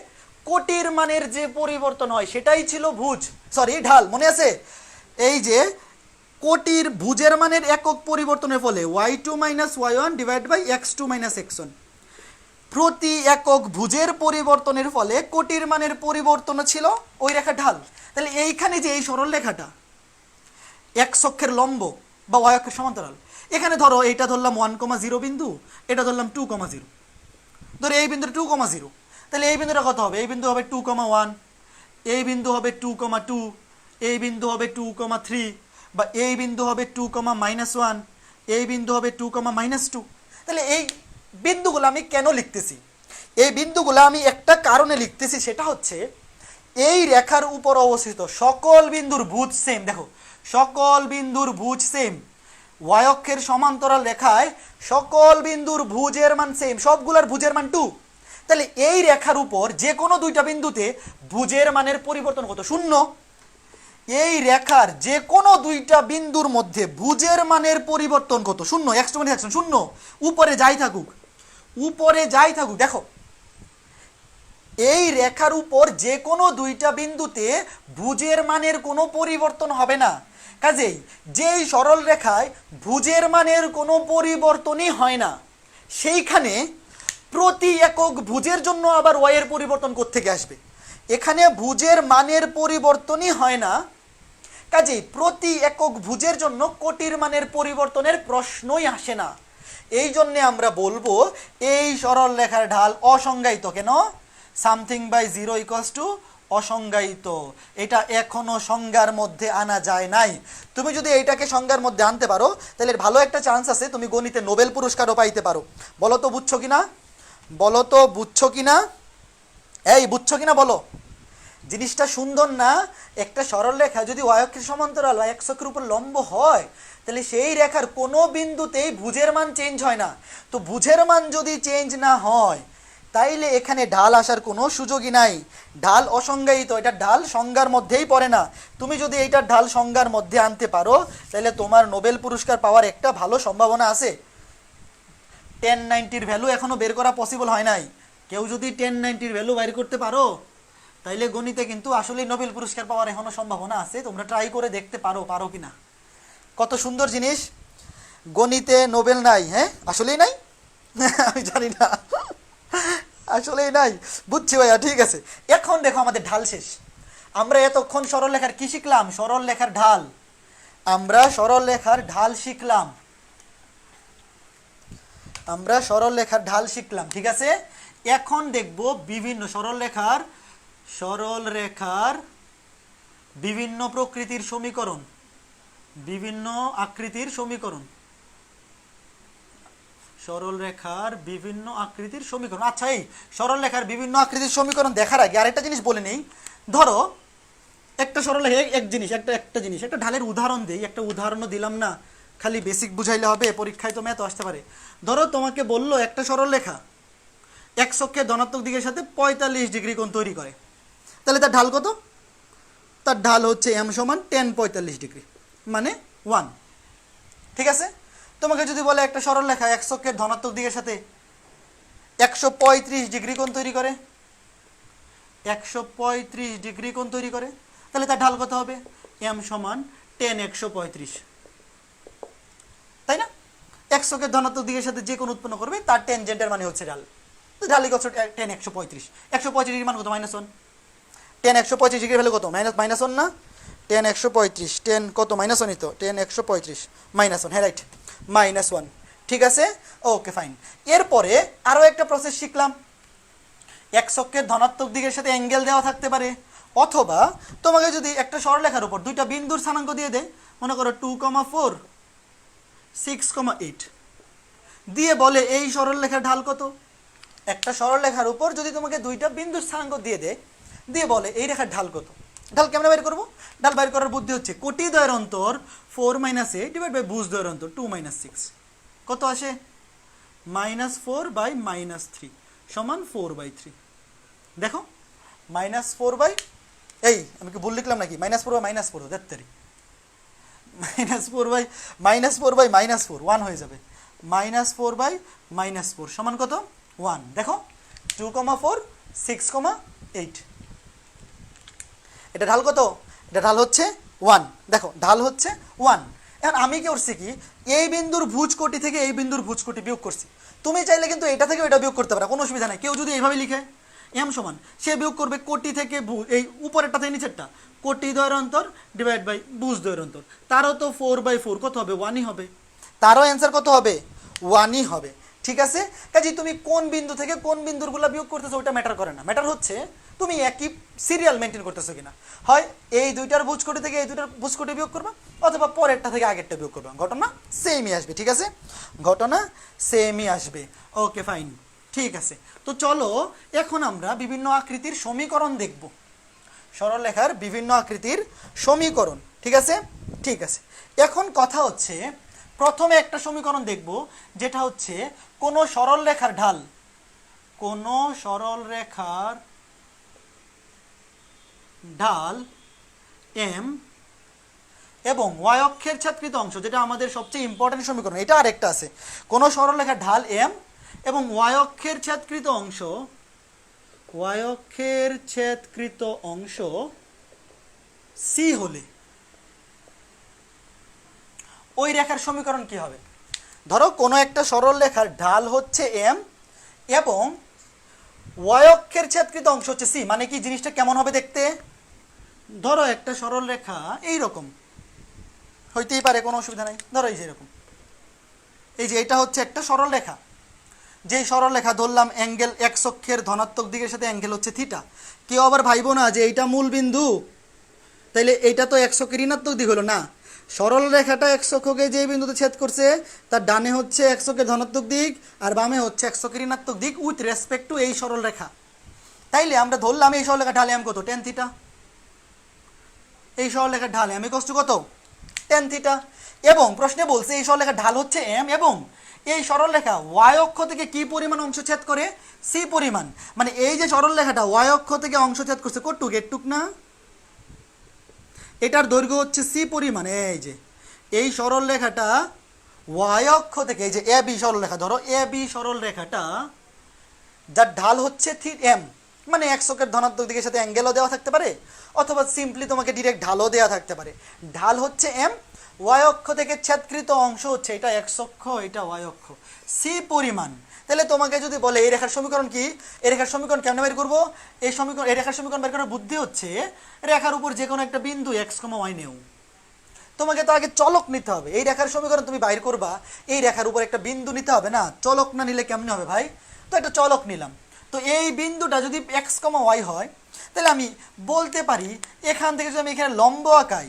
কোটির মানের যে পরিবর্তন হয় সেটাই ছিল ঢাল। মনে আছে? এই যে কোটির ভুজের মানের একক পরিবর্তনের ফলে y2 - y1 divide by x2 - x1, প্রতি একক ভুজের পরিবর্তনের ফলে কোটির মানের পরিবর্তন ছিল ওই রেখা ঢাল। তাহলে এইখানে যে এই সরল রেখাটা এক্স অক্ষের লম্ব বা ওয়াই অক্ষের সমান্তরাল, এখানে ধরো এইটা ধরলাম 1,0 বিন্দু, এটা ধরলাম 2,0, ধরো এই বিন্দুটা 2,0, তাহলে এই বিন্দুটা কত হবে? এই বিন্দু হবে 2,1, এই বিন্দু হবে 2,2, এই বিন্দু হবে 2,3, বা এই বিন্দু হবে 2,-1, এই বিন্দু হবে 2,-2। তাহলে এই বিন্দুগুলো আমি কেন লিখতেছি? এই বিন্দুগুলো আমি একটা কারণে লিখতেছি, সেটা হচ্ছে এই রেখার উপর অবস্থিত সকল বিন্দুর ভুজ সেম। দেখো সকল বিন্দুর ভুজ সেম, ওয়াই অক্ষের সমান্তরাল রেখায় সকল বিন্দুর ভুজের মান সেম, সবগুলোর ভুজের মান 2। তাহলে এই রেখার উপর যে কোনো দুইটা বিন্দুতে ভুজের মানের পরিবর্তন কত? 0। এই রেখার যে কোনো দুইটা বিন্দুর মধ্যে ভুজের মানের পরিবর্তন কত? 0। x2 - x1 0, উপরে যাই থাকুক, উপরে যাই থাকুক। দেখো এই রেখার উপর যে কোনো দুইটা বিন্দুতে ভুজের মানের কোনো পরিবর্তন হবে না। কাজেই যেই সরল রেখায় ভুজের মানের কোনো পরিবর্তনই হয় না, সেইখানে প্রতি একক ভুজের জন্য আবার y এর পরিবর্তন কোত্থেকে আসবে? এখানে ভুজের মানের পরিবর্তনই হয় না, কাজেই প্রতি একক ভুজের জন্য কোটির মানের পরিবর্তনের প্রশ্নই আসে না। এই জন্যে আমরা বলবো এই সরল রেখার ঢাল অসংজ্ঞায়িত। কেন? সামথিং বাই 0 = অসংজ্ঞায়িত। এটা এখনো সংজ্ঞার মধ্যে আনা যায় নাই। তুমি যদি এইটাকে সংজ্ঞার মধ্যে আনতে পারো তাহলে ভালো একটা চান্স আছে তুমি গণিতে নোবেল পুরস্কারও পাইতে পারো। বলো তো বুঝছো কিনা, বলো তো বুঝছো কিনা, এই বুঝছো কিনা বলো। জিনিসটা সুন্দর না? একটা সরল রেখা যদি ওয়াই অক্ষের সমান্তরাল বা এক্স অক্ষের উপর লম্ব হয় তাহলে সেই রেখার কোনো বিন্দুতেই ভুজের মান চেঞ্জ হয় না। তো ভুজের মান যদি চেঞ্জ না হয় তাইলে এখানে ঢাল আসার কোনো সুযোগই নাই। ঢাল অসংজ্ঞায়িত, এটা ঢাল সংজ্ঞার মধ্যেই পড়ে না। তুমি যদি এইটার ঢাল সংজ্ঞার মধ্যে আনতে পারো তাহলে তোমার নোবেল পুরস্কার পাওয়ার একটা ভালো সম্ভাবনা আছে। 1090 ভ্যালু এখনো বের করা পসিবল হয় নাই। কেউ যদি 1090 ভ্যালু বের করতে পারো তাইলে গণিতে কিন্তু আসলেই নোবেল পুরস্কার পাওয়ার এখনো সম্ভাবনা আছে। তোমরা ট্রাই করে দেখতে পারো কিনা। কত সুন্দর জিনিস, গণিতে নোবেল নাই। হ্যাঁ আসলেই নাই আমি জানি না, আসলেই নাই। বুঝছি ভাইয়া, ঠিক আছে। এখন দেখো আমাদের ঢাল শেষ। আমরা এতক্ষণ সরল রেখার কি শিখলাম? সরল রেখার ঢাল। আমরা সরল রেখার ঢাল শিখলাম, আমরা সরল রেখার ঢাল শিখলাম, ঠিক আছে। এখন দেখব বিভিন্ন সরল রেখার বিভিন্ন প্রকৃতির সমীকরণ, বিভিন্ন আকৃতির সমীকরণ, সরল রেখার বিভিন্ন আকৃতির সমীকরণ। আচ্ছা, এই সরল রেখার বিভিন্ন আকৃতির সমীকরণ দেখার আগে আরেকটা জিনিস বলে নেই। ধরো একটা সরল রেখা, একটা জিনিস, একটা ঢালের উদাহরণ দিই। একটা উদাহরণও দিলাম না, খালি বেসিক বুঝাইলে হবে, পরীক্ষায় তো ম্যাথ আসতে পারে। ধরো তোমাকে বললো একটা সরল রেখা এক অক্ষের ধনাত্মক দিকের সাথে 45 ডিগ্রি কোণ তৈরি করে, তাহলে তার ঢাল কত? তার ঢাল হচ্ছে m সমান tan 45 ডিগ্রি, মানে 1। ঠিক আছে? তোমাকে যদি বলে একটা সরল রেখা এক অক্ষের ধনাত্মক দিকের সাথে 135 ডিগ্রি কোণ তৈরি করে, 135 ডিগ্রি কোণ তৈরি করে, তাহলে তার ঢাল কত হবে? m সমান tan 135, তাই না? এক অক্ষের ধনাত্মক দিকের সাথে যে কোণ উৎপন্ন করবে তার টেনজেন্টের মানে হচ্ছে ঢাল। তো ঢালই কত? tan 135। 135 ডিগ্রির মান কত? -1। tan 135 ডিগ্রি ভ্যালু কত? -1 না? tan 135, tan কত? -1ই তো। tan 135 -1, হ্যাঁ রাইট, -1। ঠিক আছে, ওকে ফাইন। এরপরে আরও একটা প্রসেস শিখলাম। এক অক্ষের ধনাত্মক দিকের সাথে অ্যাঙ্গেল দেওয়া থাকতে পারে, অথবা তোমাকে যদি একটা সরলরেখার উপর দুইটা বিন্দুর স্থানাঙ্ক দিয়ে দেয়, মনে করো 2,4, 6,8, দিয়ে বলে এই সরলরেখার ঢাল কত? একটা সরলরেখার উপর যদি তোমাকে দুইটা বিন্দুর স্থানাঙ্ক দিয়ে দেয়, দিয়ে বলে এই রেখার ঢাল কত? ঢাল কেমনে বের করবো? ঢাল বের করার বুদ্ধি হচ্ছে কোটি দ্বয়ের অন্তর 4 - 8 ডিভাইড বাই ভুজ দ্বয়ের অন্তর 2 - 6। কত আসে? -4 বাই -3 সমান 4/3। দেখো, -4 বাই, এই আমি কি ভুল লিখলাম নাকি? -4 বাই -4, দেখতারি, -4 বাই -4 1 হয়ে যাবে। -4 বাই -4 সমান কত? 1। দেখো, 2,4, 6,8, এটা ঢাল কত? এটা ঢাল হচ্ছে 1। দেখো, ঢাল হচ্ছে 1। এখন আমি কি করছি কি, এই বিন্দুর ভুজকোটি থেকে এই বিন্দুর ভুজকোটি বিয়োগ করছি। তুমি চাইলে কিন্তু এটা থেকে এটা বিয়োগ করতে পারো, কোনো অসুবিধা নাই। কেউ যদি এইভাবে লিখে m সমান, সে বিয়োগ করবে কোটি থেকে এই উপরেরটা থেকে নিচেরটা, কোটি দ্বয়ের অন্তর ডিভাইড বাই ভুজ দ্বয়ের অন্তর। তারও তো 4/4 কত হবে? 1ই হবে। তারও অ্যান্সার কত হবে? 1ই হবে। ঠিক আছে, কাজে তুমি কোন বিন্দু থেকে কোন বিন্দুরগুলো বিয়োগ করতেছো ওটা ম্যাটার করে না। ম্যাটার হচ্ছে তুমি একই সিরিয়াল মেনটেন করতেছো কিনা। হয় এই দুইটার ভুজকোটি থেকে এই দুইটার ভুজকোটি বিয়োগ করবা, অথবা পরেরটা থেকে আগেরটা বিয়োগ করবা, ঘটনা সেমই আসবে। ঠিক আছে, ঘটনা সেমই আসবে। ওকে ফাইন, ঠিক আছে। তো চলো এখন আমরা বিভিন্ন আকৃতির সমীকরণ দেখব, সরলরেখার বিভিন্ন আকৃতির সমীকরণ। ঠিক আছে, ঠিক আছে। এখন কথা হচ্ছে, প্রথমে একটা সমীকরণ দেখব যেটা হচ্ছে কোনো সরলরেখার ঢাল, কোনো সরলরেখার ঢাল m এবং y অক্ষের ছেদকৃত অংশ, যেটা আমাদের সবচেয়ে ইম্পর্টেন্ট সমীকরণ। এটা আরেকটা আছে, কোনো সরলরেখার ঢাল m এবং y অক্ষের ছেদকৃত অংশ, y অক্ষের ছেদকৃত অংশ c হলে ওই রেখার সমীকরণ কি হবে? ধরো কোনো একটা সরলরেখার ঢাল হচ্ছে m এবং y অক্ষের ছেদকৃত অংশ হচ্ছে c, মানে কি জিনিসটা কেমন হবে দেখতে? ধরো একটা সরলরেখা এইরকম হইতেই পারে, কোনো অসুবিধা নাই। ধরো এই যে এরকম, এই যে এটা হচ্ছে একটা সরলরেখা, যেই সরলরেখা ধরলাম অ্যাঙ্গেল এক অক্ষের ধনাত্মক দিকের সাথে অ্যাঙ্গেল হচ্ছে থিটা। কেউ আবার ভাইবো না যে এইটা মূল বিন্দু, তাইলে এইটা তো এক অক্ষের ঋণাত্মক দিক হলো না। সরল রেখাটা এক অক্ষকে যে বিন্দুতে ছেদ করছে তার ডানে হচ্ছে এক অক্ষের ধনাত্মক দিক আর বামে হচ্ছে এক অক্ষের ঋণাত্মক দিক উইথ রেসপেক্ট টু এই সরল রেখা। তাইলে আমরা ধরলাম এই সরলরেখা ঢালে m কত? tan theta. এই সরলরেখার ঢালে m কষ্ট কত? tan theta. এবং প্রশ্নে বলছে এই সরলরেখার ঢাল হচ্ছে m এবং এই সরলরেখা y অক্ষ থেকে কি পরিমাণ অংশ ছেদ করে? c পরিমাণ। মানে এই যে সরলরেখাটা y অক্ষ থেকে অংশ ছেদ করছে কতটুক? এটুক না? এটার দৈর্ঘ্য হচ্ছে c পরিমাণ। এই যে এই সরলরেখাটা y অক্ষ থেকে, এই যে ab সরলরেখা, ধরো ab সরলরেখাটা যার ঢাল হচ্ছে m, মানে এক অক্ষের ধনাত্মক দিকের সাথে অ্যাঙ্গেলও দেওয়া থাকতে পারে, অথবা সিম্পলি তোমাকে ডিরেক্ট ঢালও দেওয়া থাকতে পারে। ঢাল হচ্ছে m, y অক্ষ থেকে ছেদকৃত অংশ হচ্ছে এটা x অক্ষ, এটা y অক্ষ, c পরিমাণ। তাহলে তোমাকে যদি বলে এই রেখার সমীকরণ কি, এই রেখার সমীকরণ কেমনে বের করবো? এই সমীকরণ, এই রেখার সমীকরণ বের করার বুদ্ধি হচ্ছে রেখার উপর যে কোনো একটা বিন্দু x, y নেও। তোমাকে তো আগে চলক নিতে হবে। এই রেখার সমীকরণ তুমি বাইর করবা, এই রেখার উপর একটা বিন্দু নিতে হবে না? চলক না নিলে কেমনে হবে ভাই? তো একটা চলক নিলাম। তো এই বিন্দুটা যদি x, y হয়, তাহলে আমি বলতে পারি এখান থেকে যদি আমি এখানে লম্ব আঁকাই,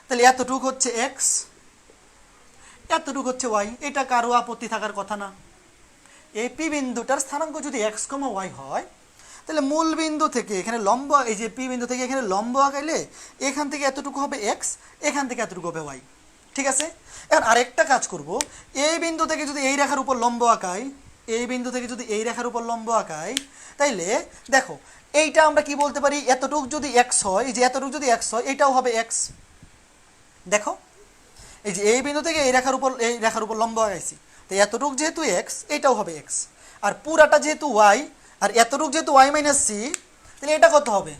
তাহলে এতটুক হচ্ছে এক্স, এতটুক হচ্ছে ওয়াই। এটা কারো আপত্তি থাকার কথা না। এই পি বিন্দুটার স্থানাঙ্ক যদি এক্স কমা ওয়াই হয়, তাহলে মূল বিন্দু থেকে এখানে লম্ব, এই যে পি বিন্দু থেকে এখানে লম্ব আঁকাইলে এখান থেকে এতটুকু হবে এক্স, এখান থেকে এতটুকু হবে ওয়াই। ঠিক আছে, এখন আরেকটা কাজ করব, এই বিন্দু থেকে যদি এই রেখার উপর লম্ব আঁকাই, এই বিন্দু থেকে যদি এই রেখার উপর লম্ব আঁকাই, তাইলে দেখো এইটা আমরা কি বলতে পারি, এতটুক যদি এক্স হয়, এই যে এতটুক যদি এক্স হয়, এটাও হবে এক্স। দেখো এই যে এই বিন্দু থেকে এই রেখার উপর লম্ব আঁকাইছি, তো এতটুক যেহেতু এক্স, এটাও হবে এক্স। আর পুরাটা যেহেতু ওয়াই, আর এতটুক যেহেতু ওয়াই মাইনাস সি, তাহলে এটা কত হবে,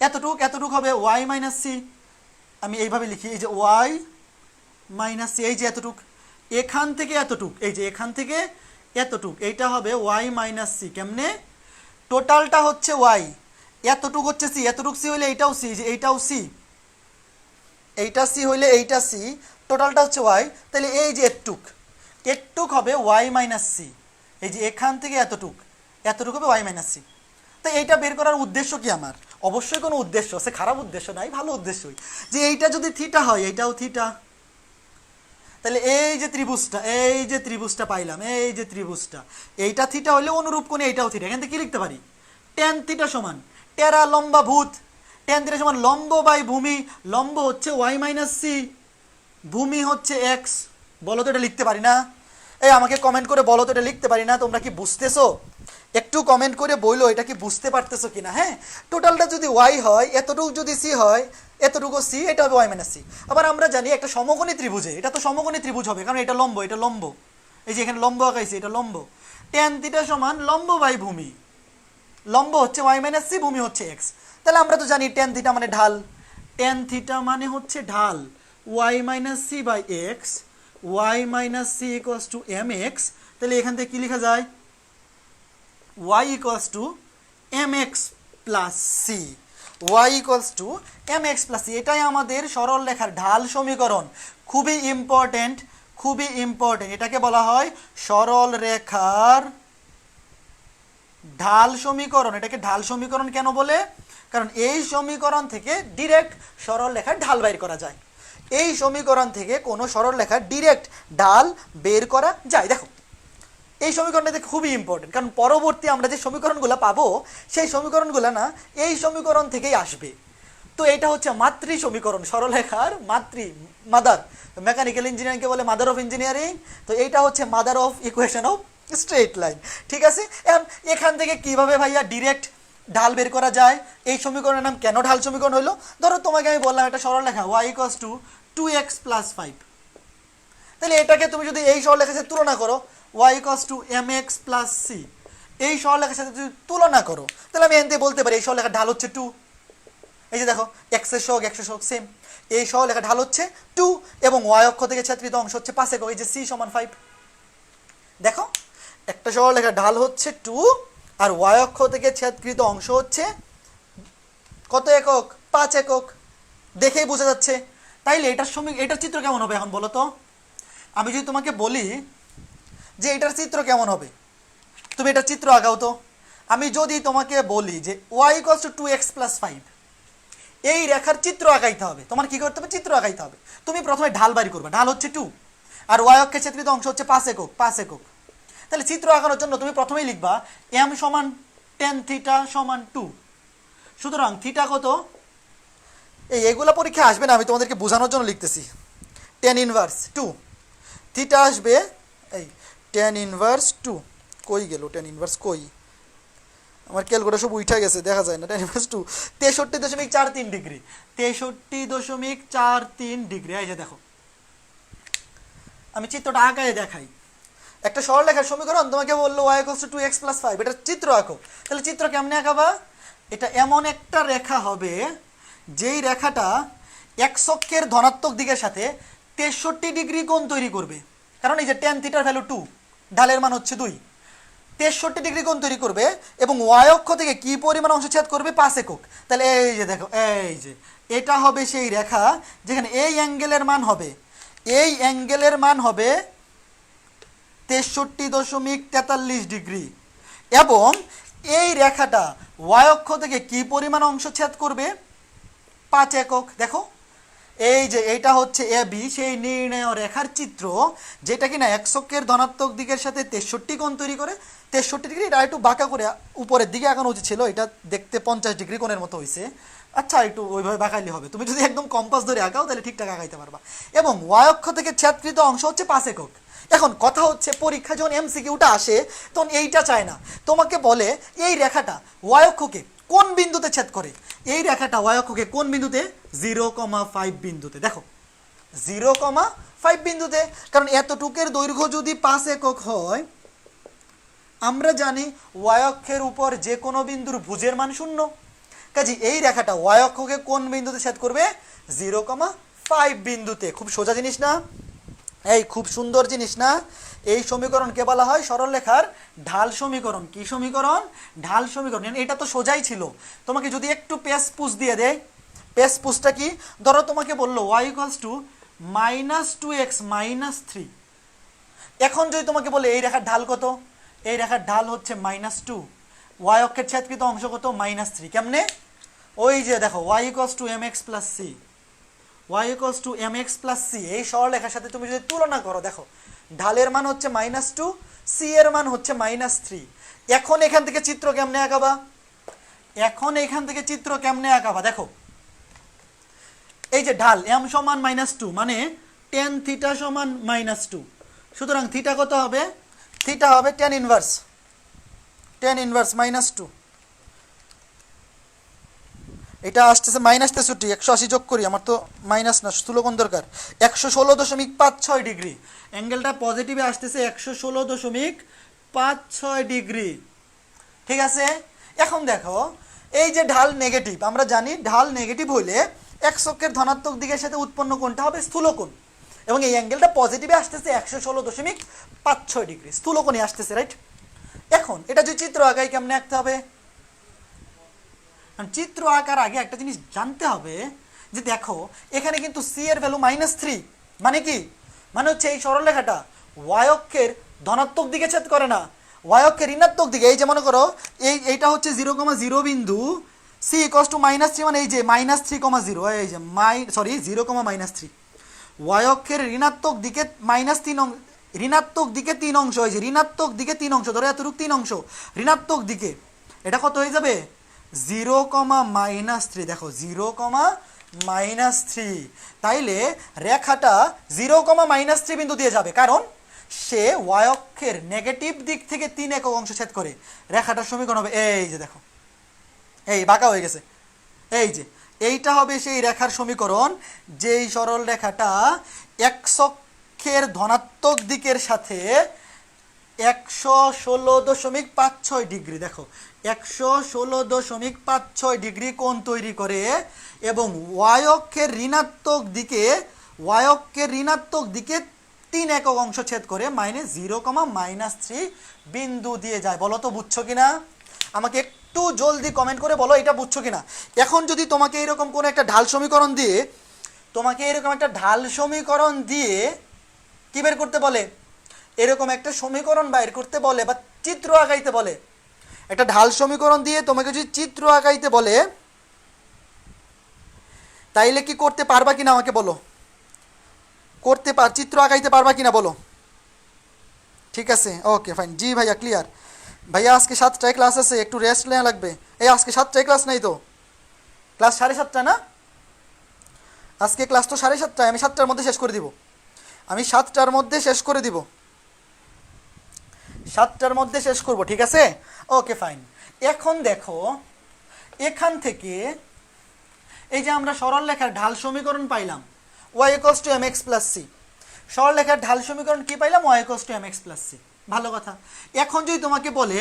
এতটুক হবে ওয়াই মাইনাস সি। আমি এইভাবে লিখি, এই যে ওয়াই মাইনাস সি, এই যে এতটুক, এখান থেকে এতটুক, এই যে এখান থেকে এতটুক, এইটা হবে ওয়াই মাইনাস সি। কেমনে, টোটালটা হচ্ছে ওয়াই, এতটুক হচ্ছে সি, এতটুক সি হইলে এইটাও সি, যে এইটাও সি, এইটা সি হইলে এইটা সি, টোটালটা হচ্ছে ওয়াই। তাহলে এই যে এটুক হবে ওয়াই মাইনাস সি, এই যে এখান থেকে এতটুক হবে ওয়াই মাইনাস সি। তো এইটা বের করার উদ্দেশ্য কি আমার, অবশ্যই কোনো উদ্দেশ্য আছে, খারাপ উদ্দেশ্য নাই, ভালো উদ্দেশ্যই, যে এইটা যদি থিটা হয়, এইটাও থিটা, তাহলে এই যে ত্রিভুজটা পাইলাম, এই যে ত্রিভুজটা, এইটা থিটা হলে অনুরূপ কোণে এইটাও থিটা। এখান থেকে কি লিখতে পারি, ট্যান থিটা সমান টেরা লম্বা ভূত, ট্যান থিটা সমান লম্ব বাই ভূমি, লম্ব হচ্ছে ওয়াই মাইনাস সি, ভূমি হচ্ছে এক্স। বলো তো এটা লিখতে পারি না? এই আমাকে কমেন্ট করে বলো তো এটা লিখতে পারি না? তোমরা কি বুঝতেছো? একটু কমেন্ট করে বইলো এটা কি বুঝতে পারতেছো কিনা। হ্যাঁ, টোটালটা যদি ওয়াই হয়, এতটুকু যদি সি হয়, এতটুকু সি, এটা হবে ওয়াই মাইনাস সি। আবার আমরা জানি একটা সমকোণী ত্রিভুজে এটা তো সমকোণী ত্রিভুজ হবে, কারণ এটা লম্ব, এটা লম্ব, এই যে এখানে লম্ব আঁকাইছি, এটা লম্ব। ট্যান থিটা সমান লম্ব বাই ভূমি, লম্ব হচ্ছে ওয়াই মাইনাস সি, ভূমি হচ্ছে এক্স। তাহলে আমরা তো জানি ট্যান থিটা মানে ঢাল, ট্যান থিটা মানে হচ্ছে ঢাল, Y minus C by X, Y minus C equals to M X. তাহলে এখান থেকে কি লেখা যায়, y equals to mx plus c, y equals to mx plus c। এটাই আমাদের সরল রেখার ঢাল সমীকরণ, খুবই ইম্পর্টেন্ট, খুবই ইম্পর্টেন্ট। এটাকে বলা হয় সরল রেখার ঢাল সমীকরণ। এটাকে ঢাল সমীকরণ কেন বলে, কারণ এই সমীকরণ থেকে ডিরেক্ট সরল রেখার ঢাল বের করা যায়, এই সমীকরণ থেকে কোনো সরল রেখার ডিরেক্ট ঢাল বের করা যায়। দেখো এই সমীকরণটা খুবই ইম্পর্টেন্ট, কারণ পরবর্তী আমরা যে সমীকরণগুলো পাবো সেই সমীকরণগুলো না এই সমীকরণ থেকেই আসবে। তো এটা হচ্ছে মাতৃ সমীকরণ, সরলরেখার মাদার, মেকানিক্যাল ইঞ্জিনিয়ারিংকে বলে মাদার অফ ইঞ্জিনিয়ারিং। তো এইটা হচ্ছে mother of equation of straight line. ঠিক আছে, এখান থেকে কিভাবে ভাইয়া ডিরেক্ট ঢাল বের করা যায়, এই সমীকরণের নাম কেন ঢাল সমীকরণ হলো। ধরো তোমাকে আমি বললাম একটা সরলরেখা y ইকুয়ালস টু 2x + 5, তাহলে এটাকে তুমি যদি এই সরলরেখার সাথে তুলনা করো, y equals to mx plus c, এই সরলরেখার সাথে যদি তুলনা করো, তাহলে আমি এনতে বলতে পারি এই সরলরেখার ঢাল হচ্ছে 2। এই যে দেখো x এর সহগ সেম, এই সরলরেখার ঢাল হচ্ছে 2 এবং y অক্ষ থেকে ছেদকৃত অংশ হচ্ছে 5 একক, এই যে c সমান 5। দেখো একটা সরলরেখার ঢাল হচ্ছে 2 আর y অক্ষ থেকে ছেদকৃত অংশ হচ্ছে কত একক, 5 একক, দেখেই বোঝা যাচ্ছে। তাইলে এটার চিত্র কেমন হবে এখন বলো তো? আমি যদি তোমাকে বলি যে এটার চিত্র কেমন হবে, তুমি এটার চিত্র আঁকাও তো। আমি যদি তোমাকে বলি যে y equals to 2x plus 5, এই রেখার চিত্র আঁকাইতে হবে, তোমার কি করতে হবে, চিত্র আঁকাইতে হবে। তুমি প্রথমে ঢাল বাড়ি করবে, ঢাল হচ্ছে 2 আর y অক্ষে ছেদকৃত অংশ হচ্ছে 5 একক, 5 একক। তাহলে চিত্র আঁকানোর জন্য তুমি প্রথমেই লিখবা m সমান tan থিটা সমান 2। সুতরাং থিটা কত, এইগুলো পরীক্ষা আসবে না, আমি তোমাদেরকে বোঝানোর জন্য লিখতেছি। tan ইনভার্স 2, থিটা আসবে এই tan ইনভার্স 2, কই গেল tan ইনভার্স, কই আমার ক্যালকুলেটর সব উঠে গেছে, দেখা যায় না। tan inverse 2 63.43 degree, 63.43 degree. এই যে দেখো আমি চিত্রটা আঁকায় দেখাই। একটা সরলরেখার সমীকরণ তোমাকে বললো y equals to 2x plus 5, এটার চিত্র আঁকো। তাহলে চিত্র কেমনে আঁকাবা, এটা এমন একটা রেখা হবে যেই রেখাটা x অক্ষের ধনাত্মক দিকের সাথে 63 ডিগ্রি কোণ তৈরি করবে, কারণ এই যে tan থিটার ভ্যালু 2, ঢালের মান হচ্ছে 2, 63 ডিগ্রি কোণ তৈরি করবে এবং y অক্ষ থেকে কি পরিমাণ অংশ ছেদ করবে, 5 একক। তাহলে এই যে দেখো, এই যে এটা হবে সেই রেখা যেখানে এই অ্যাঙ্গেলের মান হবে, এই অ্যাঙ্গেলের মান হবে 63.43 ডিগ্রি এবং এই রেখাটা ওয়াই অক্ষ থেকে কি পরিমাণ অংশ ছেদ করবে? 5 একক। দেখো এই যে এইটা হচ্ছে এ বি, সেই নির্ণয় রেখার চিত্র, যেটা কিনা এক্স অক্ষের ধনাত্মক দিকের সাথে 63 কোণ তৈরি করে। 63 ডিগ্রি, এটা একটু বাঁকা করে উপরের দিকে আঁকানো উচিত ছিল, এটা দেখতে 50 ডিগ্রি কোণের মতো হয়েছে। আচ্ছা, একটু ওইভাবে বাঁকাইলে হবে, তুমি যদি একদম কম্পাস ধরে আঁকাও তাহলে ঠিকঠাক আঁকাইতে পারবা। এবং ওয়াই অক্ষ থেকে ছেদকৃত অংশ হচ্ছে 5 একক। এখন কথা হচ্ছে, পরীক্ষা যখন এমসিকিউটা আসে তখন এইটা চায় না, তোমাকে বলে এই রেখাটা ওয়াই অক্ষকে কোন বিন্দুতে ছেদ করে। এই রেখাটা ওয়াই অক্ষকে কোন বিন্দুতে? 0,5 বিন্দুতে। দেখো 0,5 বিন্দুতে, কারণ এতটুকের দৈর্ঘ্য যদি 5 একক হয়, আমরা জানি ওয়াই অক্ষের উপর যে কোনো বিন্দুর ভুজের মান 0। কাজে এই রেখাটা ওয়াই অক্ষকে কোন বিন্দুতে ছেদ করবে? 0,5 বিন্দুতে। খুব সোজা জিনিস না? এই খুব সুন্দর জিনিস না? এই সমীকরণকে বলা হয় সরলরেখার ঢাল সমীকরণ। কি সমীকরণ? ঢাল সমীকরণ। এটা তো সোজাই ছিল, তোমাকে যদি একটু পেস পুশ দিয়ে দেয়। পেস পুশটা কি? ধরো তোমাকে বললো y = -2x - 3। এখন যদি তোমাকে বলে এই রেখার ঢাল কত? এই রেখার ঢাল হচ্ছে -2, ওয়াই অক্ষের ছেদকৃত অংশ কত? -3। কেমনে? ওই যে দেখো y = mx + c, y = mx + c, এই সরলরেখার সাথে তুমি যদি তুলনা করো, দেখো ঢালের মান হচ্ছে -2, c এর মান হচ্ছে -3। এখন এখান থেকে চিত্র কেমনে আঁকাবা? দেখো এই যে ঢাল m = -2, মানে tan θ = -2। সুতরাং থিটা কত হবে? থিটা হবে tan ইনভার্স -2। এটা আসতেছে -63, 180 যোগ করি, আমার তো মাইনাস না, স্থূলকোণ দরকার। 116.56 ডিগ্রি। অ্যাঙ্গেলটা পজিটিভে আসতেছে 116.56 ডিগ্রি। ঠিক আছে? এখন দেখো এই যে ঢাল নেগেটিভ, আমরা জানি ঢাল নেগেটিভ হইলে এক্স অক্ষের ধনাত্মক দিকের সাথে উৎপন্ন কোণটা হবে স্থূলকোণ, এবং এই অ্যাঙ্গেলটা পজিটিভে আসতেছে 116.56 ডিগ্রি, স্থূলকোণে আসতেছে, রাইট? এখন এটা যদি চিত্র আঁকাই, কেমনে আঁকতে হবে? চিত্র আঁকার আগে একটা জিনিস জানতে হবে, যে দেখো এখানে কিন্তু সি এর ভ্যালু -3, মানে কি? মানে হচ্ছে এই সরলরেখাটা ওয়াই অক্ষের ধনাত্মক দিকে ছেদ করে না, ওয়াই অক্ষের ঋণাত্মক দিকে। এই যে মনে করো এইটা হচ্ছে 0,0 বিন্দু, সি = -3, মানে এই যে -3,0, এই যে 0,-3। ওয়াই অক্ষের ঋণাত্মক দিকে -3, ঋণাত্মক দিকে 3 অংশ, এই যে ঋণাত্মক দিকে 3 অংশ, ধরো এতটুকু 3 অংশ ঋণাত্মক দিকে, এটা কত হয়ে যাবে? 0,-3। দেখো 0,-3, তাইলে রেখাটা 0,-3 বিন্দু দিয়ে যাবে, কারণ সে ওয়াই অক্ষের নেগেটিভ দিক থেকে 3 একক অংশ ছেদ করে। রেখাটার সমীকরণ হবে এই যে, দেখো এই বাঁকা হয়ে গেছে, এই যে এইটা হবে সেই রেখার সমীকরণ, যেই সরল রেখাটা এক্স অক্ষের ধনাত্মক দিকের সাথে 116.56 ডিগ্রি, দেখো 116.56 ডিগ্রি কোণ তৈরি করে, এবং ওয়াই অক্ষের ঋণাত্মক দিকে 3 একক অংশ ছেদ করে, -0,-3 বিন্দু দিয়ে যায়। বলো তো বুঝছো কিনা? আমাকে একটু জলদি কমেন্ট করে বলো এটা বুঝছো কিনা। এখন যদি তোমাকে এরকম কোনো একটা ঢাল সমীকরণ দিয়ে কি বের করতে বলে? এরকম একটা সমীকরণ বাইর করতে বলে, বা চিত্র আঁকাইতে বলে, একটা ঢাল সমীকরণ দিয়ে তোমাকে যদি চিত্র আঁকাইতে বলে, তাইলে কি করতে পারবা কিনা আমাকে বলো? চিত্র আঁকাইতে পারবা কিনা বলো? ঠিক আছে, ওকে ফাইন। জি ভাইয়া, ক্লিয়ার। ভাইয়া আজকে 7টায় ক্লাস আছে, একটু রেস্ট নেওয়া লাগবে। এই আজকে 7টায় ক্লাস নাই তো? ক্লাস 7:30 না? আজকে ক্লাস তো 7:30, আমি 7টার মধ্যে শেষ করে দিব। 7টার মধ্যে শেষ করব, ঠিক আছে? Okay fine. এখন দেখো এখান থেকে এই যে আমরা সরল রেখার ঢাল সমীকরণ পাইলাম y = mx + c। সরল রেখার ঢাল সমীকরণ কি পাইলাম? y = mx + c। ভালো কথা। এখন যদি তোমাকে বলে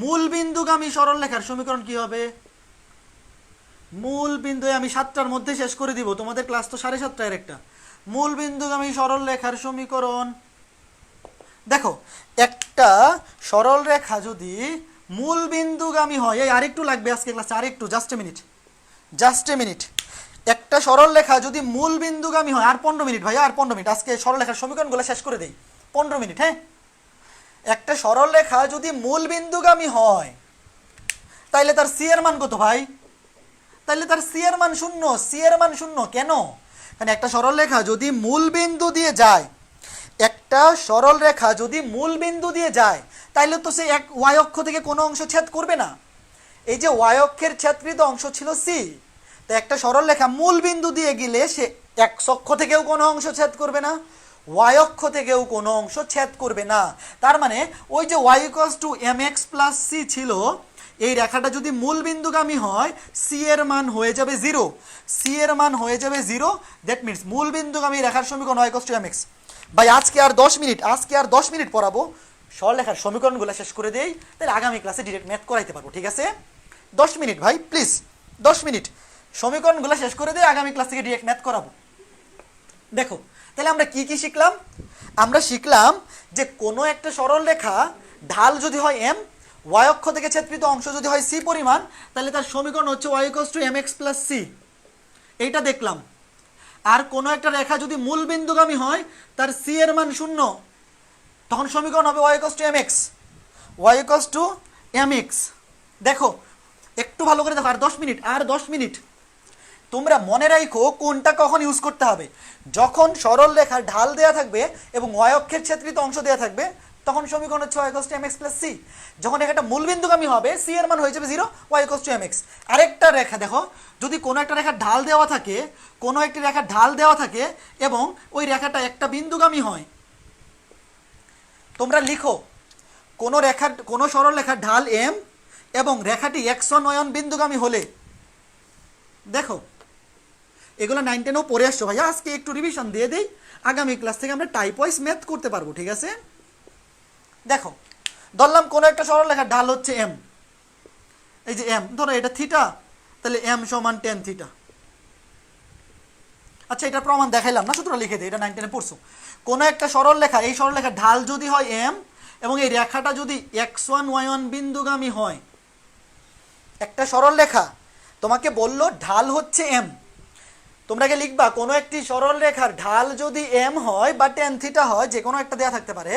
মূল বিন্দুগামী সরল রেখার সমীকরণ কি হবে? মূল বিন্দু, আমি 7টার মধ্যে শেষ করে দিব, তোমাদের ক্লাস তো 7:30 একটা। মূল বিন্দুগামী সরল রেখার সমীকরণ, দেখো একটা সরল রেখা যদি মূল বিন্দুগামী হয়, এই আরেকটু লাগবে আজকে ক্লাসে, আরেকটু, জাস্ট এ মিনিট। একটা সরল রেখা যদি মূল বিন্দুগামী হয়, আর 15 মিনিট ভাইয়া, আর 15 মিনিট, আজকে সরল রেখার সমীকরণগুলো শেষ করে দেই, 15 মিনিট। হ্যাঁ, একটা সরল রেখা যদি মূল বিন্দুগামী হয়, তাইলে তার সি এর মান কত ভাই? তাইলে তার সি এর মান শূন্য। সি এর মান শূন্য কেন? কারণ একটা সরল রেখা যদি মূল বিন্দু দিয়ে যায়, একটা সরল রেখা যদি মূল বিন্দু দিয়ে যায়, তাইলে তো সে এক ওয়াই অক্ষ থেকে কোনো অংশ ছেদ করবে না। এই যে ওয়াই অক্ষের ছেদকৃত অংশ ছিল সি, তো একটা সরল রেখা মূল বিন্দু দিয়ে গেলে সে এক্স অক্ষ থেকেও কোনো অংশ ছেদ করবে না, ওয়াই অক্ষ থেকেও কোনো অংশ ছেদ করবে না। তার মানে ওই যে Y equals to M X plus C ছিল, এই রেখাটা যদি মূল বিন্দুগামী হয়, সি এর মান হয়ে যাবে জিরো। সি এর মান হয়ে যাবে জিরো। দ্যাট মিনস মূল বিন্দুগামী রেখার সমীকরণ Y equals to M X. ভাই আজকে আর 10 মিনিট পড়াবো, সরলরেখার সমীকরণগুলো শেষ করে দেই, তাহলে আগামী ক্লাসে ডিরেক্ট ম্যাথ করাইতে পারবো। ঠিক আছে? 10 মিনিট ভাই, প্লিজ 10 মিনিট সমীকরণগুলো শেষ করে দিয়ে আগামী ক্লাস থেকে ডিরেক্ট ম্যাথ করাবো। দেখো তাহলে আমরা কি কি শিখলাম? আমরা শিখলাম যে কোনো একটা সরল রেখা ঢাল যদি হয় এম, ওয়াই অক্ষ থেকে ছেদকৃত অংশ যদি হয় সি পরিমাণ, তাহলে তার সমীকরণ হচ্ছে Y equals to M X plus C. এইটা দেখলাম। আর কোনো একটা রেখা যদি মূল বিন্দুগামী হয়, তার সি এর মান শূন্য, তখন সমীকরণ হবে Y equals to M X. Y equals to M X. দেখো একটু ভালো করে দেখো, আর 10 মিনিট তোমরা মনে রাখো কোনটা কখন ইউজ করতে হবে। যখন সরল রেখার ঢাল দেওয়া থাকবে এবং ওয়াই অক্ষের ছেদকৃত অংশ দেওয়া থাকবে, তখন সমীকরণ হচ্ছে Y equals to M X plus C. যখন রেখাটা মূলবিন্দুগামী হবে, সি এর মান হয়ে যাবে zero, Y equals to M X. আরেকটা রেখা দেখো, যদি কোনো একটা রেখার ঢাল দেওয়া থাকে, কোনো একটি রেখার ঢাল দেওয়া থাকে এবং ওই রেখাটা একটা বিন্দুগামী হয়, তোমরা লিখো কোনো সরল রেখার ঢাল এম এবং রেখাটি x1 y1 বিন্দুগামী হলে, দেখো এগুলো 9 10 পড়ে আসছো ভাইয়া, আজকে একটু রিভিশন দিয়ে দেই, আগামী ক্লাস থেকে আমরা টাইপ ওয়াইজ ম্যাথ করতে পারবো। ঠিক আছে? দেখো ধরলাম কোনো একটা সরল রেখার ঢাল হচ্ছে এম, এই যে এম, ধরো এটা থিটা, তাহলে এম সমান টেন থিটা। আচ্ছা এটা প্রমাণ দেখাইলাম না, সূত্র লিখে দিই, এটা 9 10 পড়ছো। কোনো একটা সরল রেখা, এই সরল রেখার ঢাল যদি হয় এম এবং এই রেখাটা যদি x1 y1 বিন্দুগামী হয়, একটা সরল রেখা তোমাকে বললো ঢাল হচ্ছে এম, তোমরাকে লিখবা কোনো একটি সরল রেখার ঢাল যদি এম হয় বা টেন থিটা হয়, যে কোনো একটা দেওয়া থাকতে পারে,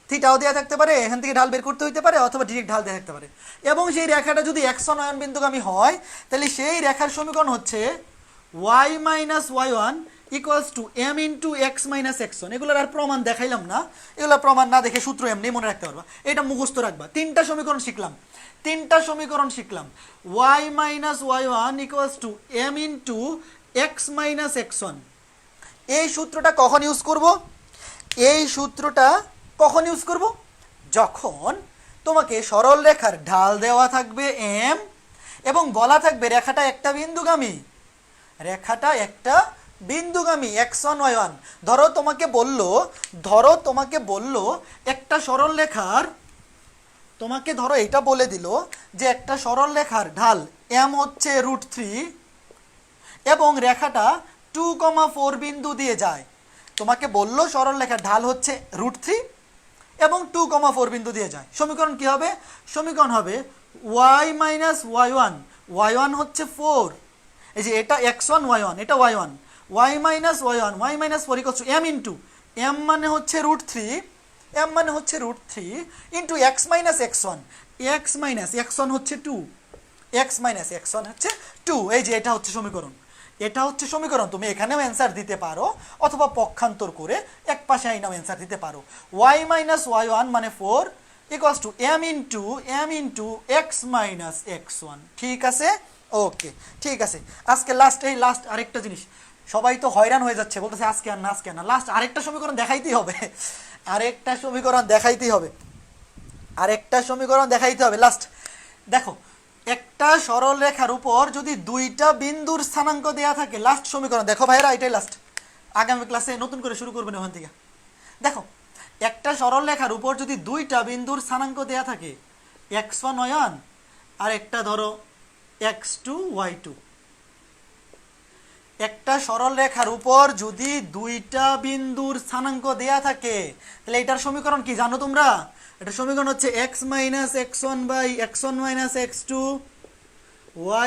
থিটাও দেওয়া থাকতে পারে, এখান থেকে ঢাল বের করতে হইতে পারে, অথবা ডিরেক্ট ঢাল দেওয়া থাকতে পারে, এবং সেই রেখাটা যদি x1 y1 বিন্দুগামী হয়, তাহলে সেই রেখার সমীকরণ হচ্ছে y minus y1 equals to M into X minus x1। এগুলোর আর প্রমাণ দেখাইলাম না, এগুলো প্রমাণ না দেখে সূত্র এমনি মনে রাখতে পারবা, এটা মুখস্থ রাখবা। তিনটা সমীকরণ শিখলাম, y minus y1 equals to M into X minus x1। এই সূত্রটা কখন ইউজ করব? যখন তোমাকে সরল রেখার ঢাল দেওয়া থাকবে এম এবং বলা থাকবে রেখাটা একটা বিন্দুগামী x1 y1। ধরো তোমাকে বললো একটা সরল রেখার, তোমাকে ধরো এটা বলে দিল যে একটা সরল রেখার ঢাল m হচ্ছে √3 এবং রেখাটা 2,4 বিন্দু দিয়ে যায়। তোমাকে বললো সরল রেখার ঢাল হচ্ছে √3 এবং 2,4 বিন্দু দিয়ে যায়। সমীকরণ কি হবে? সমীকরণ হবে y মাইনাস y1, y1 হচ্ছে 4, এই যে এটা x1 y1, এটা y1, y minus y1, y minus 4 equals to m into m মানে হচ্ছে √3 into x minus x1, x minus x1 হচ্ছে 2, এই যে এটা হচ্ছে সমীকরণ। তুমি এখানেও অ্যান্সার দিতে পারো অথবা পক্ষান্তর করে এক পাশে আইনাও অ্যান্সার দিতে পারো। y মাইনাস y1 মানে 4 equals to m into x minus x1। ঠিক আছে? ওকে, ঠিক আছে। আজকে লাস্ট আরেকটা জিনিস, সবাই তো হয়রান হয়ে যাচ্ছে, বলতেছে আজকে আর না, লাস্ট আরেকটা সমীকরণ দেখাইতেই হবে, লাস্ট। দেখো একটা সরল রেখার উপর যদি দুইটা বিন্দুর স্থানাঙ্ক দেয়া থাকে, লাস্ট সমীকরণ দেখো ভাইরা, এটাই লাস্ট, আগামী ক্লাসে নতুন করে শুরু করবেন ওখান থেকে। দেখো একটা সরল রেখার উপর যদি দুইটা বিন্দুর স্থানাঙ্ক দেয়া থাকে, x1 y1 আর একটা ধরো x2 y2, একটা সরল রেখার উপর যদি দুইটা বিন্দুর স্থানাঙ্ক দেয়া থাকে, তাহলে এটার সমীকরণ কি জানো তোমরা? এটা সমীকরণ হচ্ছে x minus x1 by x1 minus x2,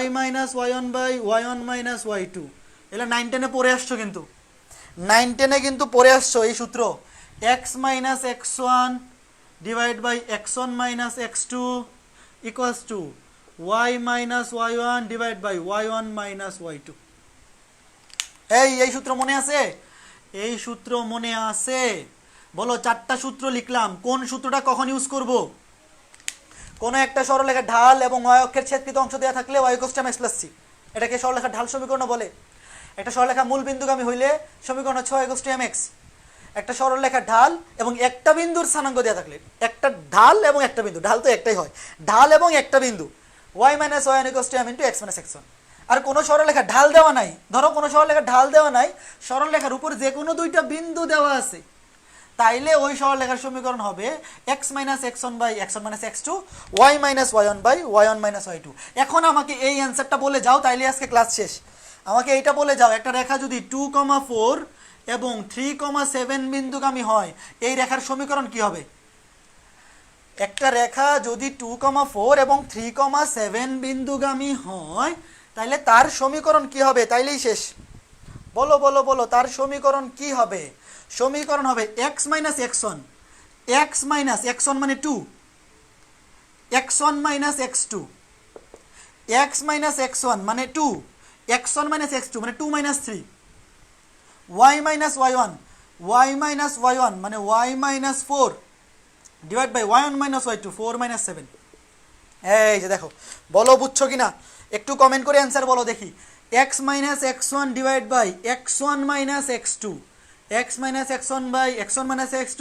y minus y1 by y1 minus y2। এটা 9 10 পড়ে আসছো, কিন্তু 9 10 কিন্তু পড়ে আসছো এই সূত্র, x minus x1 divide by x1 minus x2 equals to y minus y one divide by y one minus y two. এই সূত্র মনে আছে? এই সূত্র মনে আছে? বলো, 4টা সূত্র লিখলাম, কোন সূত্রটা কখন ইউজ করব? কোনো একটা সরলরেখার ঢাল এবং y অক্ষের ছেদকৃত অংশ দেওয়া থাকলে y = mx + c, এটাকে সরলরেখার ঢাল সমীকরণ বলে। একটা সরলরেখা মূল বিন্দুগামী হইলে সমীকরণ হচ্ছে y = mx। একটা সরলরেখার ঢাল এবং একটা বিন্দুর স্থানাঙ্ক দেওয়া থাকলে, একটা ঢাল এবং একটা বিন্দু, ঢাল তো একটাই হয়, ঢাল এবং একটা বিন্দু, y - y1 = m × x - x1। আর কোনো সরলরেখার ঢাল দেওয়া নাই, ধরো কোনো সরলরেখার ঢাল দেওয়া নাই, সরলরেখার উপর যে কোনো দুইটা বিন্দু দেওয়া আছে, তাইলে ওই সরলরেখার সমীকরণ হবে x - x1 / x1 - x2, y - y1 / y1 - y2। এখন আমাকে এই অ্যান্সারটা বলে যাও, তাইলে আজকে ক্লাস শেষ। আমাকে এইটা বলে যাও, একটা রেখা যদি 2, 4 এবং 3, 7 বিন্দুগামী হয়, এই রেখার সমীকরণ কি হবে? একটা রেখা যদি 2, 4 এবং 3, 7 বিন্দুগামী হয়, তাইলে তার সমীকরণ কি হবে? তাইলেই শেষ। বলো বলো বলো, তার সমীকরণ কি হবে? সমীকরণ হবে x - x1, x - x1 মানে 2, x1 - x2, x - x1 মানে 2, x1 - x2 মানে 2 - 3, y - y1, y - y1 মানে y - 4 divide by y1 - y2, 4 - 7। এই যে দেখো, বলো বুঝছো কিনা? একটু কমেন্ট করে অ্যান্সার বলো দেখি। x - x1 divide by x1 - x2, x - x1 by x1 - x2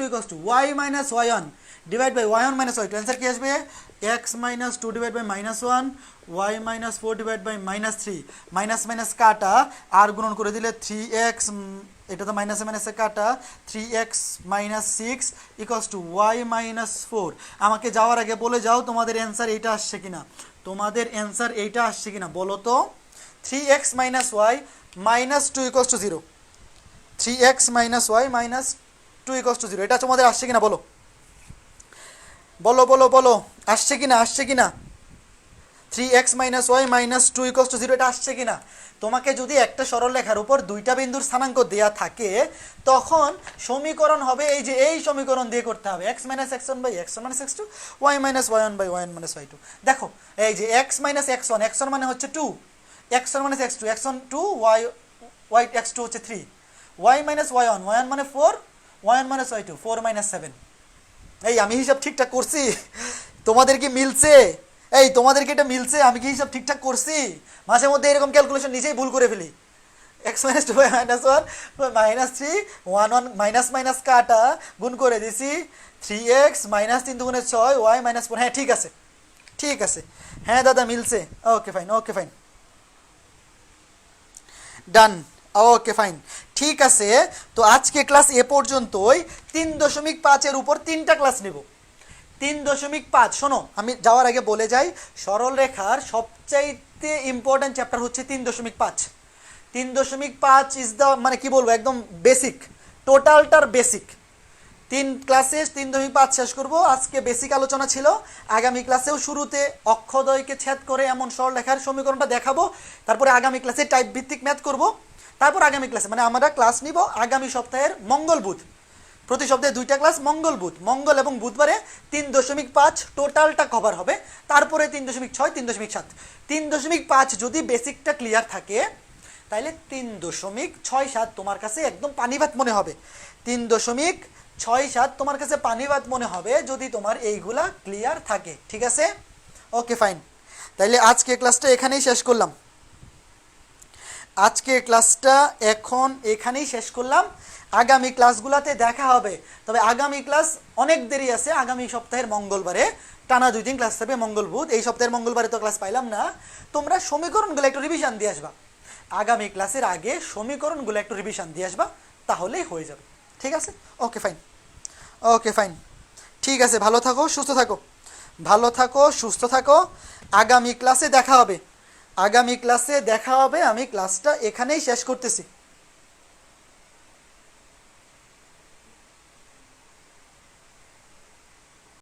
y - y1 divide by y1 - y2। Answer কি আসবে? x - 2 divide by -1, y - 4 divide by -3, minus minus কাটা, আর গুণন করে দিলে 3x, এটা তো মাইনাসে মাইনাসে কাটা, 3x - 6 y - 4। আমাকে যাওয়ার আগে বলে যাও তোমাদের অ্যান্সার এইটা আসছে কিনা, তোমাদের অ্যান্সার এইটা আসছে কিনা বলো তো। 3x - y - 2 = 0, 3x - y - 2 = 0, এটা তোমাদের আসছে কিনা বলো, বলো বলো বলো, আসছে কিনা, আসছে কিনা? 3x - y - 2 = 0, এটা আসছে কিনা? তোমাকে যদি একটা সরলরেখার উপর দুইটা বিন্দুর স্থানাঙ্ক দেয়া থাকে, তখন সমীকরণ হবে এই যে এই সমীকরণ দিয়ে করতে হবে, x - x1 / x1 - x2, y - y1 / y1 - y2। দেখো, এই যে x - x1, x1 মানে হচ্ছে 2, x1 মানে x2, x1 2, y x2 হচ্ছে 3, y - y1, y1 মানে 4, y1 - y2, 4 - 7। এই আমি হিসাব ঠিকঠাক করছি? তোমাদের কি মিলছে? এই তোমাদের কি এটা মিলছে? আমি কি হিসাব ঠিকঠাক করছি? মাঝে মধ্যে এরকম ক্যালকুলেশন নিজেই ভুল করে ফেলি। x - 2 - 1 -3, 1 1 মাইনাস মাইনাস কাটা, গুণ করে দিছি 3x -3 × 6 y - 4। হ্যাঁ ঠিক আছে, ঠিক আছে, হ্যাঁ দাদা মিলছে। ওকে ফাইন, ওকে ফাইন, ডান, ওকে ফাইন, ঠিক আছে। তো আজকে ক্লাস এ পর্যন্তই। 3.5 এর উপর 3টা ক্লাস নেব। 3.5, শোনো আমি যাওয়ার আগে বলে যাই, সরল রেখার সবচাইতে ইম্পর্টেন্ট চ্যাপ্টার হচ্ছে 3.5। 3.5 ইজ দ্য, মানে কি বলবো, একদম বেসিক, টোটালটার বেসিক। 3 ক্লাসে 3.5 শেষ করব। আজকে বেসিক আলোচনা ছিল, আগামী ক্লাসেও শুরুতে অক্ষদ্বয়কে ছেদ করে এমন সরলরেখার সমীকরণটা দেখাবো, তারপরে আগামী ক্লাসে টাইপ ভিত্তিক ম্যাথ করব, তারপর আগামী ক্লাসে মানে আমরা ক্লাস নিব আগামী সপ্তাহের মঙ্গল বুধ, প্রতি সপ্তাহে 2টা ক্লাস, মঙ্গল বুধ, মঙ্গল এবং বুধবারে 3.5 টোটালটা কভার হবে, তারপরে 3.6, 3.7। 3.5 যদি বেসিকটা ক্লিয়ার থাকে, তাহলে 3.67 তোমার কাছে একদম পানিভাত মনে হবে। 3.67 তোমার কাছে পানিভাত মনে হবে যদি তোমার এইগুলা ক্লিয়ার থাকে, ঠিক আছে? ওকে ফাইন, তাইলে আজকে ক্লাসটা এখানেই শেষ করলাম। আজকে ক্লাসটা এখন এখানেই শেষ করলাম। আগামী ক্লাসগুলোতে দেখা হবে, তবে আগামী ক্লাস অনেক দেরি আছে। আগামী সপ্তাহের মঙ্গলবারে টানা 2 দিন ক্লাস থাকবে, মঙ্গল বুধ। এই সপ্তাহের মঙ্গলবারে তো ক্লাস পাইলাম না, তোমরা সমীকরণগুলো একটু রিভিশন দিয়ে আসবা। আগামী ক্লাসের আগে সমীকরণগুলো একটু রিভিশন দিয়ে আসবা, তাহলেই হয়ে যাবে, ঠিক আছে? ওকে ফাইন, ওকে ফাইন, ঠিক আছে। ভালো থাকো, সুস্থ থাকো, ভালো থাকো, সুস্থ থাকো। আগামী ক্লাসে দেখা হবে, আগামী ক্লাসে দেখা হবে। আমি ক্লাসটা এখানেই শেষ করতেছি।